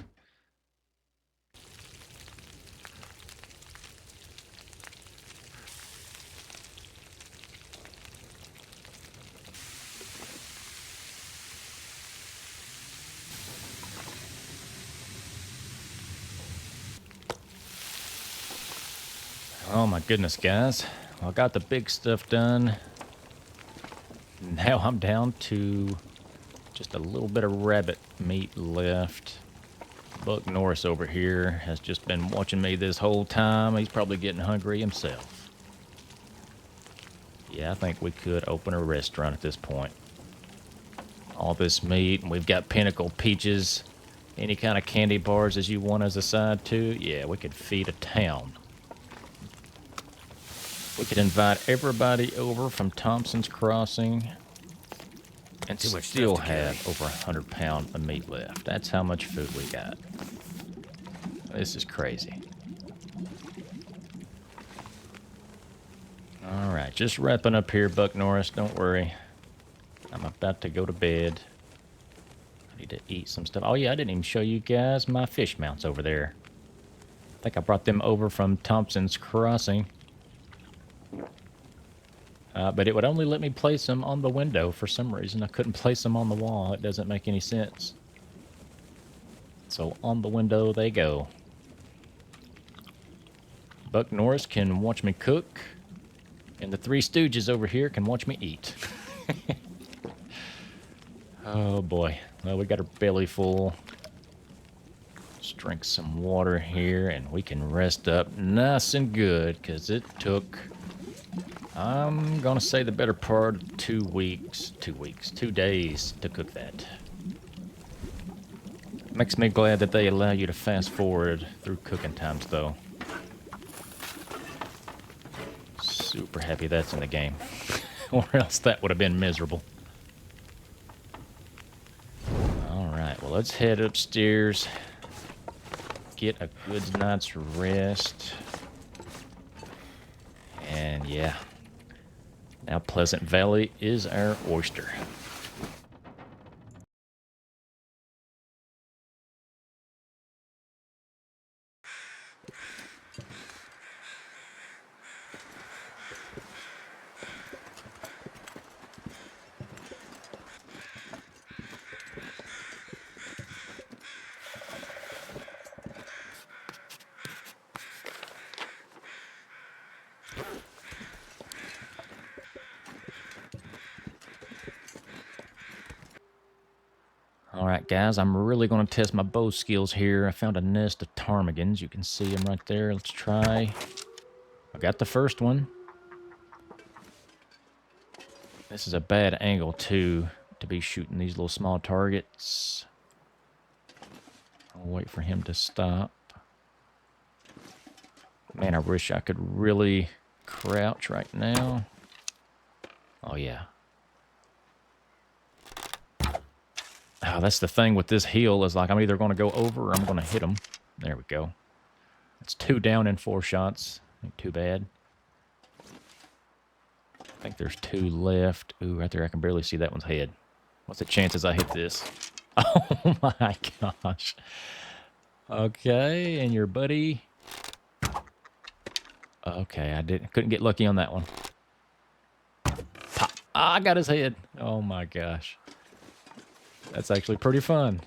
Oh my goodness, guys. Well, I got the big stuff done. Now I'm down to just a little bit of rabbit meat left. Buck Norris over here has just been watching me this whole time. He's probably getting hungry himself. Yeah, I think we could open a restaurant at this point. All this meat, and we've got Pinnacle peaches. Any kind of candy bars as you want as a side too. Yeah, we could feed a town. We could invite everybody over from Thompson's Crossing and still have over 100 pounds of meat left. That's how much food we got. This is crazy. All right, just wrapping up here, Buck Norris. Don't worry. I'm about to go to bed. I need to eat some stuff. Oh, yeah, I didn't even show you guys my fish mounts over there. I think I brought them over from Thompson's Crossing. But it would only let me place them on the window for some reason. I couldn't place them on the wall. It doesn't make any sense. So on the window they go. Buck Norris can watch me cook, and the Three Stooges over here can watch me eat. Oh boy. Well, we got our belly full. Let's drink some water here, and we can rest up nice and good, because it took... I'm gonna say the better part of 2 weeks, 2 days to cook that. Makes me glad that they allow you to fast forward through cooking times though. Super happy that's in the game. Or else that would have been miserable. Alright, well let's head upstairs. Get a good night's rest. And yeah. Now Pleasant Valley is our oyster. Alright guys, I'm really going to test my bow skills here. I found a nest of ptarmigans. You can see them right there. Let's try. I got the first one. This is a bad angle too, to be shooting these little small targets. I'll wait for him to stop. Man, I wish I could really crouch right now. Oh, yeah. Oh, that's the thing with this hill is like I'm either going to go over or I'm going to hit them. There we go. That's 2 down in 4 shots. Ain't too bad. I think there's 2 left. Ooh, right there I can barely see that one's head. What's the chances I hit this? Oh my gosh. Okay, and your buddy. Okay, couldn't get lucky on that one. Pop. Ah, I got his head. Oh my gosh. That's actually pretty fun.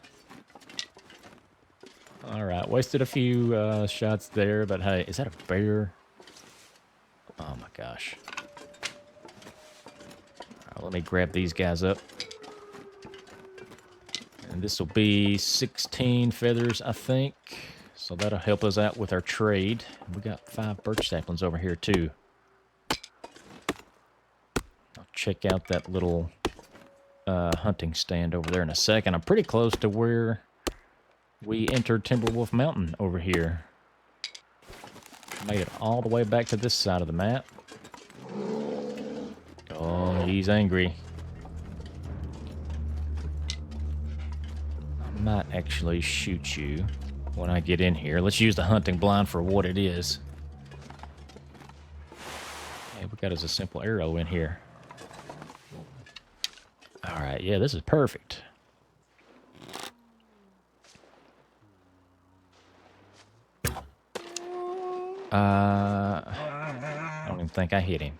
All right, wasted a few shots there, but hey, is that a bear? Oh my gosh. All right, let me grab these guys up. And this will be 16 feathers, I think. So that'll help us out with our trade. We got 5 birch saplings over here, too. I'll check out that little hunting stand over there in a second. I'm pretty close to where we entered Timberwolf Mountain over here. Made it all the way back to this side of the map. Oh, he's angry. I might actually shoot you when I get in here. Let's use the hunting blind for what it is. Hey, we got us a simple arrow in here. Alright, yeah, this is perfect. I don't even think I hit him.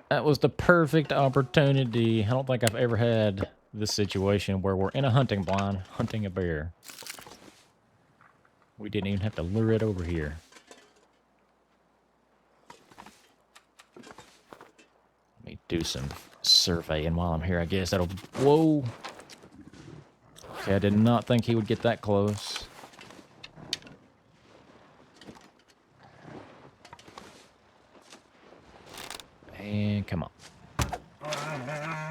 That was the perfect opportunity. I don't think I've ever had this situation where we're in a hunting blind hunting a bear. We didn't even have to lure it over here. Let me do some surveying while I'm here, I guess. That'll... Whoa! Okay, I did not think he would get that close. And come on.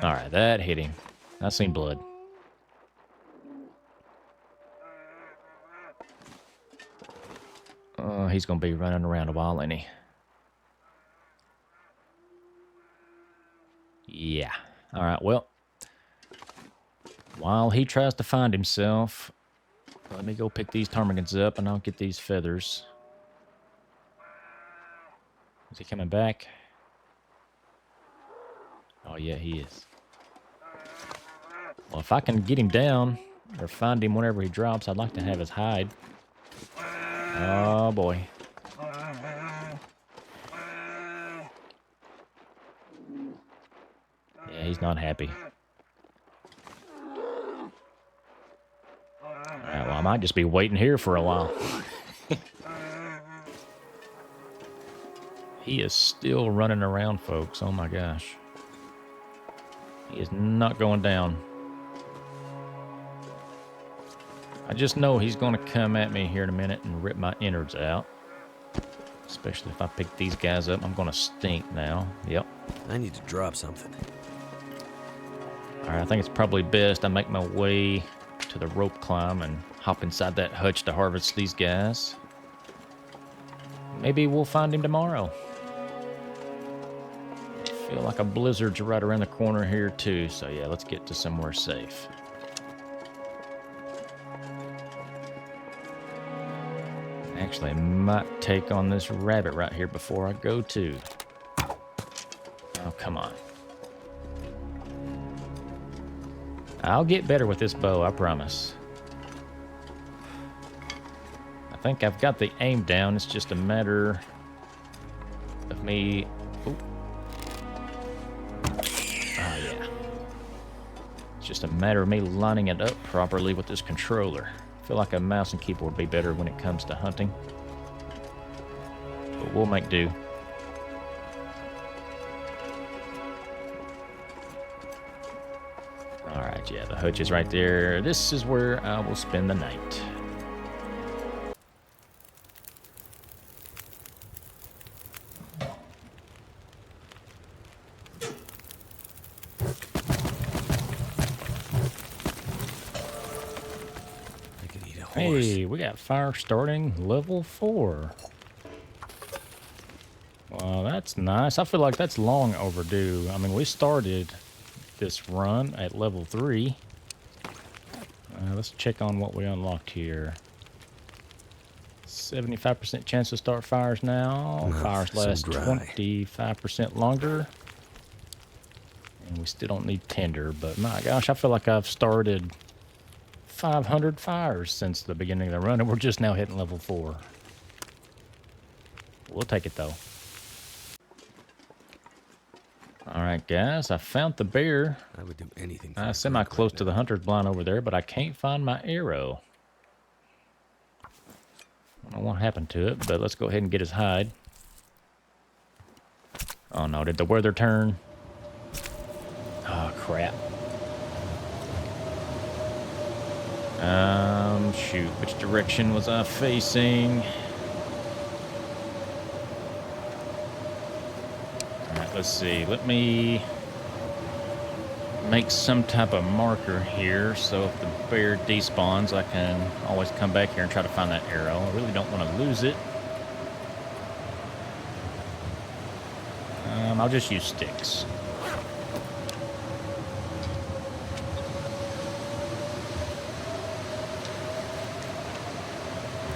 Alright, that hit him. I seen blood. Oh, he's going to be running around a while, ain't he? Yeah. Alright, well. While he tries to find himself, let me go pick these ptarmigans up and I'll get these feathers. Is he coming back? Oh, yeah, he is. Well, if I can get him down or find him whenever he drops, I'd like to have his hide. Oh, boy. Yeah, he's not happy. Alright, well, I might just be waiting here for a while. He is still running around, folks. Oh, my gosh. He is not going down. I just know he's going to come at me here in a minute and rip my innards out. Especially if I pick these guys up. I'm going to stink now. Yep. I need to drop something. Alright, I think it's probably best I make my way to the rope climb and hop inside that hutch to harvest these guys. Maybe we'll find him tomorrow. I feel like a blizzard's right around the corner here too, so yeah, let's get to somewhere safe. Actually, I might take on this rabbit right here before I go too. Oh, come on. I'll get better with this bow, I promise. I think I've got the aim down. It's just a matter of me... Ooh. Oh, yeah. It's just a matter of me lining it up properly with this controller. I feel like a mouse and keyboard would be better when it comes to hunting. But we'll make do. Alright, yeah, the hutch is right there. This is where I will spend the night. course. Hey, we got fire starting level 4. Well, that's nice. I feel like that's long overdue. I mean, we started this run at level 3. Let's check on what we unlocked here. 75% chance to start fires now. Oh, Fires so last dry. 25% longer. And we still don't need tinder, but my gosh, I feel like I've started 500 fires since the beginning of the run, and we're just now hitting level 4. We'll take it, though. All right, guys, I found the bear. I would do anything for I'm a semi-close drink to the hunter's blind over there, but I can't find my arrow. I don't know what happened to it, but let's go ahead and get his hide. Oh, no, did the weather turn? Oh, crap. Shoot, which direction was I facing? Alright, let's see. Let me make some type of marker here, so if the bear despawns, I can always come back here and try to find that arrow. I really don't want to lose it. I'll just use sticks.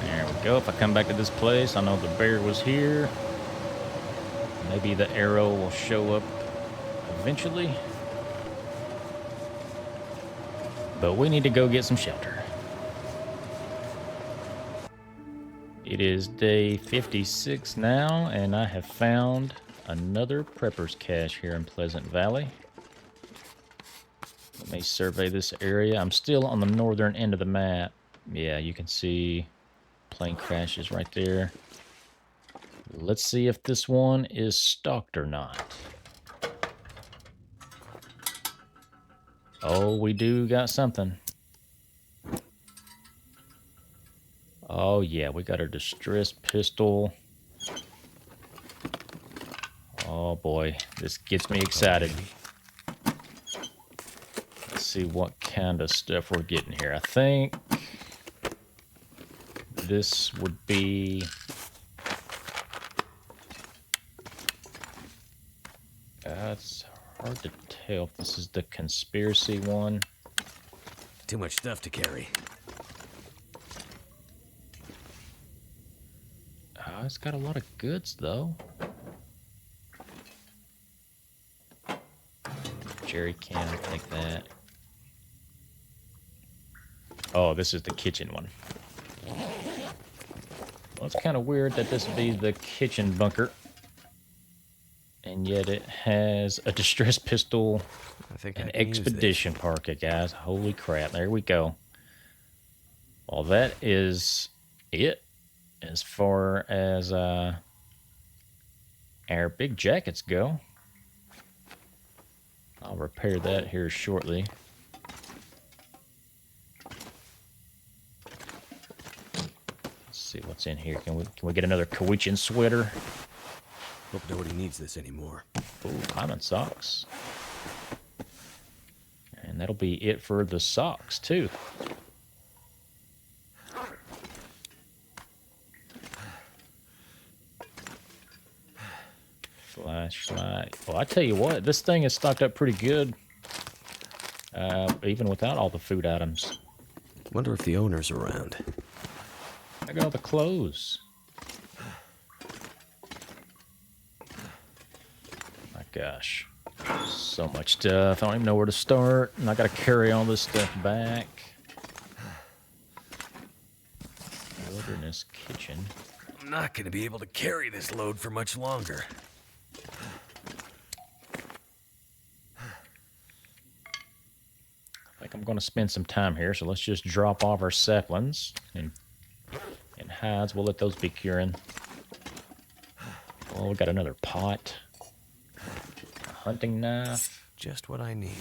There we go. If I come back to this place, I know the bear was here. Maybe the arrow will show up eventually. But we need to go get some shelter. It is day 56 now, and I have found another prepper's cache here in Pleasant Valley. Let me survey this area. I'm still on the northern end of the map. Yeah, you can see plane crashes right there. Let's see if this one is stalked or not. Oh, we do got something. Oh, yeah, we got a distressed pistol. Oh, boy, this gets me excited. Let's see what kind of stuff we're getting here. I think this would be... it's hard to tell if this is the conspiracy one. Too much stuff to carry. Oh, it's got a lot of goods, though. Jerry can take that. Oh, this is the kitchen one. Well, it's kind of weird that this would be the kitchen bunker. And yet it has a distressed pistol, I think I an can use this. expedition parka, guys. Holy crap. There we go. Well, that is it as far as our big jackets go. I'll repair that here shortly. Let's see what's in here. Can we get another Kawichan sweater? Hope nobody needs this anymore. Ooh, diamond socks. And that'll be it for the socks, too. Flashlight. Well, I tell you what, this thing is stocked up pretty good. Even without all the food items. Wonder if the owner's around. Look at all the clothes. My gosh. So much stuff. I don't even know where to start. And I gotta carry all this stuff back. Wilderness kitchen. I'm not going to be able to carry this load for much longer. I think I'm going to spend some time here, so let's just drop off our saplings and hides. We'll let those be curing. Oh, we got another pot. A hunting knife. Just what I need.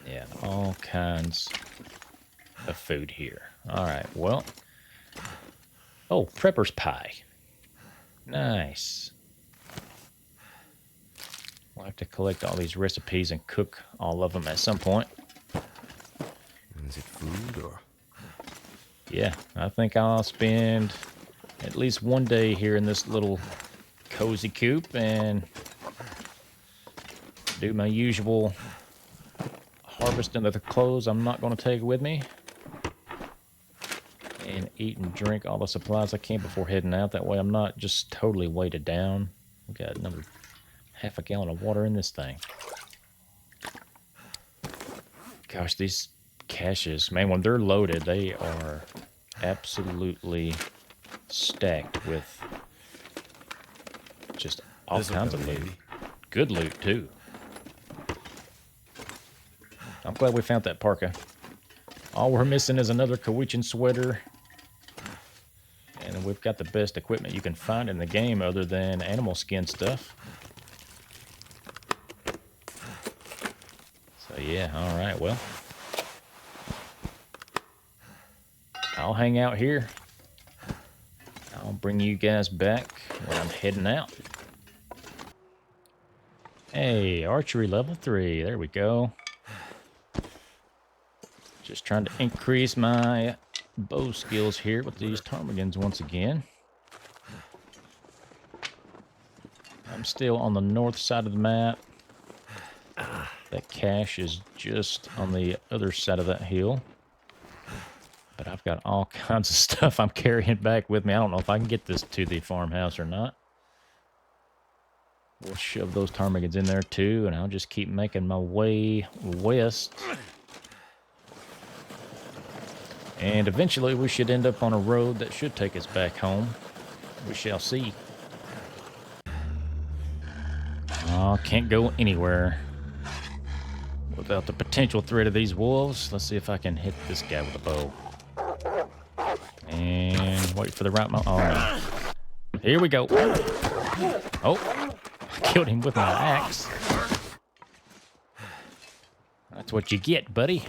Yeah, all kinds of food here. All right, well. Oh, prepper's pie. Nice. We'll have to collect all these recipes and cook all of them at some point. Is it food or? Yeah, I think I'll spend at least one day here in this little cozy coop and do my usual harvesting of the clothes I'm not going to take with me. And eat and drink all the supplies I can before heading out. That way I'm not just totally weighted down. We got another half a gallon of water in this thing. Gosh, these caches, man, when they're loaded, they are absolutely stacked with just all This'll kinds come of in loot. handy. Good loot, too. I'm glad we found that parka. All we're missing is another Kawichan sweater. And we've got the best equipment you can find in the game other than animal skin stuff. So yeah, alright, well. I'll hang out here. I'll bring you guys back when I'm heading out. Hey, archery level 3. There we go. Just trying to increase my bow skills here with these ptarmigans once again. I'm still on the north side of the map. That cache is just on the other side of that hill. But I've got all kinds of stuff I'm carrying back with me. I don't know if I can get this to the farmhouse or not. We'll shove those ptarmigans in there too, and I'll just keep making my way west. And eventually we should end up on a road that should take us back home. We shall see. Oh, can't go anywhere without the potential threat of these wolves. Let's see if I can hit this guy with a bow. And wait for the right moment. Oh, no. Here we go. Oh, I killed him with my axe. That's what you get, buddy.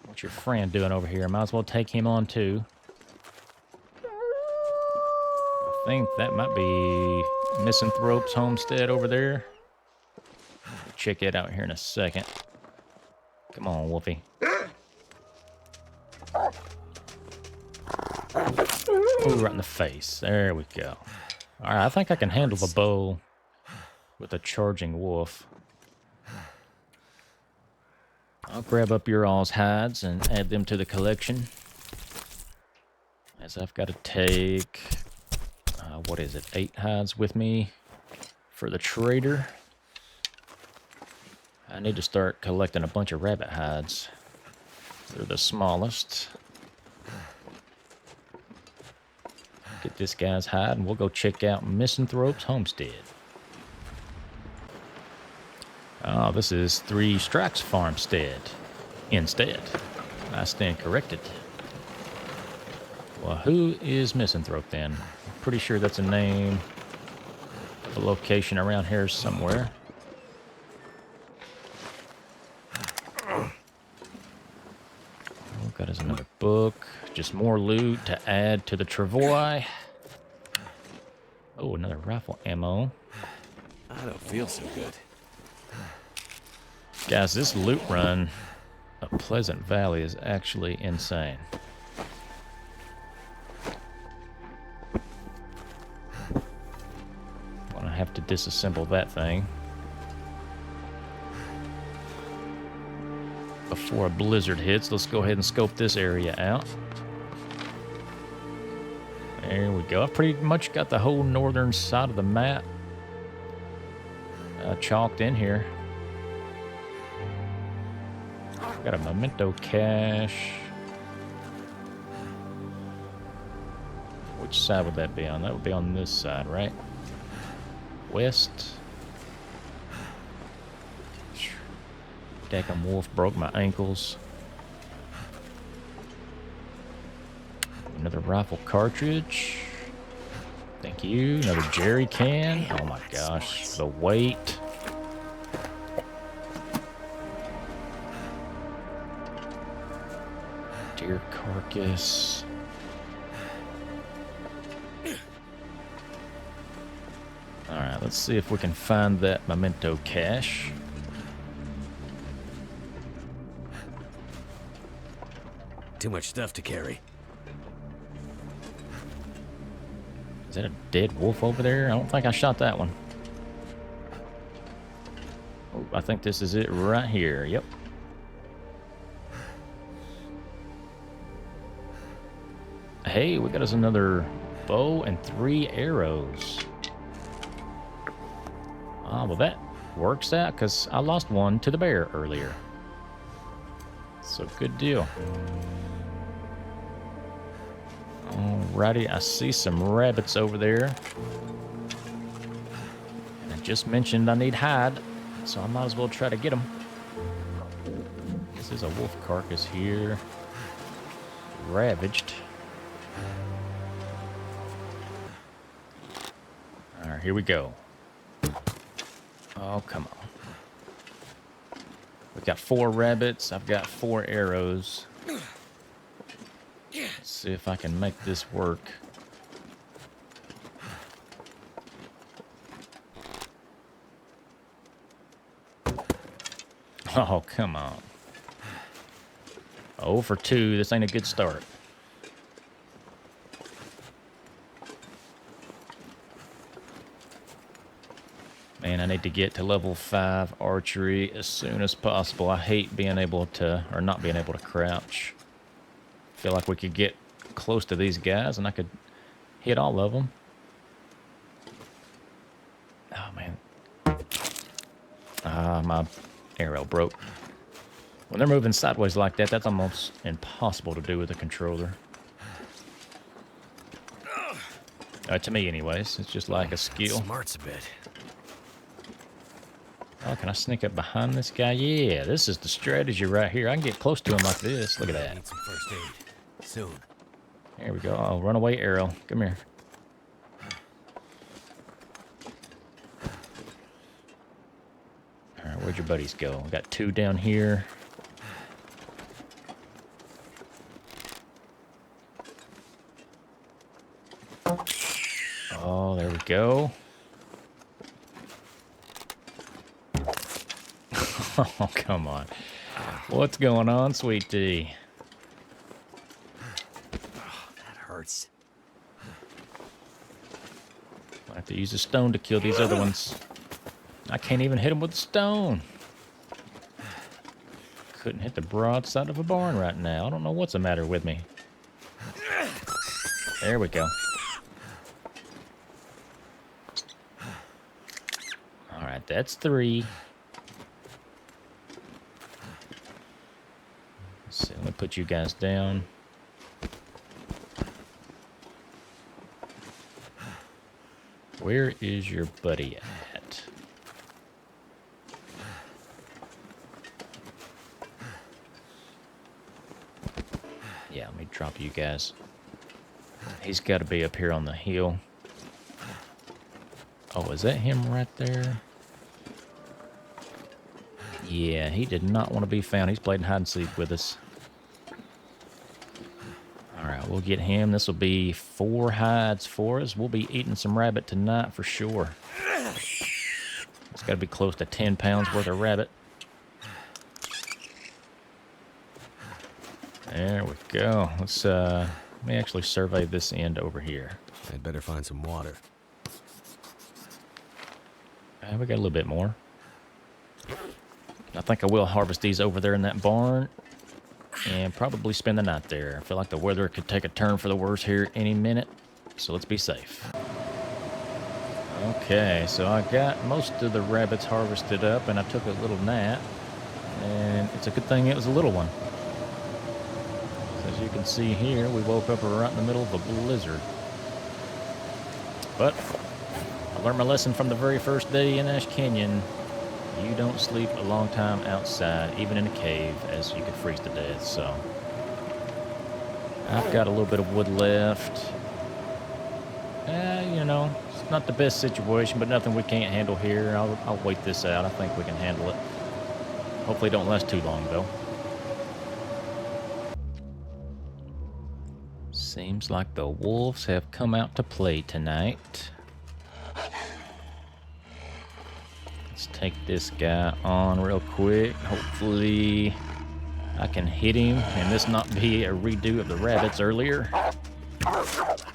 What's your friend doing over here? Might as well take him on too. I think that might be Misanthrope's homestead over there. We'll check it out here in a second. Come on, Wolfie. Ooh, right in the face. There we go. Alright, I think I can handle the bow with a charging wolf. I'll grab up your all's hides and add them to the collection. As I've got to take, what is it, 8 hides with me for the trader. I need to start collecting a bunch of rabbit hides. They're the smallest. Get this guy's hide and we'll go check out Misanthrope's homestead. Oh, this is 3 Strikes farmstead instead. I stand corrected. Well, who is Misanthrope then? I'm pretty sure that's a name of a location around here somewhere. Oh, got us another book. Just more loot to add to the travois. Oh, another rifle ammo. I don't feel so good. Guys, this loot run of Pleasant Valley is actually insane. Gonna have to disassemble that thing before a blizzard hits. Let's go ahead and scope this area out. There we go. I've pretty much got the whole northern side of the map chalked in here. Got a memento cache. Which side would that be on? That would be on this side, right? West. Dacum wolf broke my ankles. Another rifle cartridge. Thank you. Another jerry can. Oh my gosh. The weight. Deer carcass. Alright, Let's see if we can find that memento cache. Too much stuff to carry. Is that a dead wolf over there? I don't think I shot that one. Oh, I think this is it right here. Yep. Hey, we got us another bow and 3 arrows. Ah, well that works out because I lost one to the bear earlier. So good deal. Alrighty, I see some rabbits over there. And I just mentioned I need hide, so I might as well try to get them. This is a wolf carcass here. Ravaged. Alright, here we go. Oh, come on. We've got 4 rabbits. I've got 4 arrows. Let's see if I can make this work. Oh, come on. 0 for 2. This ain't a good start. Man, I need to get to level 5 archery as soon as possible. I hate being able to, or not being able to crouch. Feel like we could get close to these guys and I could hit all of them. Oh, man. Ah, my arrow broke. When they're moving sideways like that, that's almost impossible to do with a controller. To me, anyways. It's just like a skill. Smarts a bit. Oh, can I sneak up behind this guy? Yeah, this is the strategy right here. I can get close to him like this. Look at that. Need some first aid. Soon. There we go. Oh, runaway arrow. Come here. All right, where'd your buddies go? We got 2 down here. Oh, there we go. Oh, come on. What's going on, sweet tea? That hurts. I have to use a stone to kill these other ones. I can't even hit them with a stone. Couldn't hit the broadside of a barn right now. I don't know what's the matter with me. There we go. Alright, that's 3. So let me put you guys down. Where is your buddy at? Yeah, let me drop you guys. He's got to be up here on the hill. Oh, is that him right there? Yeah, he did not want to be found. He's playing hide and seek with us. Alright, we'll get him. This will be 4 hides for us. We'll be eating some rabbit tonight for sure. It's got to be close to 10 pounds worth of rabbit. There we go. Let me actually survey this end over here. I'd better find some water. We got a little bit more. I think I will harvest these over there in that barn and probably spend the night there. I feel like the weather could take a turn for the worse here any minute, so let's be safe. Okay, so I got most of the rabbits harvested up and I took a little nap, and it's a good thing it was a little one. As you can see here, we woke up right in the middle of a blizzard. But I learned my lesson from the very first day in Ash Canyon. You don't sleep a long time outside, even in a cave, as you could freeze to death, so. I've got a little bit of wood left. You know, it's not the best situation, but nothing we can't handle here. I'll wait this out. I think we can handle it. Hopefully it don't last too long, though. Seems like the wolves have come out to play tonight. take this guy on real quick. Hopefully I can hit him and this not be a redo of the rabbits earlier.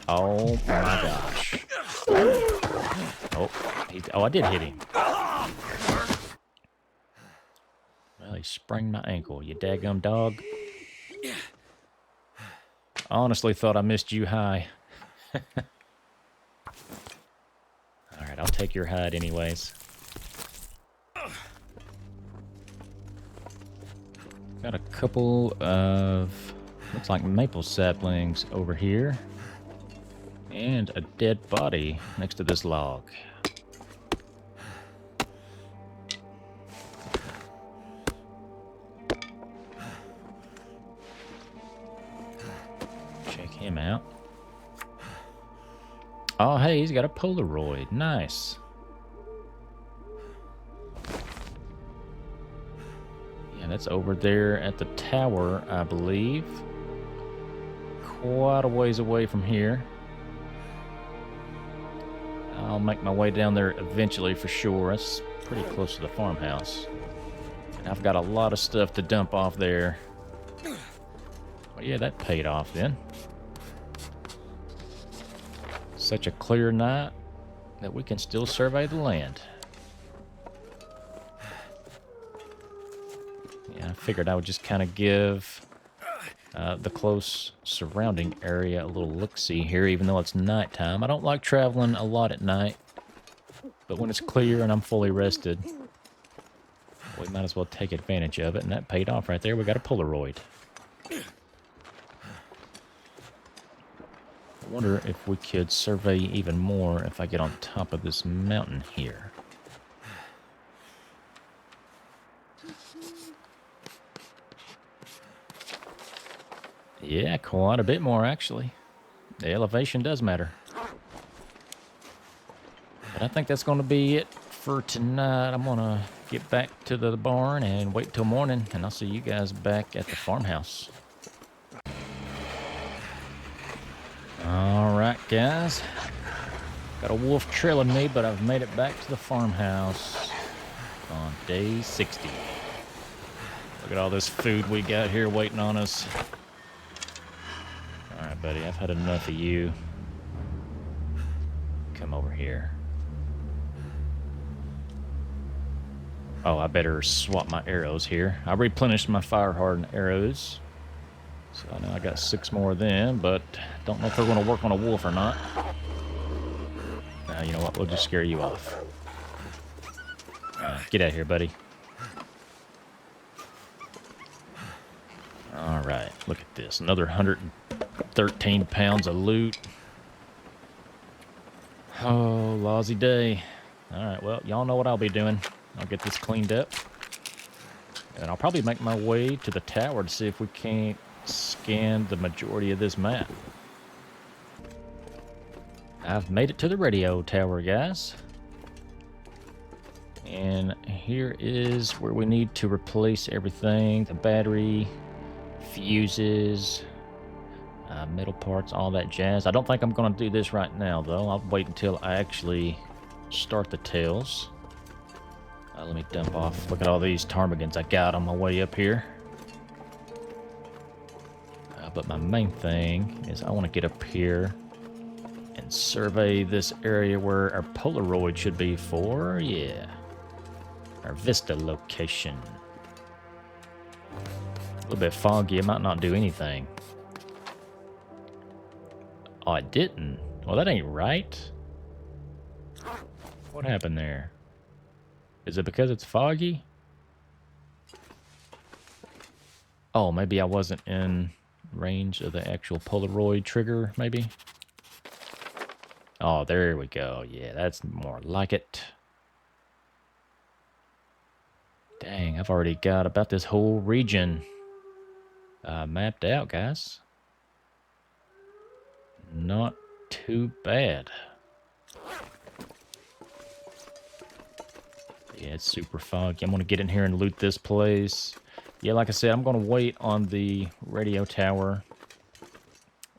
Oh my gosh. Oh, I did hit him. Well, he sprained my ankle, you daggum dog. I honestly thought I missed you high. Alright, I'll take your hide anyways. Got a couple of, looks like maple saplings over here. And a dead body next to this log. Check him out. Oh, hey, he's got a Polaroid. Nice. Yeah, that's over there at the tower, I believe. Quite a ways away from here. I'll make my way down there eventually for sure. That's pretty close to the farmhouse. And I've got a lot of stuff to dump off there. Well, yeah, that paid off then. Such a clear night that we can still survey the land. Yeah, I figured I would just kind of give the close surrounding area a little look-see here, even though it's nighttime. I don't like traveling a lot at night, but when it's clear and I'm fully rested, we might as well take advantage of it, and that paid off right there. We got a Polaroid. I wonder if we could survey even more if I get on top of this mountain here. Yeah, quite a bit more, actually. The elevation does matter. But I think that's going to be it for tonight. I'm going to get back to the barn and wait till morning, and I'll see you guys back at the farmhouse. All right, guys. Got a wolf trailing me, but I've made it back to the farmhouse on day 60. Look at all this food we got here waiting on us. All right, buddy, I've had enough of you. Come over here. Oh, I better swap my arrows here. I replenished my fire-hardened arrows. So I know I got 6 more of them, but don't know if they're going to work on a wolf or not. You know what? We'll just scare you off. Get out of here, buddy. All right, look at this. Another 113 pounds of loot. Oh, lousy day. All right, well, y'all know what I'll be doing. I'll get this cleaned up. And I'll probably make my way to the tower to see if we can't scan the majority of this map. I've made it to the radio tower, guys. And here is where we need to replace everything. The battery, fuses, metal parts, all that jazz. I don't think I'm going to do this right now, though. I'll wait until I actually start the tails. Let me dump off. Look at all these ptarmigans I got on my way up here. But my main thing is I want to get up here and survey this area where our Polaroid should be for, yeah, our Vista location. A little bit foggy, it might not do anything. Oh, it didn't. Well, that ain't right. What happened there? Is it because it's foggy? Oh, maybe I wasn't in range of the actual Polaroid trigger, maybe? Oh, there we go. Yeah, that's more like it. Dang, I've already got about this whole region mapped out, guys. Not too bad. Yeah, it's super foggy. I'm going to get in here and loot this place. Yeah, like I said, I'm going to wait on the radio tower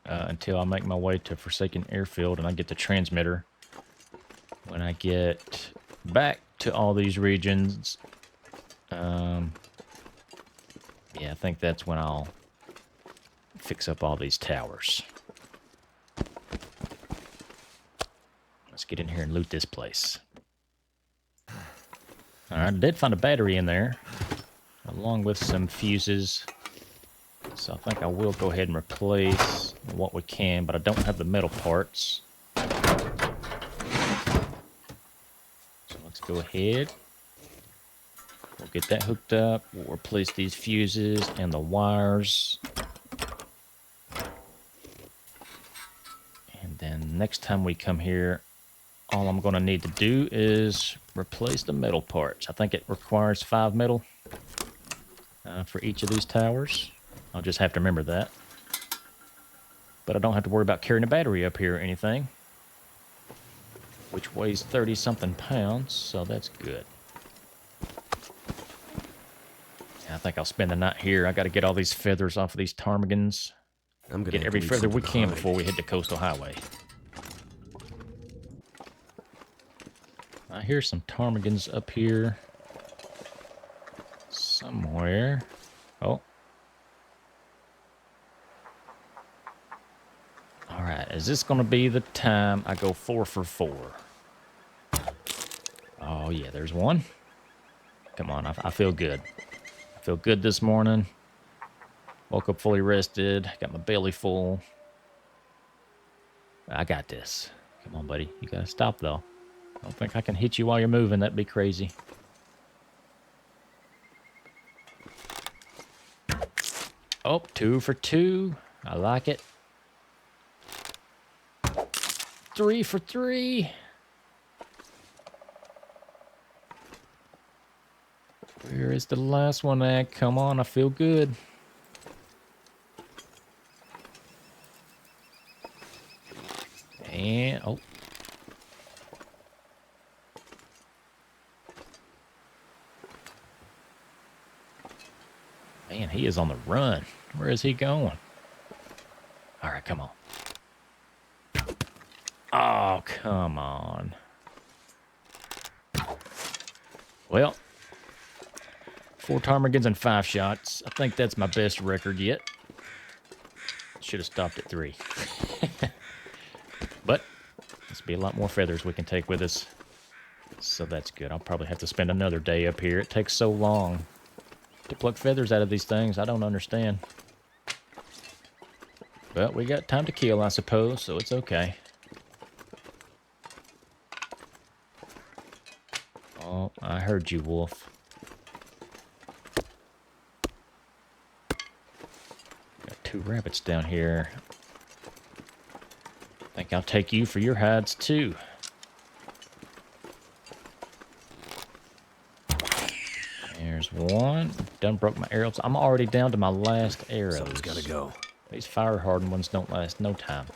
until I make my way to Forsaken Airfield and I get the transmitter. When I get back to all these regions, yeah, I think that's when I'll fix up all these towers. Let's get in here and loot this place. Alright, I did find a battery in there, along with some fuses. So I think I will go ahead and replace what we can, but I don't have the metal parts. So let's go ahead. We'll get that hooked up. We'll replace these fuses and the wires. And then next time we come here, all I'm going to need to do is replace the metal parts. I think it requires 5 metal for each of these towers. I'll just have to remember that. But I don't have to worry about carrying a battery up here or anything, which weighs 30-something pounds, so that's good. I think I'll spend the night here. I got to get all these feathers off of these ptarmigans. I'm gonna Get have every to leave feather we something can behind. before we hit the coastal highway. I hear some ptarmigans up here somewhere. Oh. All right, is this going to be the time I go 4 for 4? Oh, yeah, there's one. Come on, I feel good. I feel good this morning. Woke up fully rested. Got my belly full. I got this. Come on, buddy. You got to stop, though. I don't think I can hit you while you're moving. That'd be crazy. Oh, 2 for 2. I like it. 3 for 3. Where is the last one at? Come on, I feel good. And, oh. Man, he is on the run. Where is he going? All right, come on. Oh, come on. Well, 4 ptarmigans and 5 shots. I think that's my best record yet. Should have stopped at 3. But there's be a lot more feathers we can take with us. So that's good. I'll probably have to spend another day up here. It takes so long to pluck feathers out of these things. I don't understand. But we got time to kill, I suppose, so it's okay. Oh, I heard you, wolf. Got 2 rabbits down here. I think I'll take you for your hides, too. There's one. Done broke my arrows. I'm already down to my last arrows. Something's gotta go. These fire hardened ones don't last no time.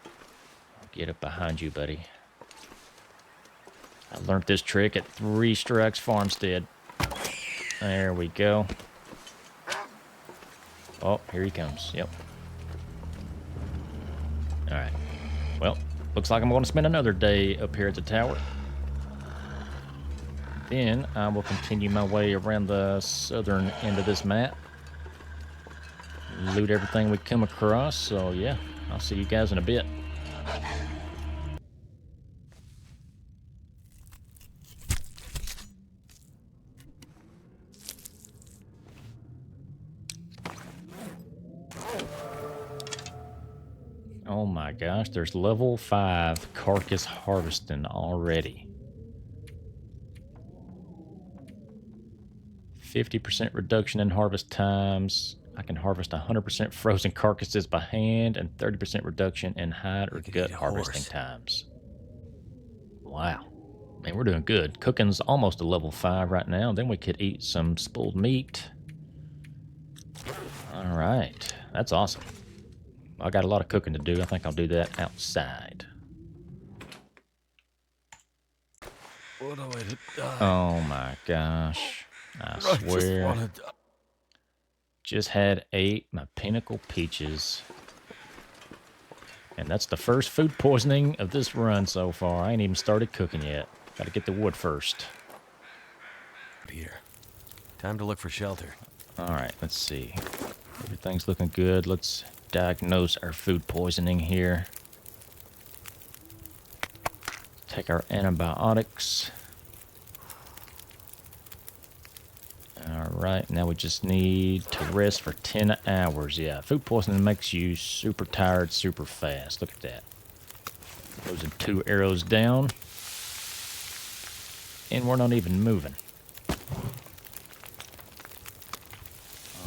I'll get up behind you, buddy. I learned this trick at 3 Strikes Farmstead. There we go. Oh, here he comes. Yep. Alright. Well, looks like I'm going to spend another day up here at the tower. Then I will continue my way around the southern end of this map. Loot everything we come across. So yeah, I'll see you guys in a bit. Oh my gosh, there's level 5 carcass harvesting already. 50% reduction in harvest times. I can harvest 100% frozen carcasses by hand and 30% reduction in hide or could gut eat a harvesting horse. times. Wow. Man, we're doing good. Cooking's almost a level 5 right now. Then we could eat some spoiled meat. All right. That's awesome. I got a lot of cooking to do. I think I'll do that outside. What a way to die. Oh my gosh. I swear. Just had 8 my pinnacle peaches. And that's the first food poisoning of this run so far. I ain't even started cooking yet. Gotta get the wood first. Here. Time to look for shelter. Alright, let's see. Everything's looking good. Let's diagnose our food poisoning here. Take our antibiotics. Alright, now we just need to rest for 10 hours. Yeah, food poisoning makes you super tired super fast. Look at that. Losing 2 arrows down. And we're not even moving.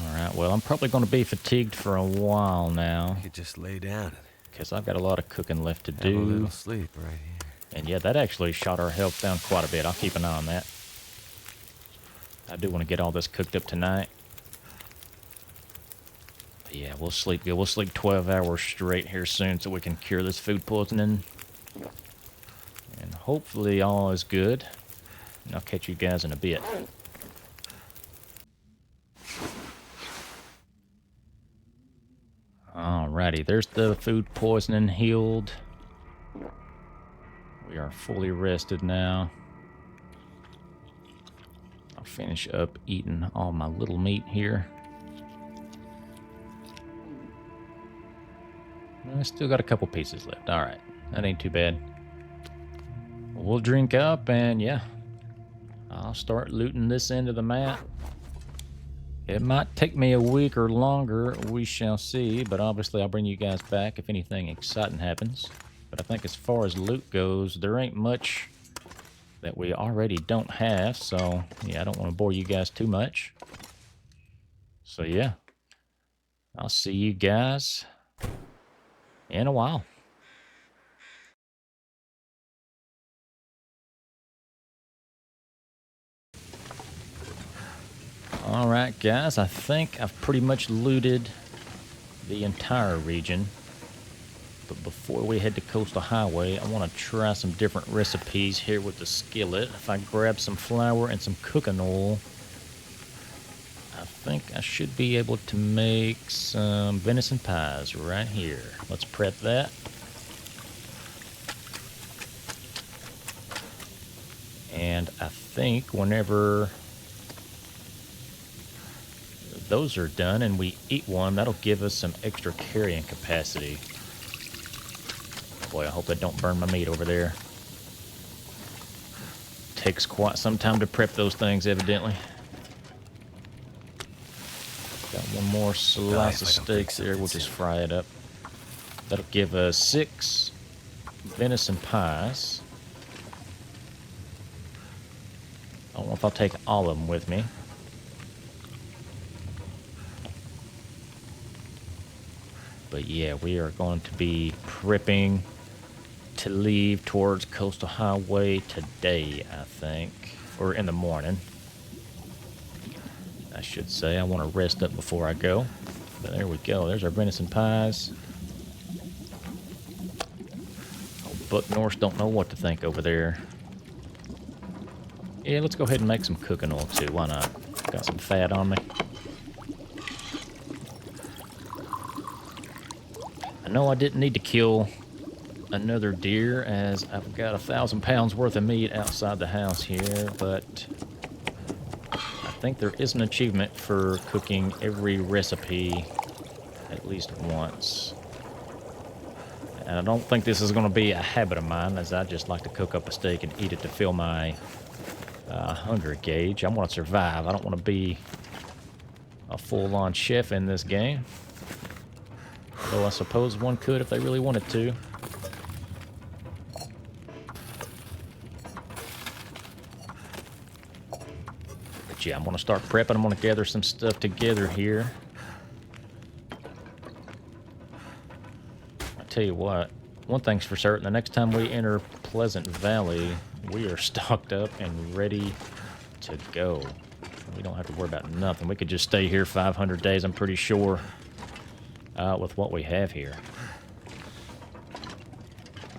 Alright, well, I'm probably going to be fatigued for a while now. You could just lay down Because I've got a lot of cooking left to and have a do. little sleep right here. And yeah, that actually shot our health down quite a bit. I'll keep an eye on that. I do want to get all this cooked up tonight. But yeah, we'll sleep good. We'll sleep 12 hours straight here soon so we can cure this food poisoning. And hopefully all is good. And I'll catch you guys in a bit. Alrighty, there's the food poisoning healed. We are fully rested now. I'll finish up eating all my little meat here. I still got a couple pieces left. Alright, that ain't too bad. We'll drink up and yeah, I'll start looting this end of the map. It might take me a week or longer, we shall see, but obviously I'll bring you guys back if anything exciting happens. But I think as far as loot goes, there ain't much that we already don't have, so yeah, I don't want to bore you guys too much. So yeah, I'll see you guys in a while. Alright guys, I think I've pretty much looted the entire region. But before we head to Coastal Highway, I want to try some different recipes here with the skillet. If I grab some flour and some cooking oil, I think I should be able to make some venison pies right here. Let's prep that. And I think whenever those are done and we eat one, that'll give us some extra carrying capacity. Boy, I hope that don't burn my meat over there. Takes quite some time to prep those things, evidently. Got one more slice of steaks there. We'll just fry it up. That'll give us 6 venison pies. I don't know if I'll take all of them with me. But yeah, we are going to be prepping to leave towards Coastal Highway today, I think. Or in the morning, I should say. I want to rest up before I go. But there we go. There's our venison pies. Old Buck Norris don't know what to think over there. Yeah, let's go ahead and make some cooking oil too. Why not? Got some fat on me. I know I didn't need to kill another deer as I've got 1,000 pounds worth of meat outside the house here, but I think there is an achievement for cooking every recipe at least once. And I don't think this is going to be a habit of mine, as I just like to cook up a steak and eat it to fill my hunger gauge. I want to survive. I don't want to be a full-on chef in this game. Though I suppose one could if they really wanted to. But yeah, I'm going to start prepping. I'm going to gather some stuff together here. I tell you what, one thing's for certain. The next time we enter Pleasant Valley, we are stocked up and ready to go. We don't have to worry about nothing. We could just stay here 500 days, I'm pretty sure. With what we have here.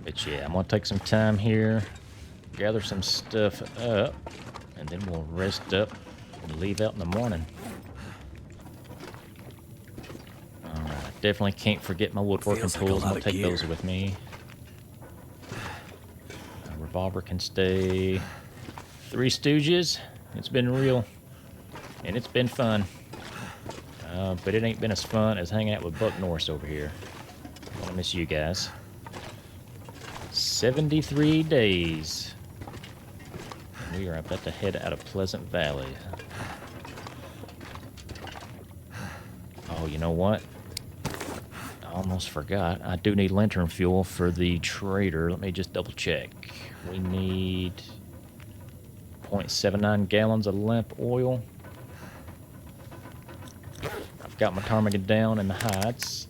But yeah, I'm going to take some time here, gather some stuff up, and then we'll rest up and leave out in the morning. Alright, Definitely can't forget my woodworking Feels like a tools. lot I'll of take gear. those with me. A revolver can stay. Three Stooges. It's been real. And it's been fun. But it ain't been as fun as hanging out with Buck Norris over here. I miss you guys. 73 days. We are about to head out of Pleasant Valley. Oh, you know what? I almost forgot. I do need lantern fuel for the trader. Let me just double check. We need 0.79 gallons of lamp oil. I've got my ptarmigan down in the hides.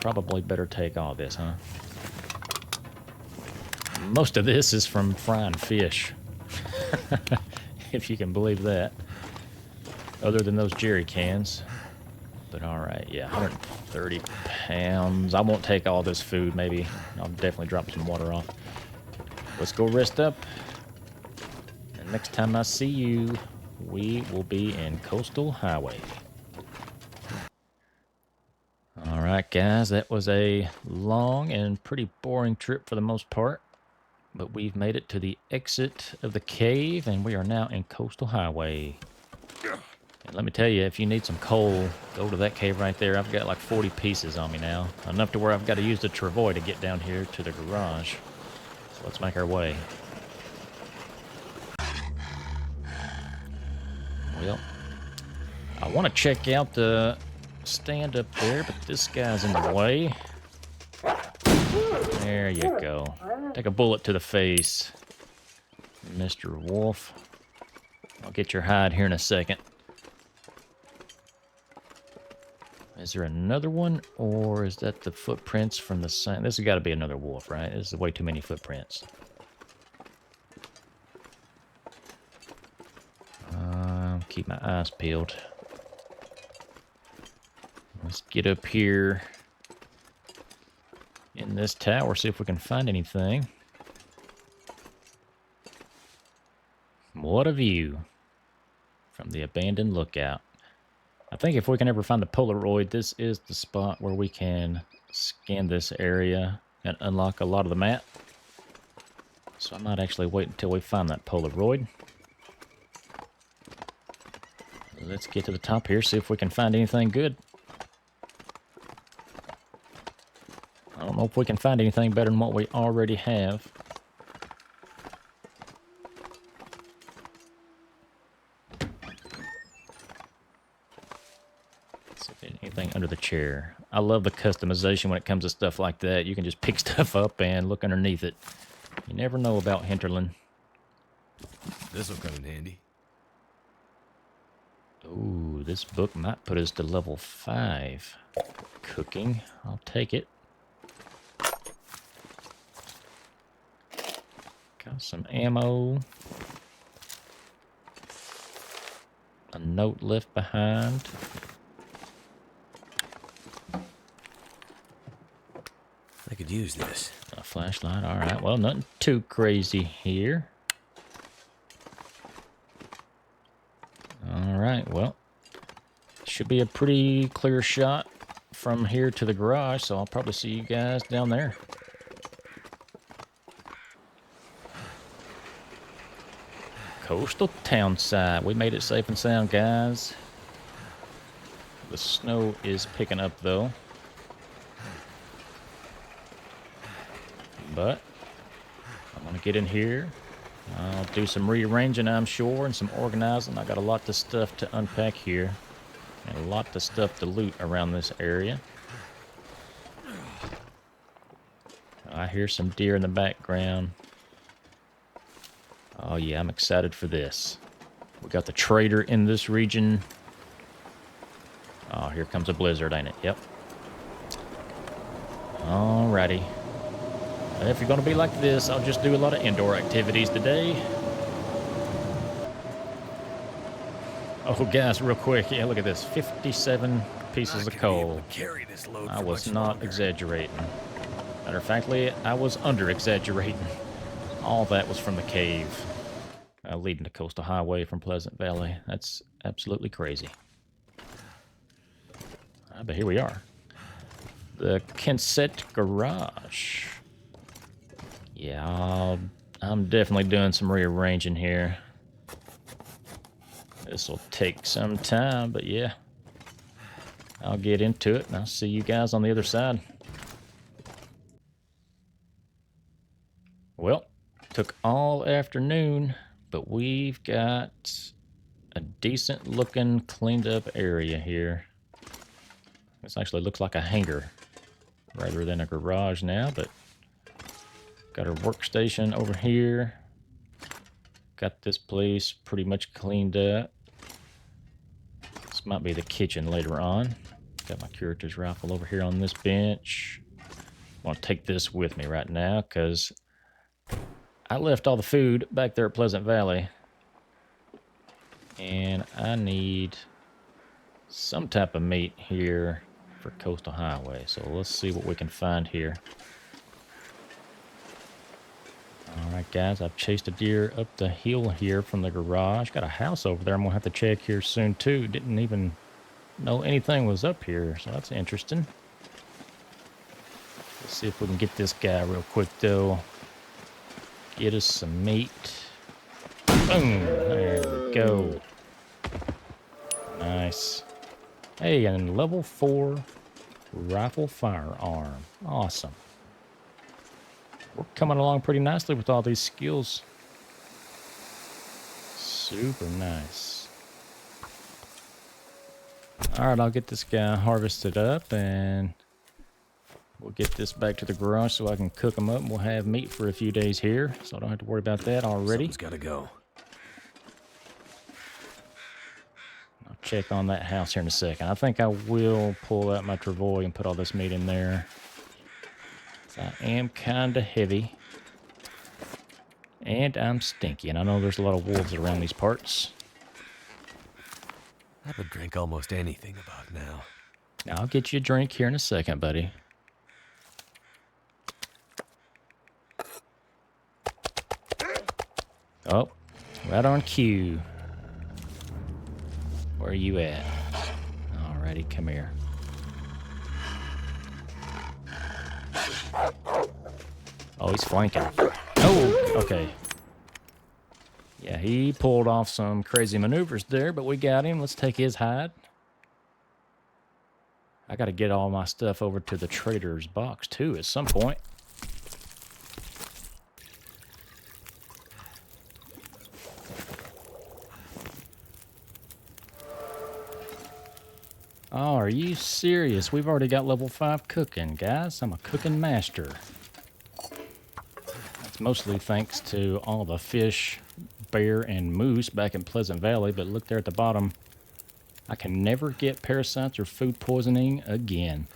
Probably better take all this, huh? Most of this is from frying fish. If you can believe that. Other than those jerry cans. But alright, yeah, 130 pounds. I won't take all this food, maybe. I'll definitely drop some water off. Let's go rest up. And next time I see you, we will be in Coastal Highway. Alright, guys, that was a long and pretty boring trip for the most part. But we've made it to the exit of the cave, and we are now in Coastal Highway. And let me tell you, if you need some coal, go to that cave right there. I've got like 40 pieces on me now. Enough to where I've got to use the travoy to get down here to the garage. So let's make our way. Well, I want to check out the stand up there, but this guy's in the way. There you go. Take a bullet to the face, Mr. Wolf. I'll get your hide here in a second. Is there another one, or is that the footprints from the same? This has got to be another wolf, right? This is way too many footprints. Keep my eyes peeled. Let's get up here in this tower, see if we can find anything. What a view from the abandoned lookout. I think if we can ever find the Polaroid, this is the spot where we can scan this area and unlock a lot of the map. So I might actually wait until we find that Polaroid. Let's get to the top here, see if we can find anything good. I don't know if we can find anything better than what we already have. See if there's anything under the chair. I love the customization when it comes to stuff like that. You can just pick stuff up and look underneath it. You never know about Hinterland. This'll come in handy. Ooh, this book might put us to level 5. Cooking. I'll take it. Got some ammo. A note left behind. I could use this. A flashlight. All right. Well, nothing too crazy here. All right. Well, should be a pretty clear shot from here to the garage, so I'll probably see you guys down there. Coastal Townside. We made it safe and sound, guys. The snow is picking up, though. But I'm going to get in here. I'll do some rearranging, I'm sure, and some organizing. I got a lot of stuff to unpack here. And a lot of stuff to loot around this area. I hear some deer in the background. Oh yeah, I'm excited for this. We got the trader in this region. Oh, here comes a blizzard, ain't it? Yep. Alrighty. If you're going to be like this, I'll just do a lot of indoor activities today. Oh, guys, real quick. Yeah, look at this. 57 pieces of coal. Carry this load I for was much not longer. exaggerating. Matter of factly, I was under-exaggerating. All that was from the cave leading to Coastal Highway from Pleasant Valley. That's absolutely crazy. But here we are. The Kensett Garage. Yeah, I'm definitely doing some rearranging here. This will take some time, but yeah. I'll get into it, and I'll see you guys on the other side. Well, took all afternoon, but we've got a decent looking cleaned up area here. This actually looks like a hangar rather than a garage now, but got our workstation over here. Got this place pretty much cleaned up. This might be the kitchen later on. Got my curator's rifle over here on this bench. I want to take this with me right now because I left all the food back there at Pleasant Valley. And I need some type of meat here for Coastal Highway. So let's see what we can find here. Alright guys, I've chased a deer up the hill here from the garage. Got a house over there I'm going to have to check here soon too. Didn't even know anything was up here, so that's interesting. Let's see if we can get this guy real quick though. Get us some meat. Boom! There we go. Nice. Hey, and level 4 rifle firearm. Awesome. We're coming along pretty nicely with all these skills. Super nice. Alright, I'll get this guy harvested up and we'll get this back to the garage so I can cook them up and we'll have meat for a few days here. So I don't have to worry about that already. Something's gotta go. I'll check on that house here in a second. I think I will pull out my travois and put all this meat in there. I am kind of heavy. And I'm stinky. And I know there's a lot of wolves around these parts. I would drink almost anything about now. Now, I'll get you a drink here in a second, buddy. Oh, right on cue. Where are you at? Alrighty, come here. Oh, he's flanking. Oh, okay. Yeah, he pulled off some crazy maneuvers there, but we got him. Let's take his hide. I got to get all my stuff over to the trader's box, too, at some point. Oh, are you serious? We've already got level 5 cooking, guys. I'm a cooking master. That's mostly thanks to all the fish, bear, and moose back in Pleasant Valley, but look there at the bottom. I can never get parasites or food poisoning again.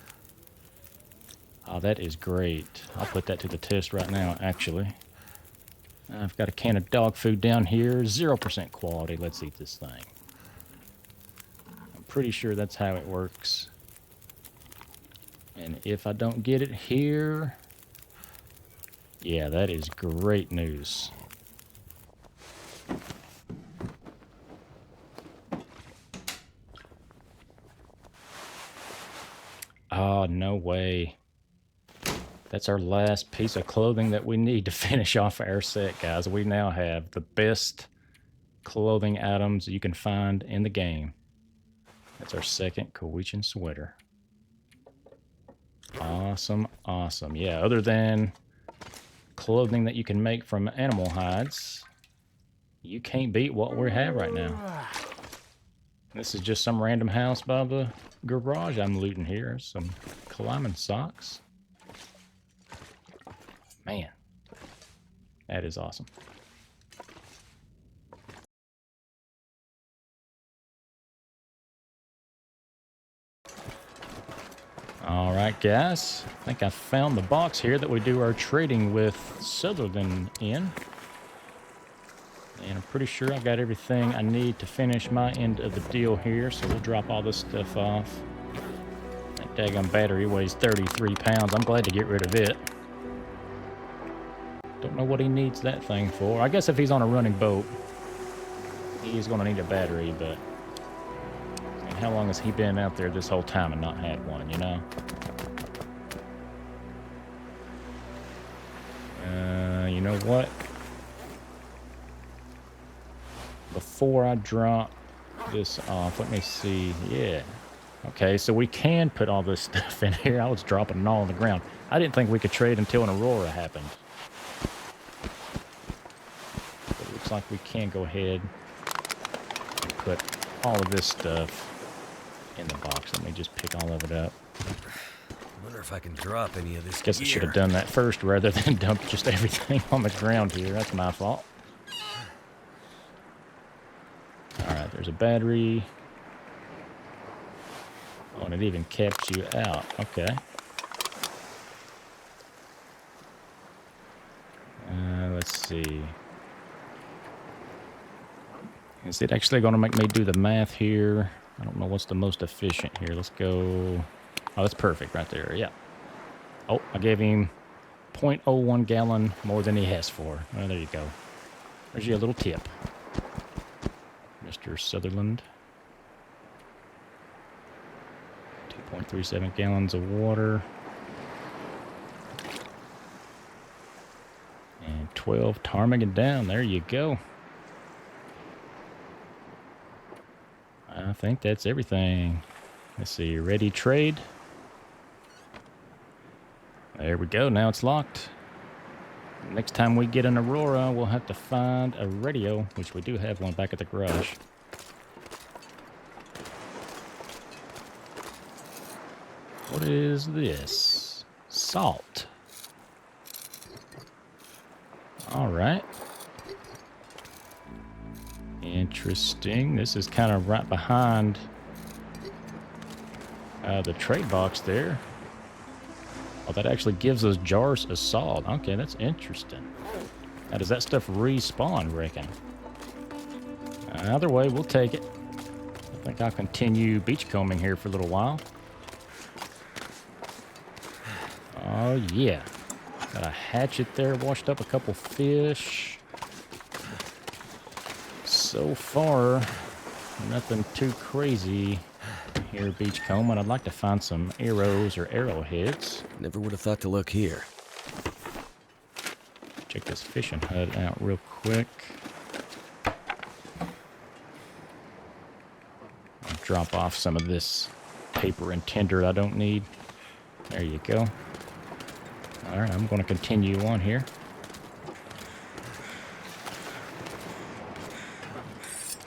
Oh, that is great. I'll put that to the test right now, actually. I've got a can of dog food down here. 0% quality. Let's eat this thing. Pretty sure that's how it works. And if I don't get it here, yeah, that is great news. Oh, no way. That's our last piece of clothing that we need to finish off our set, guys. We now have the best clothing items you can find in the game. That's our second Kowichan sweater. Awesome, awesome. Yeah, other than clothing that you can make from animal hides, you can't beat what we have right now. This is just some random house by the garage I'm looting here. Some climbing socks. Man, that is awesome. Alright guys, I think I found the box here that we do our trading with Sutherland in. And I'm pretty sure I got everything I need to finish my end of the deal here, so we'll drop all this stuff off. That daggone battery weighs 33 pounds. I'm glad to get rid of it. Don't know what he needs that thing for. I guess if he's on a running boat, he's going to need a battery, but How long has he been out there this whole time and not had one, you know? You know what? Before I drop this off, let me see. Yeah. Okay, so we can put all this stuff in here. I was dropping it all on the ground. I didn't think we could trade until an Aurora happened. But it looks like we can go ahead and put all of this stuff in the box. Let me just pick all of it up. I wonder if I can drop any of this Guess I gear. should have done that first rather than dump just everything on the ground here. That's my fault. Alright, there's a battery. Oh, and it even caps you out. Okay. Let's see. Is it actually going to make me do the math here? I don't know what's the most efficient here. Let's go. Oh, that's perfect right there. Yeah. Oh, I gave him 0.01 gallon more than he asked for. Oh, there you go. There's your little tip, Mr. Sutherland. 2.37 gallons of water. And 12 ptarmigan down. There you go. I think that's everything. Let's see. Ready trade. There we go. Now it's locked. Next time we get an Aurora, we'll have to find a radio, which we do have one back at the garage. What is this? Salt. All right. Interesting. This is kind of right behind the trade box there. Oh, that actually gives us jars of salt. Okay, that's interesting. Now, does that stuff respawn, reckon? Either way, we'll take it. I think I'll continue beachcombing here for a little while. Oh, yeah. Got a hatchet there, washed up a couple fish. So far, nothing too crazy here beachcombing. I'd like to find some arrows or arrowheads. Never would have thought to look here. Check this fishing hut out real quick. I'll drop off some of this paper and tinder I don't need. There you go. All right, I'm going to continue on here.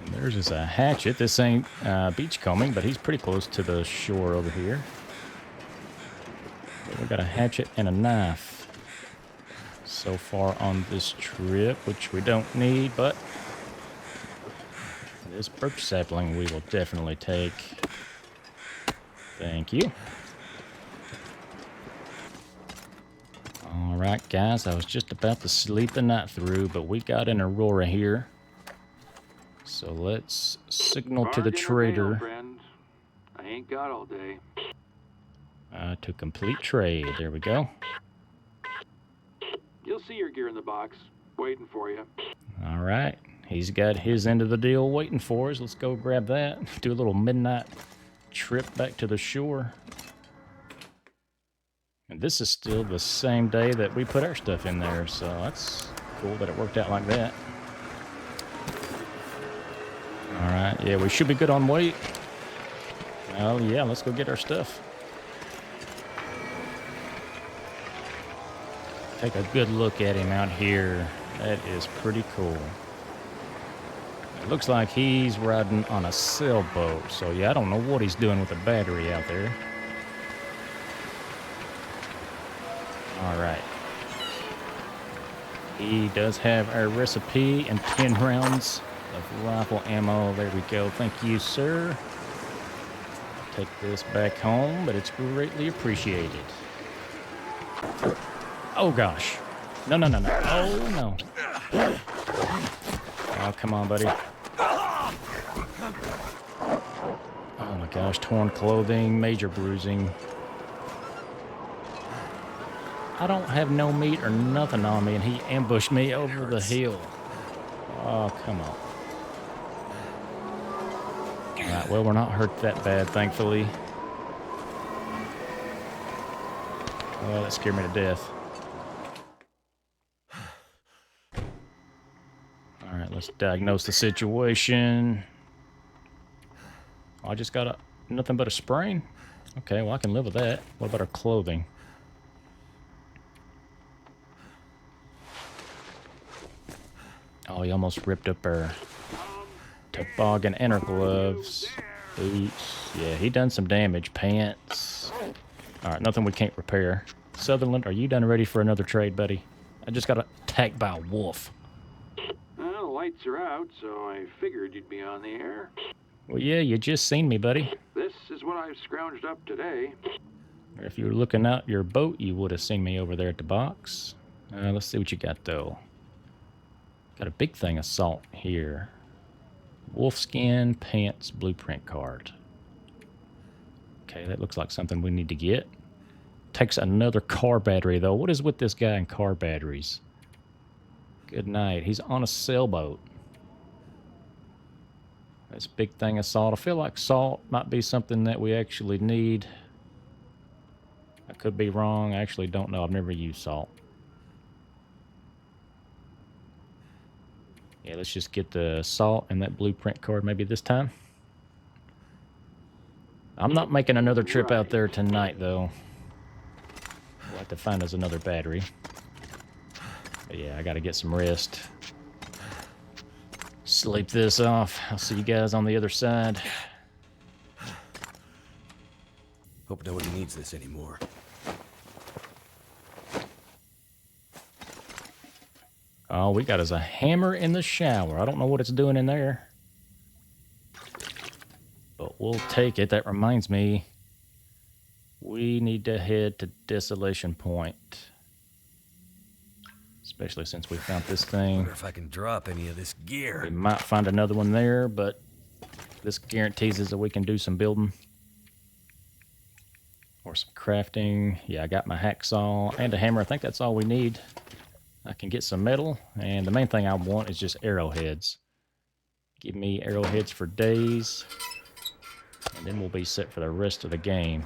And there's just a hatchet. This ain't beachcombing, but he's pretty close to the shore over here. But we got a hatchet and a knife so far on this trip, which we don't need, but this birch sapling we will definitely take. Thank you. All right, guys, I was just about to sleep the night through, but we got an Aurora here. So let's signal to the Bargain or trader mail, friends. I ain't got all day. to complete trade. There we go. You'll see your gear in the box, waiting for you. All right. He's got his end of the deal waiting for us. Let's go grab that. Do a little midnight trip back to the shore. And this is still the same day that we put our stuff in there, so that's cool that it worked out like that. All right. Yeah, we should be good on weight. Well, yeah, let's go get our stuff. Take a good look at him out here. That is pretty cool. It looks like he's riding on a sailboat. So, yeah, I don't know what he's doing with the battery out there. All right. He does have our recipe and 10 rounds of rifle ammo. There we go. Thank you, sir. I'll take this back home, but it's greatly appreciated. Oh, gosh. No, no, no, no. Oh, no. Oh, come on, buddy. Oh, my gosh. Torn clothing, major bruising. I don't have no meat or nothing on me, and he ambushed me over the hill. Oh, come on. Right, well, we're not hurt that bad, thankfully. Oh, that scared me to death. Alright, let's diagnose the situation. I just got nothing but a sprain? Okay, well, I can live with that. What about our clothing? Oh, he almost ripped up our toboggan and our gloves. Boots. Yeah, he done some damage. Pants. Alright, nothing we can't repair. Sutherland, are you done ready for another trade, buddy? I just got attacked by a wolf. Well, the lights are out, so I figured you'd be on the air. Well, yeah, you just seen me, buddy. This is what I've scrounged up today. If you were looking out your boat, you would have seen me over there at the box. Let's see what you got, though. Got a big thing of salt here. Wolfskin pants blueprint card. Okay, that looks like something we need to get. Takes another car battery, though. What is with this guy and car batteries? Good night. He's on a sailboat. This big thing of salt. I feel like salt might be something that we actually need. I could be wrong. I actually don't know. I've never used salt. Yeah, let's just get the salt and that blueprint card maybe this time. I'm not making another trip out there tonight, though. We'll have to find us another battery. But yeah, I gotta get some rest. Sleep this off. I'll see you guys on the other side. Hope nobody needs this anymore. All we got is a hammer in the shower. I don't know what it's doing in there. But we'll take it. That reminds me, we need to head to Desolation Point. Especially since we found this thing. Wonder if I can drop any of this gear. We might find another one there, but this guarantees us that we can do some building. Or some crafting. Yeah, I got my hacksaw and a hammer. I think that's all we need. I can get some metal, and the main thing I want is just arrowheads. Give me arrowheads for days, and then we'll be set for the rest of the game.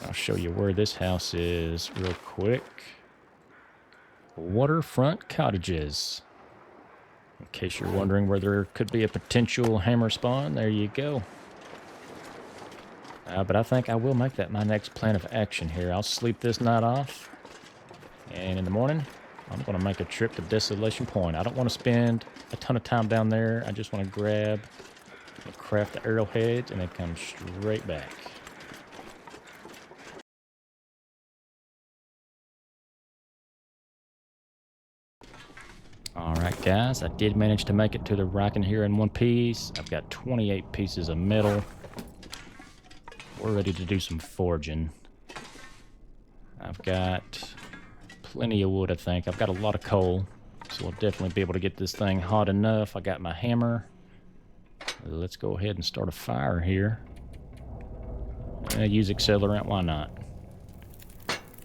I'll show you where this house is real quick. Waterfront Cottages. In case you're wondering where there could be a potential hammer spawn, there you go. But I think I will make that my next plan of action here. I'll sleep this night off. And in the morning, I'm going to make a trip to Desolation Point. I don't want to spend a ton of time down there. I just want to grab and craft the arrowheads and then come straight back. Alright guys, I did manage to make it to the Riken here in one piece. I've got 28 pieces of metal. We're ready to do some forging. I've got plenty of wood, I think. I've got a lot of coal, so we'll definitely be able to get this thing hot enough. I got my hammer. Let's go ahead and start a fire here. Use accelerant, why not?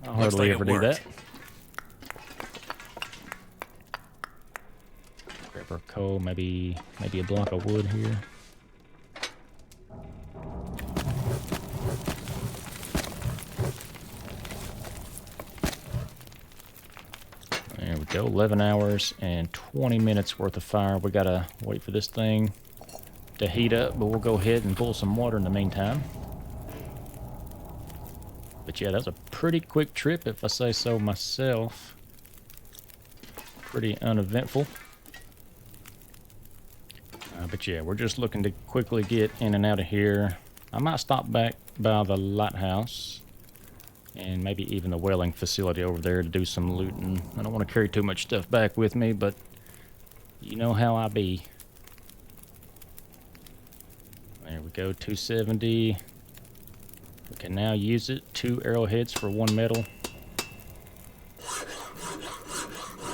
I'll hardly ever do that. Grab our coal, maybe a block of wood here. There we go, 11 hours and 20 minutes worth of fire. We gotta wait for this thing to heat up, but we'll go ahead and boil some water in the meantime. But yeah, that's a pretty quick trip, if I say so myself. Pretty uneventful. But yeah, we're just looking to quickly get in and out of here. I might stop back by the lighthouse and maybe even the whaling facility over there to do some looting. I don't want to carry too much stuff back with me, but you know how I be. There we go, 270. We can now use it. 2 arrowheads for 1 metal.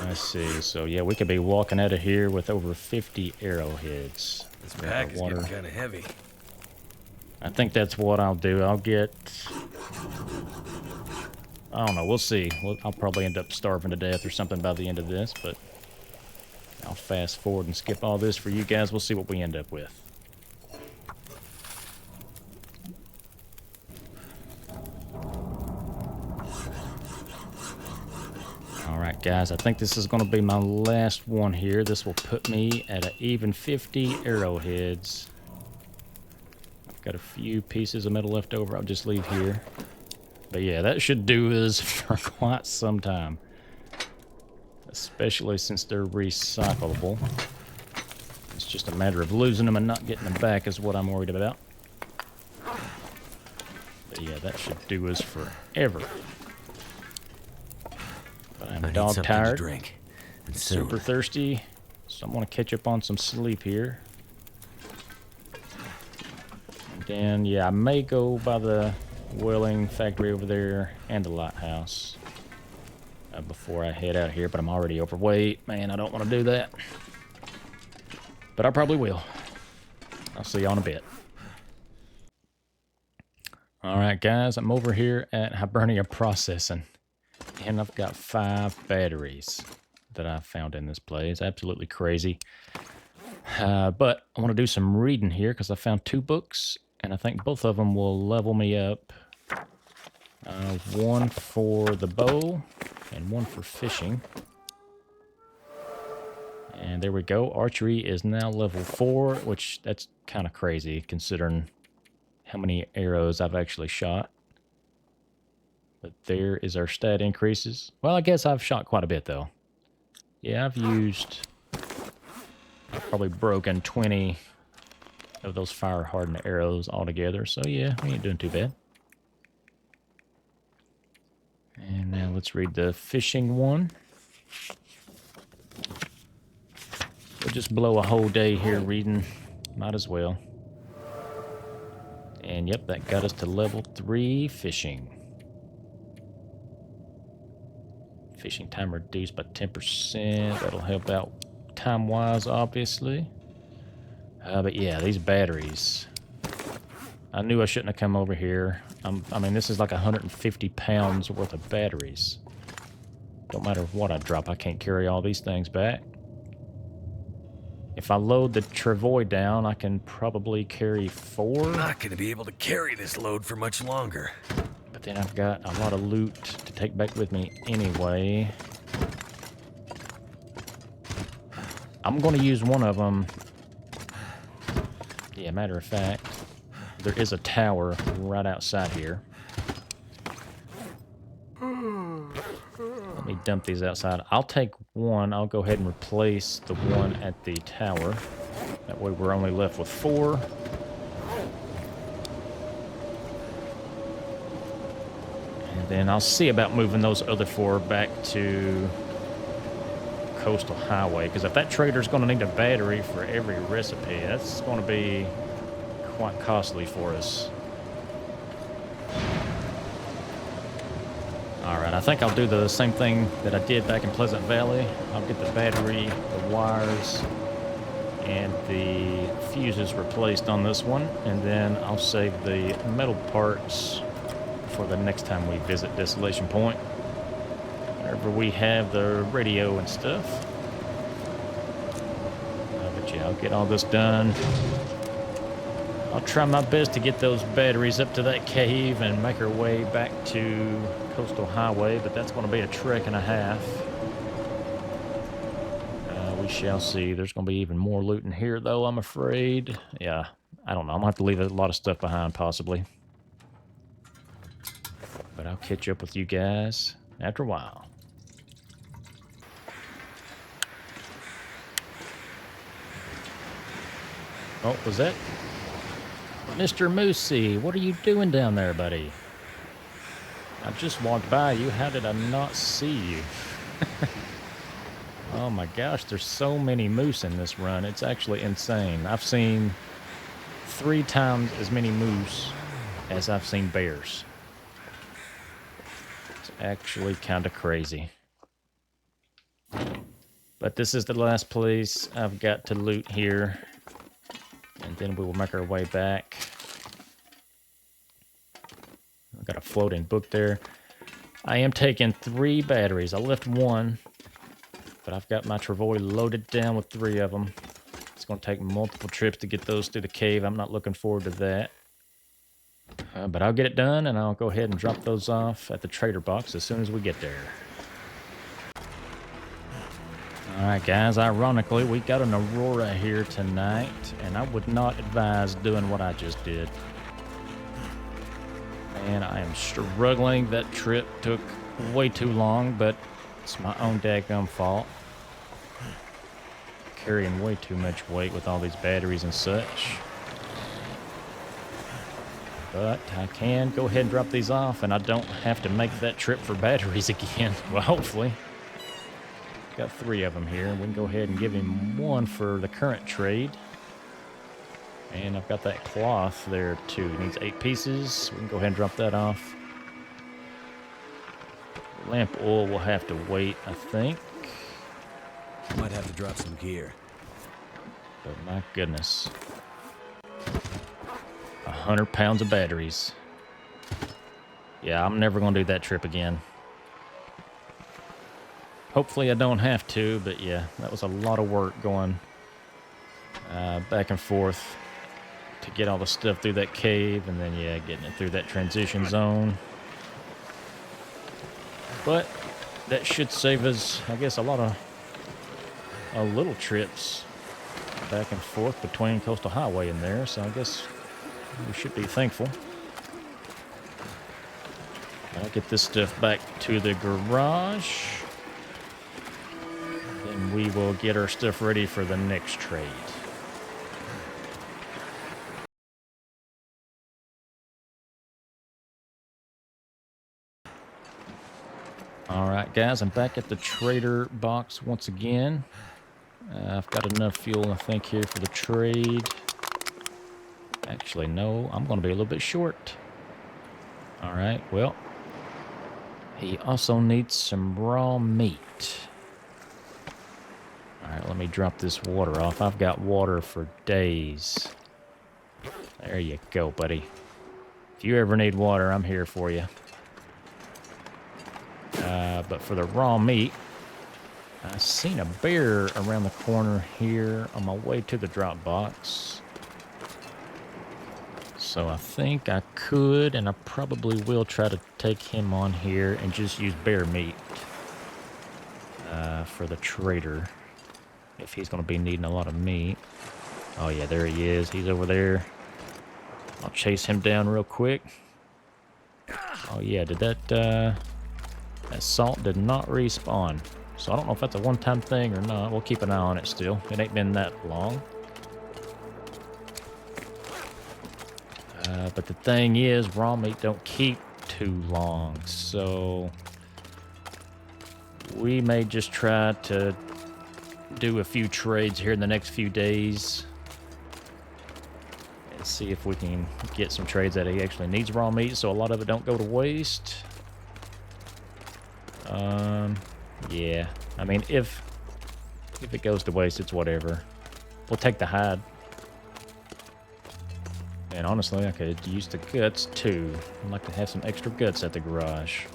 Let's see, so yeah, we could be walking out of here with over 50 arrows. This pack is getting kind of heavy. I think that's what I'll do. I'll get... I don't know, we'll see. I'll probably end up starving to death or something by the end of this, but I'll fast forward and skip all this for you guys. We'll see what we end up with. Guys, I think this is going to be my last one here. This will put me at an even 50 arrowheads. I've got a few pieces of metal left over. I'll just leave here. But yeah, that should do us for quite some time. Especially since they're recyclable. It's just a matter of losing them and not getting them back is what I'm worried about. But yeah, that should do us forever. But I'm dog tired, to drink. And super thirsty, so I'm going to catch up on some sleep here. And then, yeah, I may go by the welding factory over there and the lighthouse before I head out here, but I'm already overweight. Man, I don't want to do that. But I probably will. I'll see you in a bit. Alright guys, I'm over here at Hibernia Processing. And I've got 5 batteries that I found in this place. Absolutely crazy. But I want to do some reading here because I found 2 books. And I think both of them will level me up. One for the bow and one for fishing. And there we go. Archery is now level 4, which that's kind of crazy considering how many arrows I've actually shot. But there is our stat increases. Well, I guess I've shot quite a bit though. Yeah, I've probably broken 20 of those fire hardened arrows altogether. So yeah, we ain't doing too bad. And now let's read the fishing one. We'll just blow a whole day here reading. Might as well. And yep, that got us to level 3 fishing. Fishing time reduced by 10%. That'll help out time-wise, obviously. But yeah, these batteries. I knew I shouldn't have come over here. I mean, this is like 150 pounds worth of batteries. Don't matter what I drop, I can't carry all these things back. If I load the travois down, I can probably carry 4. I'm not going to be able to carry this load for much longer. But then I've got a lot of loot to take back with me anyway. I'm going to use one of them. Yeah, matter of fact, there is a tower right outside here. Let me dump these outside. I'll take one. I'll go ahead and replace the one at the tower. That way we're only left with 4. And then I'll see about moving those other 4 back to Coastal Highway. Because if that trader's going to need a battery for every recipe, that's going to be quite costly for us. Alright, I think I'll do the same thing that I did back in Pleasant Valley. I'll get the battery, the wires, and the fuses replaced on this one. And then I'll save the metal parts for the next time we visit Desolation Point. Whenever we have the radio and stuff. But yeah, I'll get all this done. I'll try my best to get those batteries up to that cave and make our way back to Coastal Highway, but that's going to be a trek and a half. We shall see. There's going to be even more loot in here, though, I'm afraid. Yeah, I don't know. I'm going to have to leave a lot of stuff behind, possibly. But I'll catch up with you guys after a while. Oh, was that Mr. Moosey? What are you doing down there, buddy? I just walked by you. How did I not see you? Oh my gosh, there's so many moose in this run. It's actually insane. I've seen 3 times as many moose as I've seen bears. It's actually kind of crazy. But this is the last place I've got to loot here. And then we will make our way back. I've got a floating book there. I am taking 3 batteries. I left 1, but I've got my travois loaded down with 3 of them. It's going to take multiple trips to get those through the cave. I'm not looking forward to that. But I'll get it done, and I'll go ahead and drop those off at the trader box as soon as we get there. Alright guys, ironically, we got an Aurora here tonight, and I would not advise doing what I just did. And I am struggling. That trip took way too long, but it's my own daggum fault. Carrying way too much weight with all these batteries and such. But I can go ahead and drop these off, and I don't have to make that trip for batteries again. Well, hopefully. Got 3 of them here. We can go ahead and give him 1 for the current trade. And I've got that cloth there too. It needs 8 pieces. We can go ahead and drop that off. Lamp oil will have to wait, I think. Might have to drop some gear. But my goodness. 100 pounds of batteries. Yeah, I'm never going to do that trip again. Hopefully I don't have to, but yeah, that was a lot of work going back and forth to get all the stuff through that cave, and then, yeah, getting it through that transition zone. But that should save us, I guess, a lot of little trips back and forth between Coastal Highway and there, so I guess we should be thankful. I'll get this stuff back to the garage. Then we will get our stuff ready for the next trade. Alright guys, I'm back at the trader box once again. I've got enough fuel, I think, here for the trade. Actually, no, I'm going to be a little bit short. Alright, well, he also needs some raw meat. Alright, let me drop this water off. I've got water for days. There you go, buddy. If you ever need water, I'm here for you. But for the raw meat, I seen a bear around the corner here on my way to the drop box. So I think I could, and I probably will try to take him on here and just use bear meat for the trader. If he's going to be needing a lot of meat. Oh yeah, there he is. He's over there. I'll chase him down real quick. Oh yeah, did that salt did not respawn. So I don't know if that's a one-time thing or not. We'll keep an eye on it still. It ain't been that long. But the thing is, raw meat don't keep too long. So we may just try to do a few trades here in the next few days. And see if we can get some trades that he actually needs raw meat, so a lot of it don't go to waste. Yeah. I mean, if it goes to waste, it's whatever. We'll take the hide. And honestly, I could use the guts too. I'd like to have some extra guts at the garage.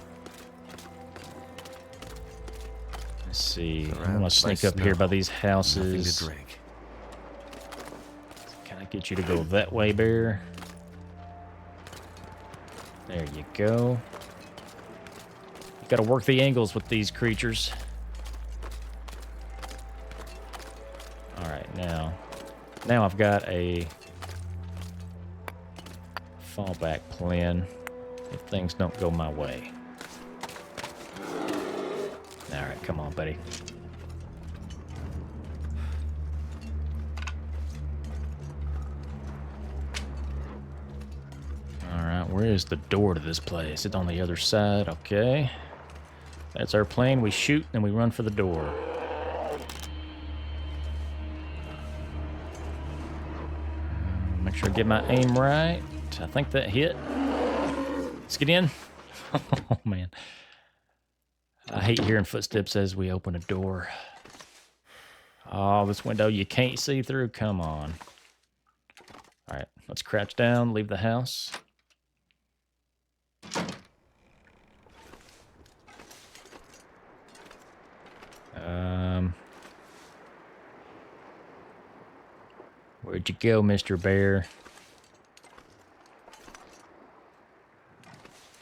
Let's see. I'm gonna sneak up here by these houses. Nothing to drink. Can I get you to go that way, bear? There you go. You gotta work the angles with these creatures. Alright, now I've got a fallback plan if things don't go my way. Alright, come on, buddy. Alright, where is the door to this place? It's on the other side, okay. That's our plan. We shoot, and we run for the door. Make sure I get my aim right. I think that hit. Let's get in. Oh, man. I hate hearing footsteps as we open a door. Oh, this window you can't see through. Come on. All right, let's crouch down, leave the house. Where'd you go, Mr. Bear?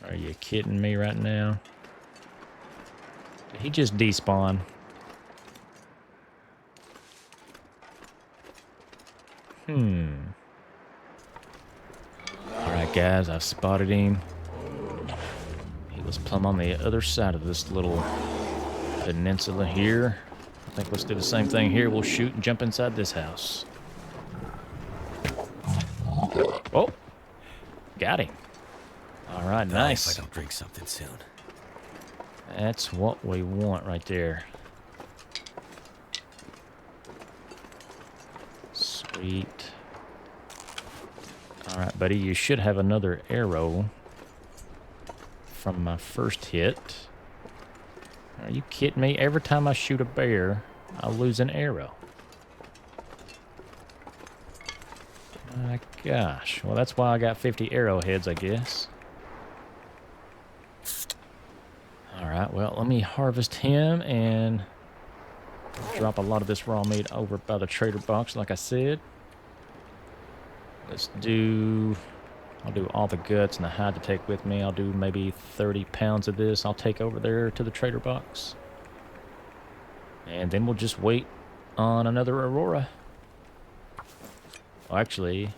Are you kidding me right now? Did he just despawn? Alright, guys, I've spotted him. He was plumb on the other side of this little peninsula here. I think let's do the same thing here. We'll shoot and jump inside this house. Oh! Got him. Alright, nice. If I don't drink something soon. That's what we want right there. Sweet. Alright, buddy, you should have another arrow from my first hit. Are you kidding me? Every time I shoot a bear, I lose an arrow. My gosh. Well, that's why I got 50 arrowheads, I guess. Alright, well, let me harvest him and drop a lot of this raw meat over by the trader box, like I said. Let's do... I'll do all the guts and the hide to take with me. I'll do maybe 30 pounds of this. I'll take over there to the trader box. And then we'll just wait on another Aurora. Well, actually,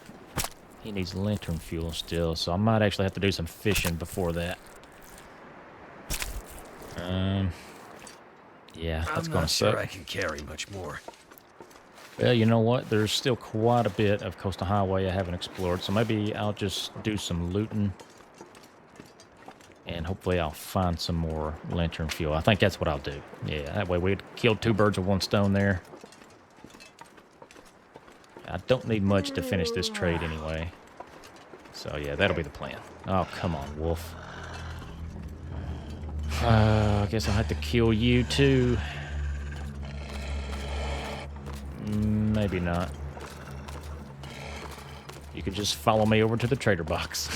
he needs lantern fuel still, so I might actually have to do some fishing before that. Yeah, that's gonna suck. I'm not sure I can carry much more. Well, you know what? There's still quite a bit of Coastal Highway I haven't explored, so maybe I'll just do some looting. And hopefully I'll find some more lantern fuel. I think that's what I'll do. Yeah, that way we'd killed 2 birds with 1 stone there. I don't need much to finish this trade anyway. So yeah, that'll be the plan. Oh, come on, wolf. I guess I'll have to kill you too. Maybe not. You could just follow me over to the trader box.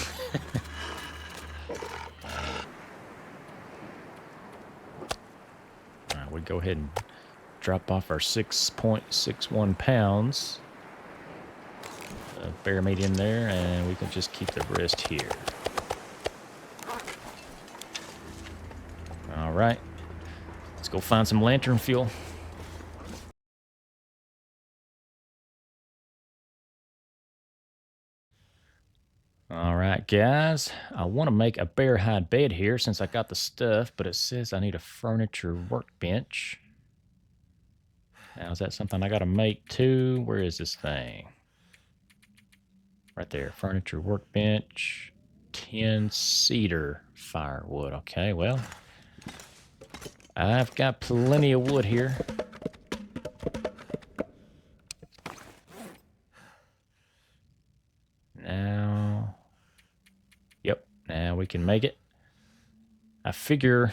Alright, we go ahead and drop off our 6.61 pounds of bear meat in there, and we can just keep the rest here. Alright, let's go find some lantern fuel. Alright, guys, I want to make a bear hide bed here since I got the stuff, but it says I need a furniture workbench. Now, is that something I got to make too? Where is this thing? Right there, furniture workbench, 10 cedar firewood. Okay, well, I've got plenty of wood here. Now, yep, now we can make it. I figure,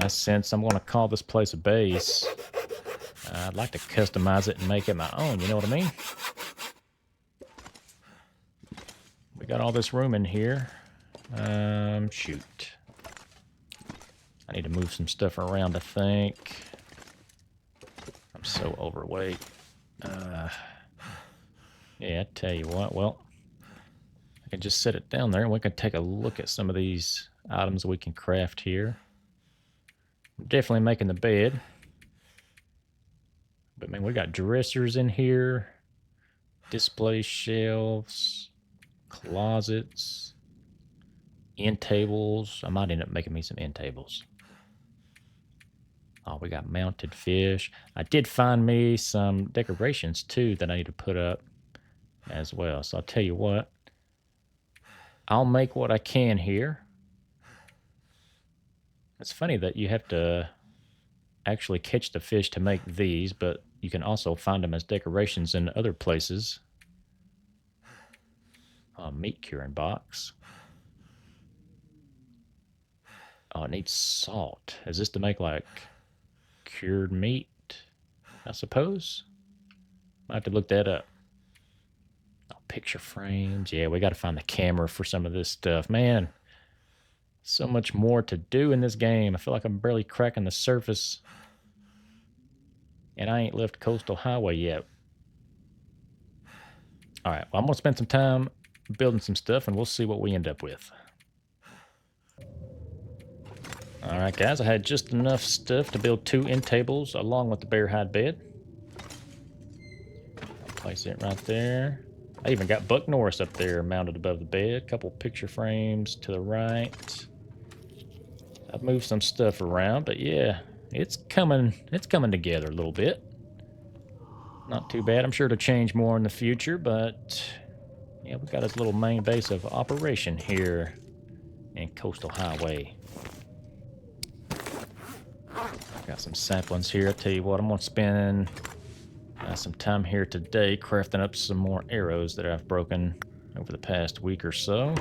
since I'm going to call this place a base, I'd like to customize it and make it my own, you know what I mean? We got all this room in here. Shoot. I need to move some stuff around, I think. I'm so overweight. Yeah, I tell you what, well, I can just set it down there and we can take a look at some of these items we can craft here. I'm definitely making the bed. But man, we got dressers in here, display shelves, closets, end tables. I might end up making me some end tables. Oh, we got mounted fish. I did find me some decorations too that I need to put up as well. So I'll tell you what, I'll make what I can here. It's funny that you have to actually catch the fish to make these, but you can also find them as decorations in other places. Meat curing box. Oh, it needs salt. Is this to make like cured meat, I suppose? Might have to look that up. Oh, picture frames. Yeah, we got to find the camera for some of this stuff. Man, so much more to do in this game. I feel like I'm barely cracking the surface. And I ain't left Coastal Highway yet. Alright, well, I'm going to spend some time building some stuff and we'll see what we end up with. Alright guys, I had just enough stuff to build 2 end tables along with the bear hide bed. Place it right there. I even got Buck Norris up there mounted above the bed. Couple picture frames to the right. I've moved some stuff around, but yeah, it's coming together a little bit. Not too bad. I'm sure to change more in the future, but yeah, we got this little main base of operation here in Coastal Highway. Got some saplings here. I tell you what, I'm gonna spend some time here today crafting up some more arrows that I've broken over the past week or so.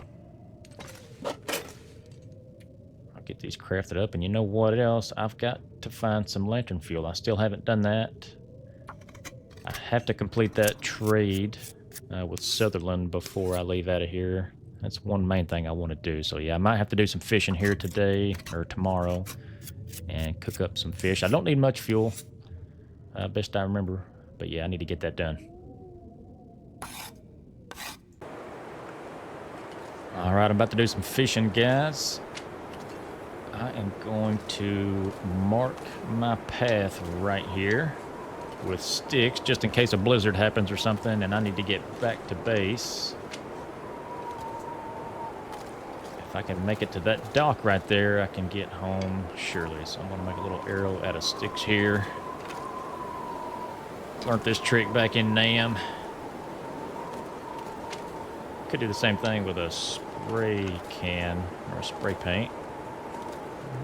I'll get these crafted up, and you know what else? I've got to find some lantern fuel. I still haven't done that. I have to complete that trade with Sutherland before I leave out of here. That's one main thing I want to do. So yeah, I might have to do some fishing here today or tomorrow and cook up some fish. I don't need much fuel, best I remember. But yeah, I need to get that done. All right, I'm about to do some fishing, guys. I am going to mark my path right here with sticks, just in case a blizzard happens or something and I need to get back to base. If I can make it to that dock right there, I can get home surely. So I'm going to make a little arrow out of sticks here. Learned this trick back in NAM. Could do the same thing with a spray can or a spray paint.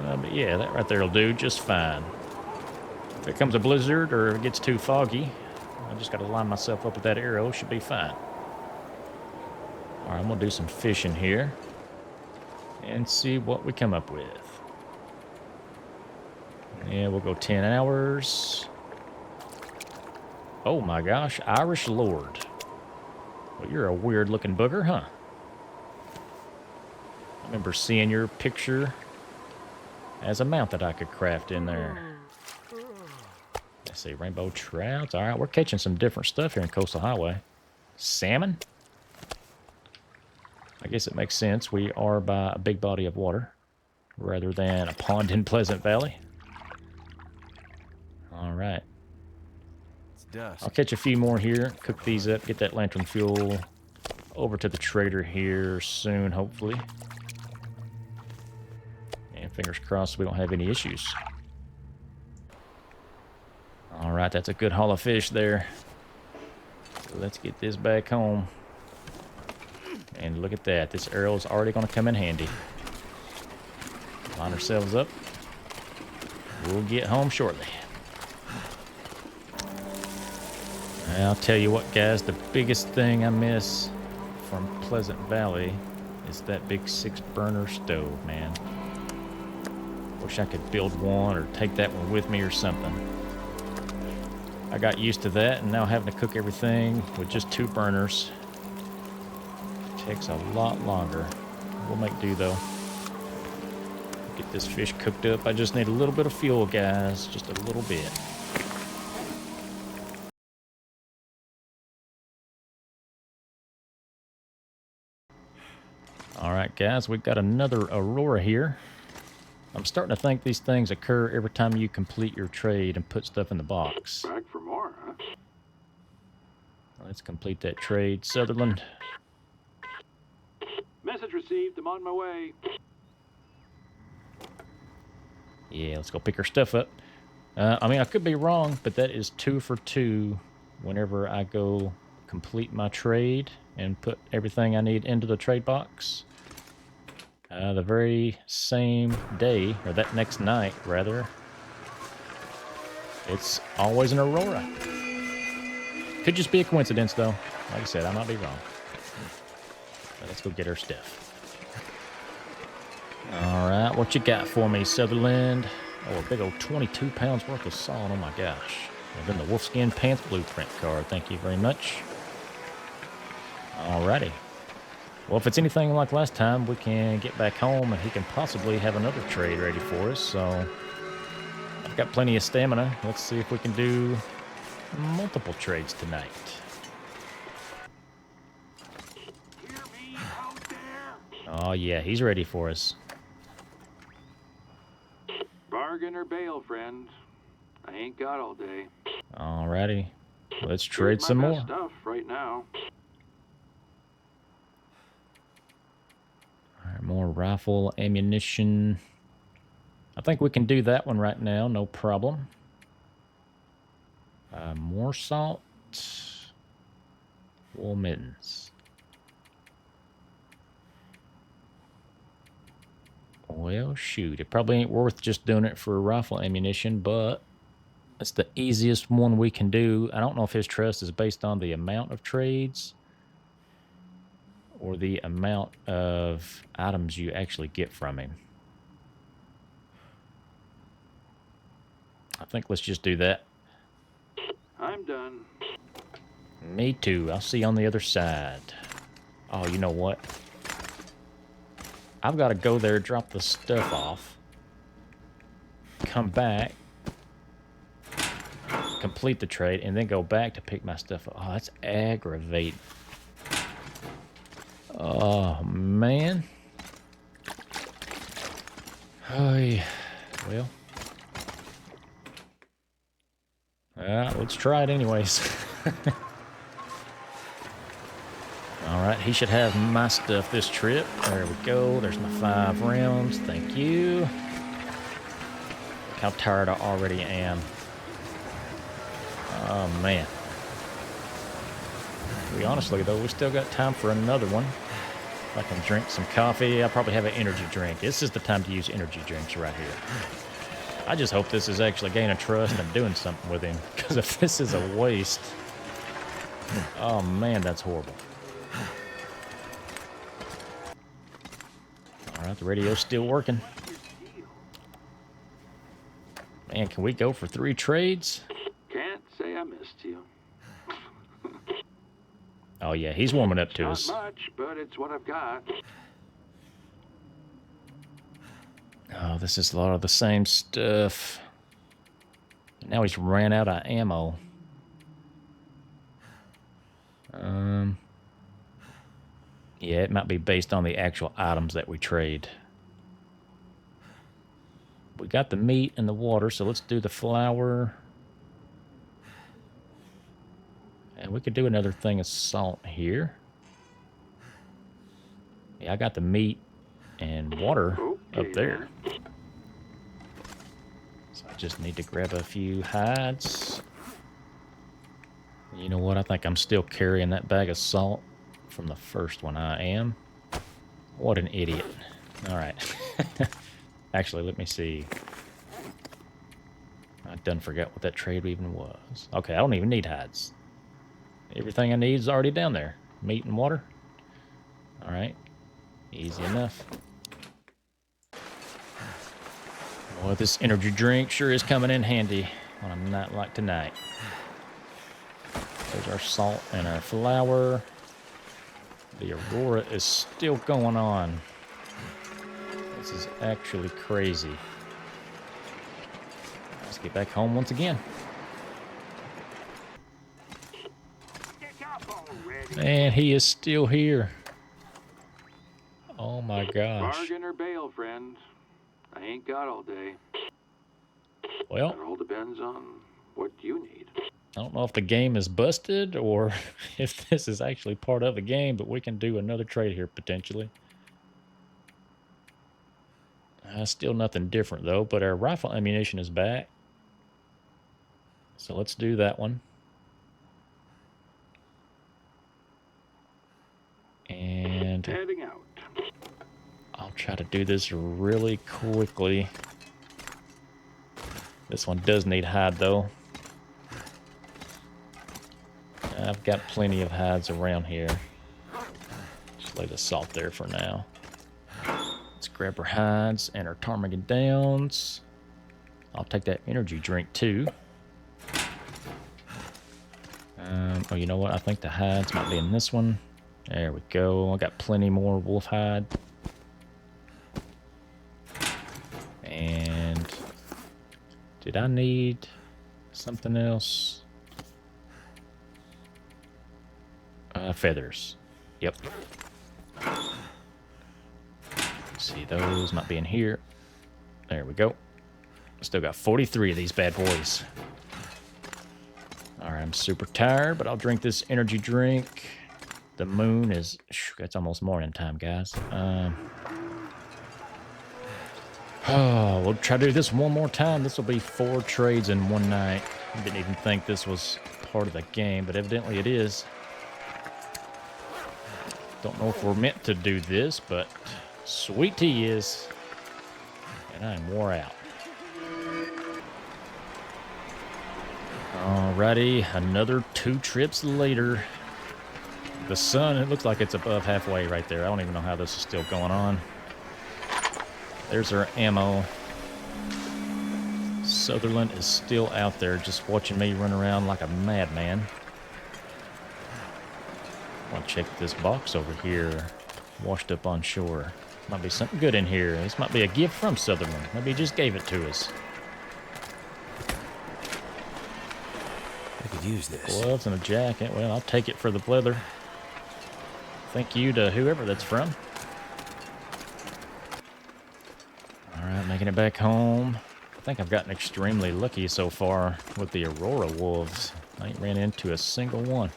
But yeah, that right there will do just fine. If it comes a blizzard or it gets too foggy, I just got to line myself up with that arrow. Should be fine. All right, I'm going to do some fishing here and see what we come up with. Yeah, we'll go 10 hours. Oh my gosh, Irish Lord. Well, you're a weird looking booger, huh? I remember seeing your picture as a mount that I could craft in there. Let's see, rainbow trouts. All right, we're catching some different stuff here in Coastal Highway. Salmon? I guess it makes sense. We are by a big body of water rather than a pond in Pleasant Valley. All right. Dusk. I'll catch a few more here, cook these up, get that lantern fuel over to the trader here soon, hopefully. And fingers crossed we don't have any issues. All right, that's a good haul of fish there. So let's get this back home. And look at that, this arrow is already going to come in handy. Line ourselves up. We'll get home shortly. I'll tell you what, guys, the biggest thing I miss from Pleasant Valley is that big 6-burner stove, man. Wish I could build one or take that one with me or something. I got used to that, and now having to cook everything with just 2 burners takes a lot longer. We'll make do, though. Get this fish cooked up. I just need a little bit of fuel, guys, just a little bit. All right, guys, we've got another Aurora here. I'm starting to think these things occur every time you complete your trade and put stuff in the box. Back for more, huh? Let's complete that trade. Sutherland. Message received. I'm on my way. Yeah, let's go pick our stuff up. I mean, I could be wrong, but that is 2 for 2 whenever I go complete my trade and put everything I need into the trade box. The very same day, or that next night, rather, it's always an Aurora. Could just be a coincidence, though. Like I said, I might be wrong. But let's go get our stuff. All right, what you got for me, Sutherland? Oh, a big old 22 pounds worth of salt. Oh, my gosh. And then the Wolfskin Pants blueprint card. Thank you very much. Alrighty. Well, if it's anything like last time, we can get back home and he can possibly have another trade ready for us. So I've got plenty of stamina. Let's see if we can do multiple trades tonight. Hear me out there? Oh, yeah, he's ready for us. Bargain or bail, friend. I ain't got all day. Alrighty. Let's Here's trade my some best more. stuff right now. All right, more rifle ammunition. I think we can do that one right now, no problem. More salt. Wool mittens. Well, shoot. It probably ain't worth just doing it for rifle ammunition, but it's the easiest one we can do. I don't know if his trust is based on the amount of trades or the amount of items you actually get from him. I think let's just do that. I'm done. Me too. I'll see you on the other side. Oh, you know what? I've got to go there, drop the stuff off, come back, complete the trade, and then go back to pick my stuff up. Oh, that's aggravating. Oh, man. Hey, well. Let's try it anyways. All right, he should have my stuff this trip. There we go. There's my 5 rounds. Thank you. Look how tired I already am. Oh, man. Honestly, though, we still got time for another one. If I can drink some coffee, I'll probably have an energy drink. This is the time to use energy drinks right here. I just hope this is actually gaining trust and doing something with him. Because if this is a waste... Oh, man, that's horrible. All right, the radio's still working. Man, can we go for 3 trades? Can't say I missed you. Oh, yeah, he's warming up to Not us. much, but it's what I've got. Oh, this is a lot of the same stuff. Now he's ran out of ammo. Yeah, it might be based on the actual items that we trade. We got the meat and the water, so let's do the flour. And we could do another thing of salt here. Yeah, I got the meat and water up there. So I just need to grab a few hides. You know what? I think I'm still carrying that bag of salt from the first one. I am. What an idiot. All right. Actually, let me see. I done forgot what that trade even was. Okay, I don't even need hides. Everything I need is already down there. Meat and water. All right. Easy enough. Well, this energy drink sure is coming in handy on a night like tonight. There's our salt and our flour. The Aurora is still going on. This is actually crazy. Let's get back home once again. Man, he is still here. Oh my gosh. Bargain or bail, friend. I ain't got all day. Well, It all depends on what you need. I don't know if the game is busted or if this is actually part of the game, but we can do another trade here potentially. Still nothing different though, but our rifle ammunition is back. So let's do that one. And Heading out. I'll try to do this really quickly. This one does need hide though. I've got plenty of hides around here. Just lay the salt there for now. Let's grab our hides and our ptarmigan downs. I'll take that energy drink too. Oh, you know what? I think the hides might be in this one. There we go. I got plenty more wolf hide. And did I need something else? Feathers. Yep. See, those might be in here. There we go. Still got 43 of these bad boys. All right, I'm super tired, but I'll drink this energy drink. The moon is... It's almost morning time, guys. We'll try to do this one more time. This will be 4 trades in one night. I didn't even think this was part of the game, but evidently it is. Don't know if we're meant to do this, but sweet tea is. And I'm wore out. Alrighty, another 2 trips later. The sun, it looks like it's above halfway right there. I don't even know how this is still going on. There's our ammo. Sutherland is still out there just watching me run around like a madman. I'll check this box over here. Washed up on shore. Might be something good in here. This might be a gift from Sutherland. Maybe he just gave it to us. I could use this. Gloves and a jacket. Well, I'll take it for the pleather. Thank you to whoever that's from. Alright, making it back home. I think I've gotten extremely lucky so far with the Aurora wolves. I ain't ran into a single one.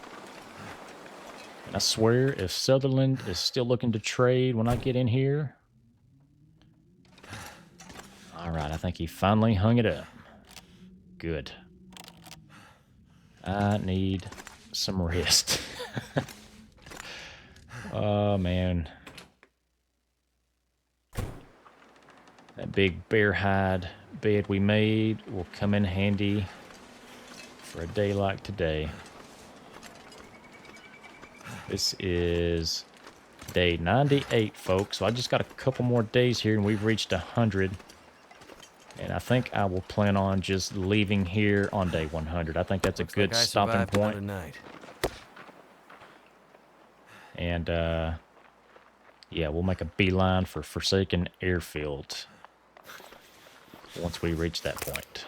And I swear, if Sutherland is still looking to trade when I get in here... Alright, I think he finally hung it up. Good. I need some rest. Oh, man. That big bear hide bed we made will come in handy for a day like today. This is day 98, folks. So I just got a couple more days here and we've reached 100. And I think I will plan on just leaving here on day 100. I think that's a good stopping point. Night. And, yeah, we'll make a beeline for Forsaken Airfield once we reach that point.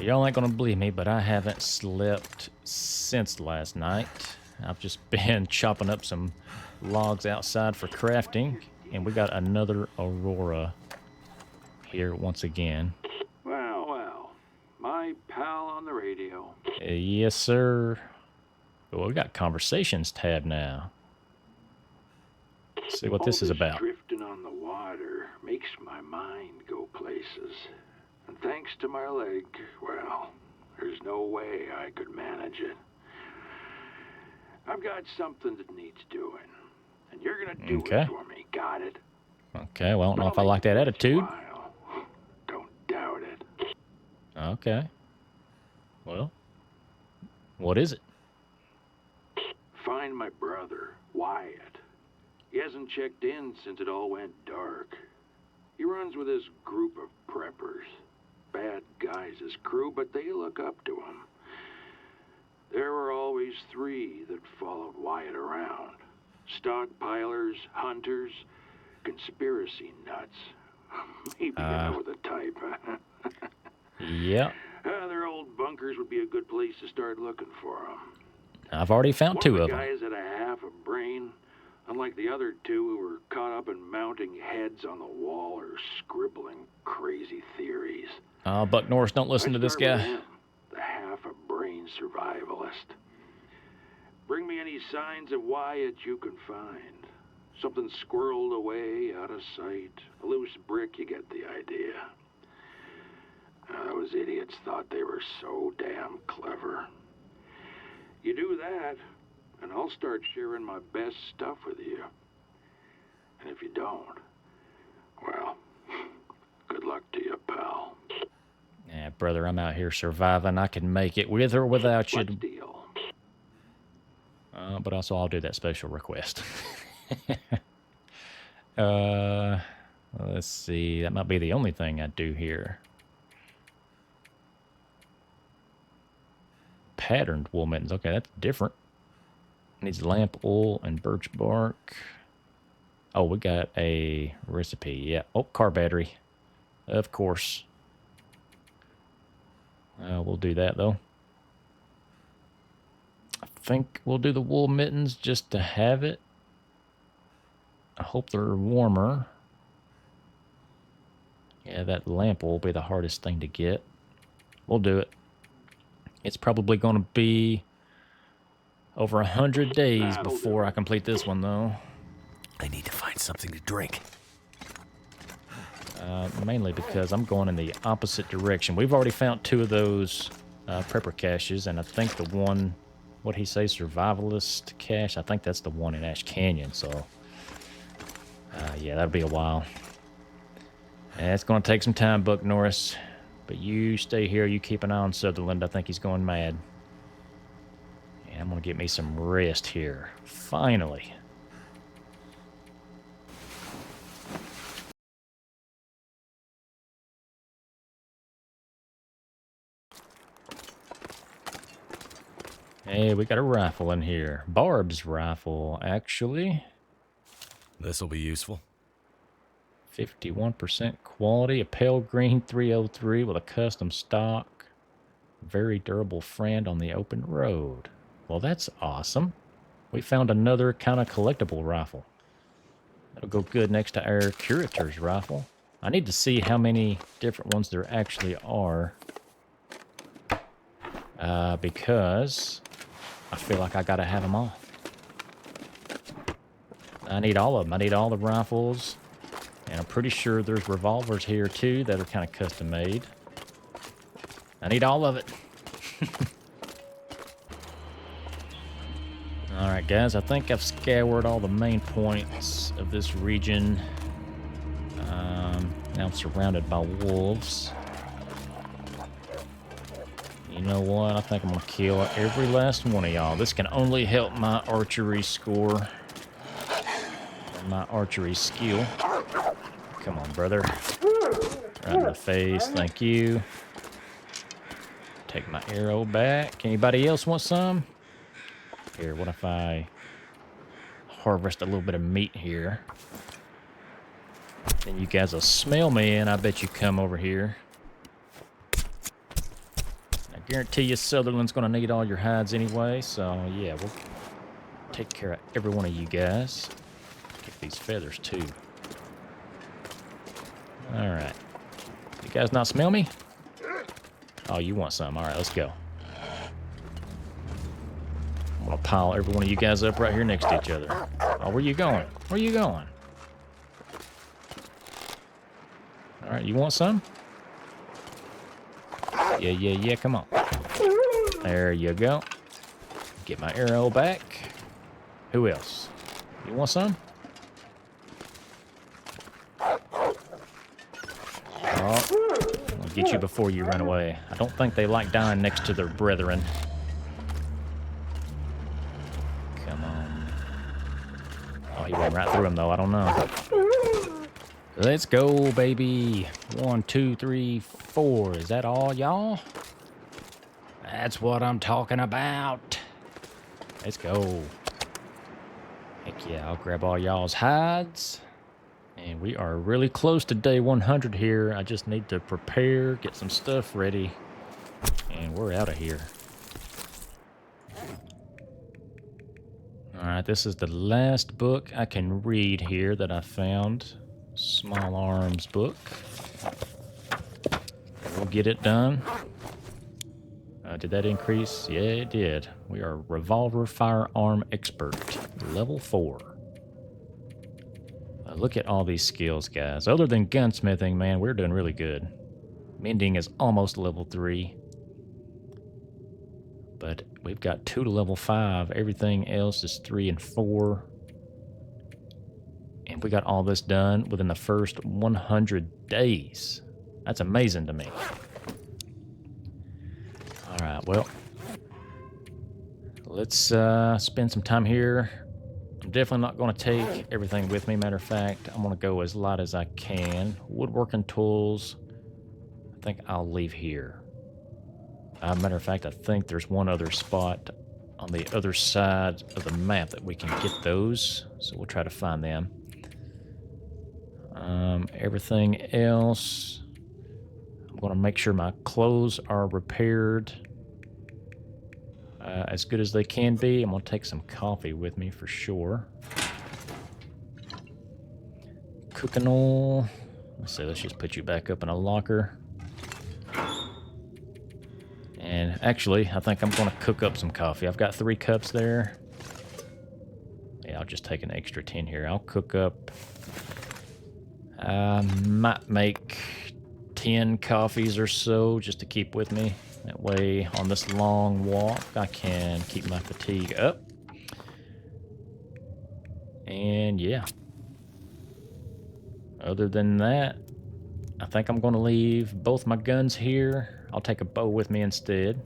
Y'all ain't gonna believe me, but I haven't slept since last night. I've just been chopping up some logs outside for crafting, and we got another Aurora here once again. Well, well. My pal on the radio. Yes, sir. Well, we got conversations tab now. Let's see what this is about. Drifting on the water makes my mind go places. And thanks to my leg, well, there's no way I could manage it. I've got something that needs doing. And you're gonna do it for me, got it? Okay, well, I don't know if I like that attitude. Don't doubt it. Okay. Well, what is it? Find my brother, Wyatt. He hasn't checked in since it all went dark. He runs with this group of preppers. Bad guys, his crew, but they look up to him. There were always 3 that followed Wyatt around. Stockpilers, hunters, conspiracy nuts. Maybe you know the type, huh? Yep. Their old bunkers would be a good place to start looking for them. I've already found 2 of them. One of the guys had a half a brain, unlike the other 2 who were caught up in mounting heads on the wall or scribbling crazy theories. Buck Norris, don't listen to this guy. Him, the half a brain survivalist. Bring me any signs of Wyatt you can find. Something squirreled away, out of sight. A loose brick, you get the idea. Those idiots thought they were so damn clever. You do that, and I'll start sharing my best stuff with you. And if you don't, well, good luck to you, pal. Yeah, brother, I'm out here surviving. I can make it with or without you. Let's deal. But also, I'll do that special request. Let's see. That might be the only thing I do here. Patterned wool mittens. Okay, that's different. Needs lamp oil and birch bark. Oh, we got a recipe. Yeah. Oh, car battery. Of course. We'll do that, though. I think we'll do the wool mittens just to have it. I hope they're warmer. Yeah, that lamp will be the hardest thing to get. We'll do it. It's probably going to be over 100 days before I complete this one, though. I need to find something to drink. Mainly because I'm going in the opposite direction. We've already found 2 of those prepper caches, and I think the one, what he say, survivalist cache, I think that's the one in Ash Canyon, so yeah, that'll be a while. And it's going to take some time, Buck Norris, but you stay here, you keep an eye on Sutherland. I think he's going mad. And I'm going to get me some rest here, finally. Hey, we got a rifle in here. Barb's rifle, actually. This'll be useful. 51% quality, a pale green 303 with a custom stock. Very durable friend on the open road. Well, that's awesome. We found another kind of collectible rifle. That'll go good next to our curator's rifle. I need to see how many different ones there actually are. Because I feel like I gotta have them all. I need all of them. I need all the rifles. And I'm pretty sure there's revolvers here too that are kind of custom made. I need all of it. Alright guys, I think I've scoured all the main points of this region. Now I'm surrounded by wolves. You know what? I think I'm going to kill every last one of y'all. This can only help my archery score. And my archery skill. Come on, brother. Right in the face. Thank you. Take my arrow back. Anybody else want some? Here, what if I harvest a little bit of meat here? Then you guys will smell me, and I bet you come over here. I guarantee you Sutherland's going to need all your hides anyway, so yeah, we'll take care of every one of you guys. Get these feathers, too. Alright. You guys not smell me? Oh, you want some. Alright, let's go. I'm going to pile every one of you guys up right here next to each other. Oh, where you going? Where you going? Alright, you want some? Yeah, come on. There you go. Get my arrow back. Who else? You want some? Oh, I'll get you before you run away. I don't think they like dying next to their brethren. Come on. Oh, he went right through him, though. I don't know. Let's go, baby. 1, 2, 3, 4. Is that all, y'all? That's what I'm talking about. Let's go. Heck yeah, I'll grab all y'all's hides. And we are really close to day 100 here. I just need to prepare, get some stuff ready, and we're out of here. Alright, this is the last book I can read here that I found. Small arms book. We'll get it done. Did that increase? Yeah, it did. We are revolver firearm expert, level 4. Look at all these skills, guys. Other than gunsmithing, man, we're doing really good. Mending is almost level 3. But we've got 2 to level 5. Everything else is 3 and 4. And we got all this done within the first 100 days. That's amazing to me. Alright, well. Let's spend some time here. I'm definitely not going to take everything with me. Matter of fact, I'm going to go as light as I can. Woodworking tools, I think I'll leave here. Matter of fact, I think there's one other spot on the other side of the map that we can get those. So we'll try to find them. Everything else, I'm going to make sure my clothes are repaired as good as they can be. I'm going to take some coffee with me for sure. Cooking oil. let's just put you back up in a locker. And actually, I think I'm going to cook up some coffee. I've got 3 cups there. Yeah, I'll just take an extra 10 here. I'll cook up... I might make 10 coffees or so just to keep with me. That way, on this long walk, I can keep my fatigue up. And yeah. Other than that, I think I'm going to leave both my guns here. I'll take a bow with me instead.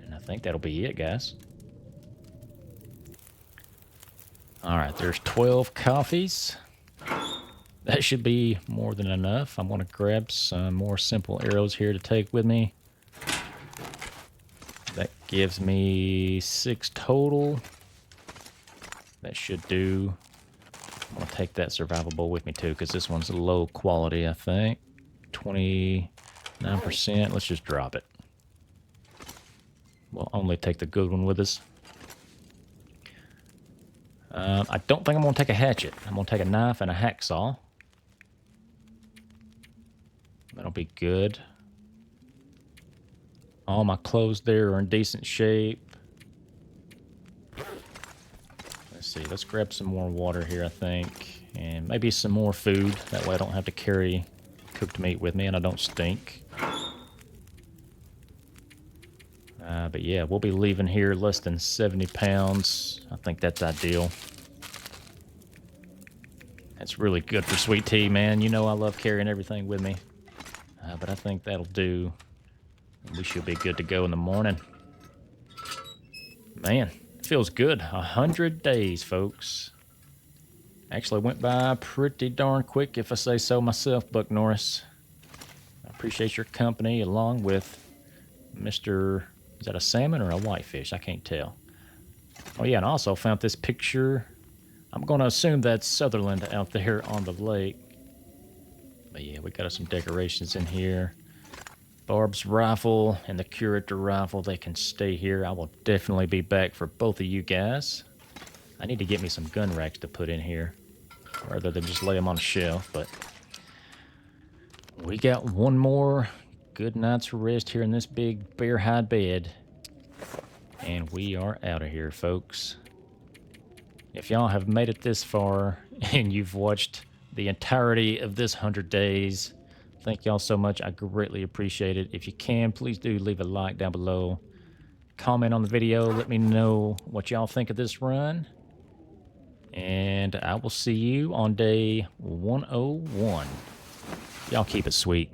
And I think that'll be it, guys. Alright, there's 12 coffees. That should be more than enough. I'm going to grab some more simple arrows here to take with me. That gives me 6 total. That should do. I'm going to take that survivable with me too, because this one's low quality, I think. 29%. Let's just drop it. We'll only take the good one with us. I don't think I'm going to take a hatchet. I'm going to take a knife and a hacksaw. That'll be good. All my clothes there are in decent shape. Let's see. Let's grab some more water here, I think. And maybe some more food. That way I don't have to carry cooked meat with me and I don't stink. But yeah, we'll be leaving here less than 70 pounds. I think that's ideal. That's really good for sweet tea, man. You know I love carrying everything with me. But I think that'll do. We should be good to go in the morning. Man, it feels good. 100 days, folks. Actually went by pretty darn quick, if I say so myself, Buck Norris. I appreciate your company, along with Mr. Is that a salmon or a whitefish? I can't tell. Oh yeah, and I also found this picture. I'm going to assume that's Sutherland out there on the lake. But yeah, we got some decorations in here. Barb's rifle and the Curator rifle, they can stay here. I will definitely be back for both of you guys. I need to get me some gun racks to put in here, rather than just lay them on a shelf. But we got one more good night's rest here in this big bear hide bed. And we are out of here, folks. If y'all have made it this far and you've watched the entirety of this 100 days, thank y'all so much. I greatly appreciate it. If you can, please do leave a like down below. Comment on the video. Let me know what y'all think of this run. And I will see you on day 101. Y'all keep it sweet.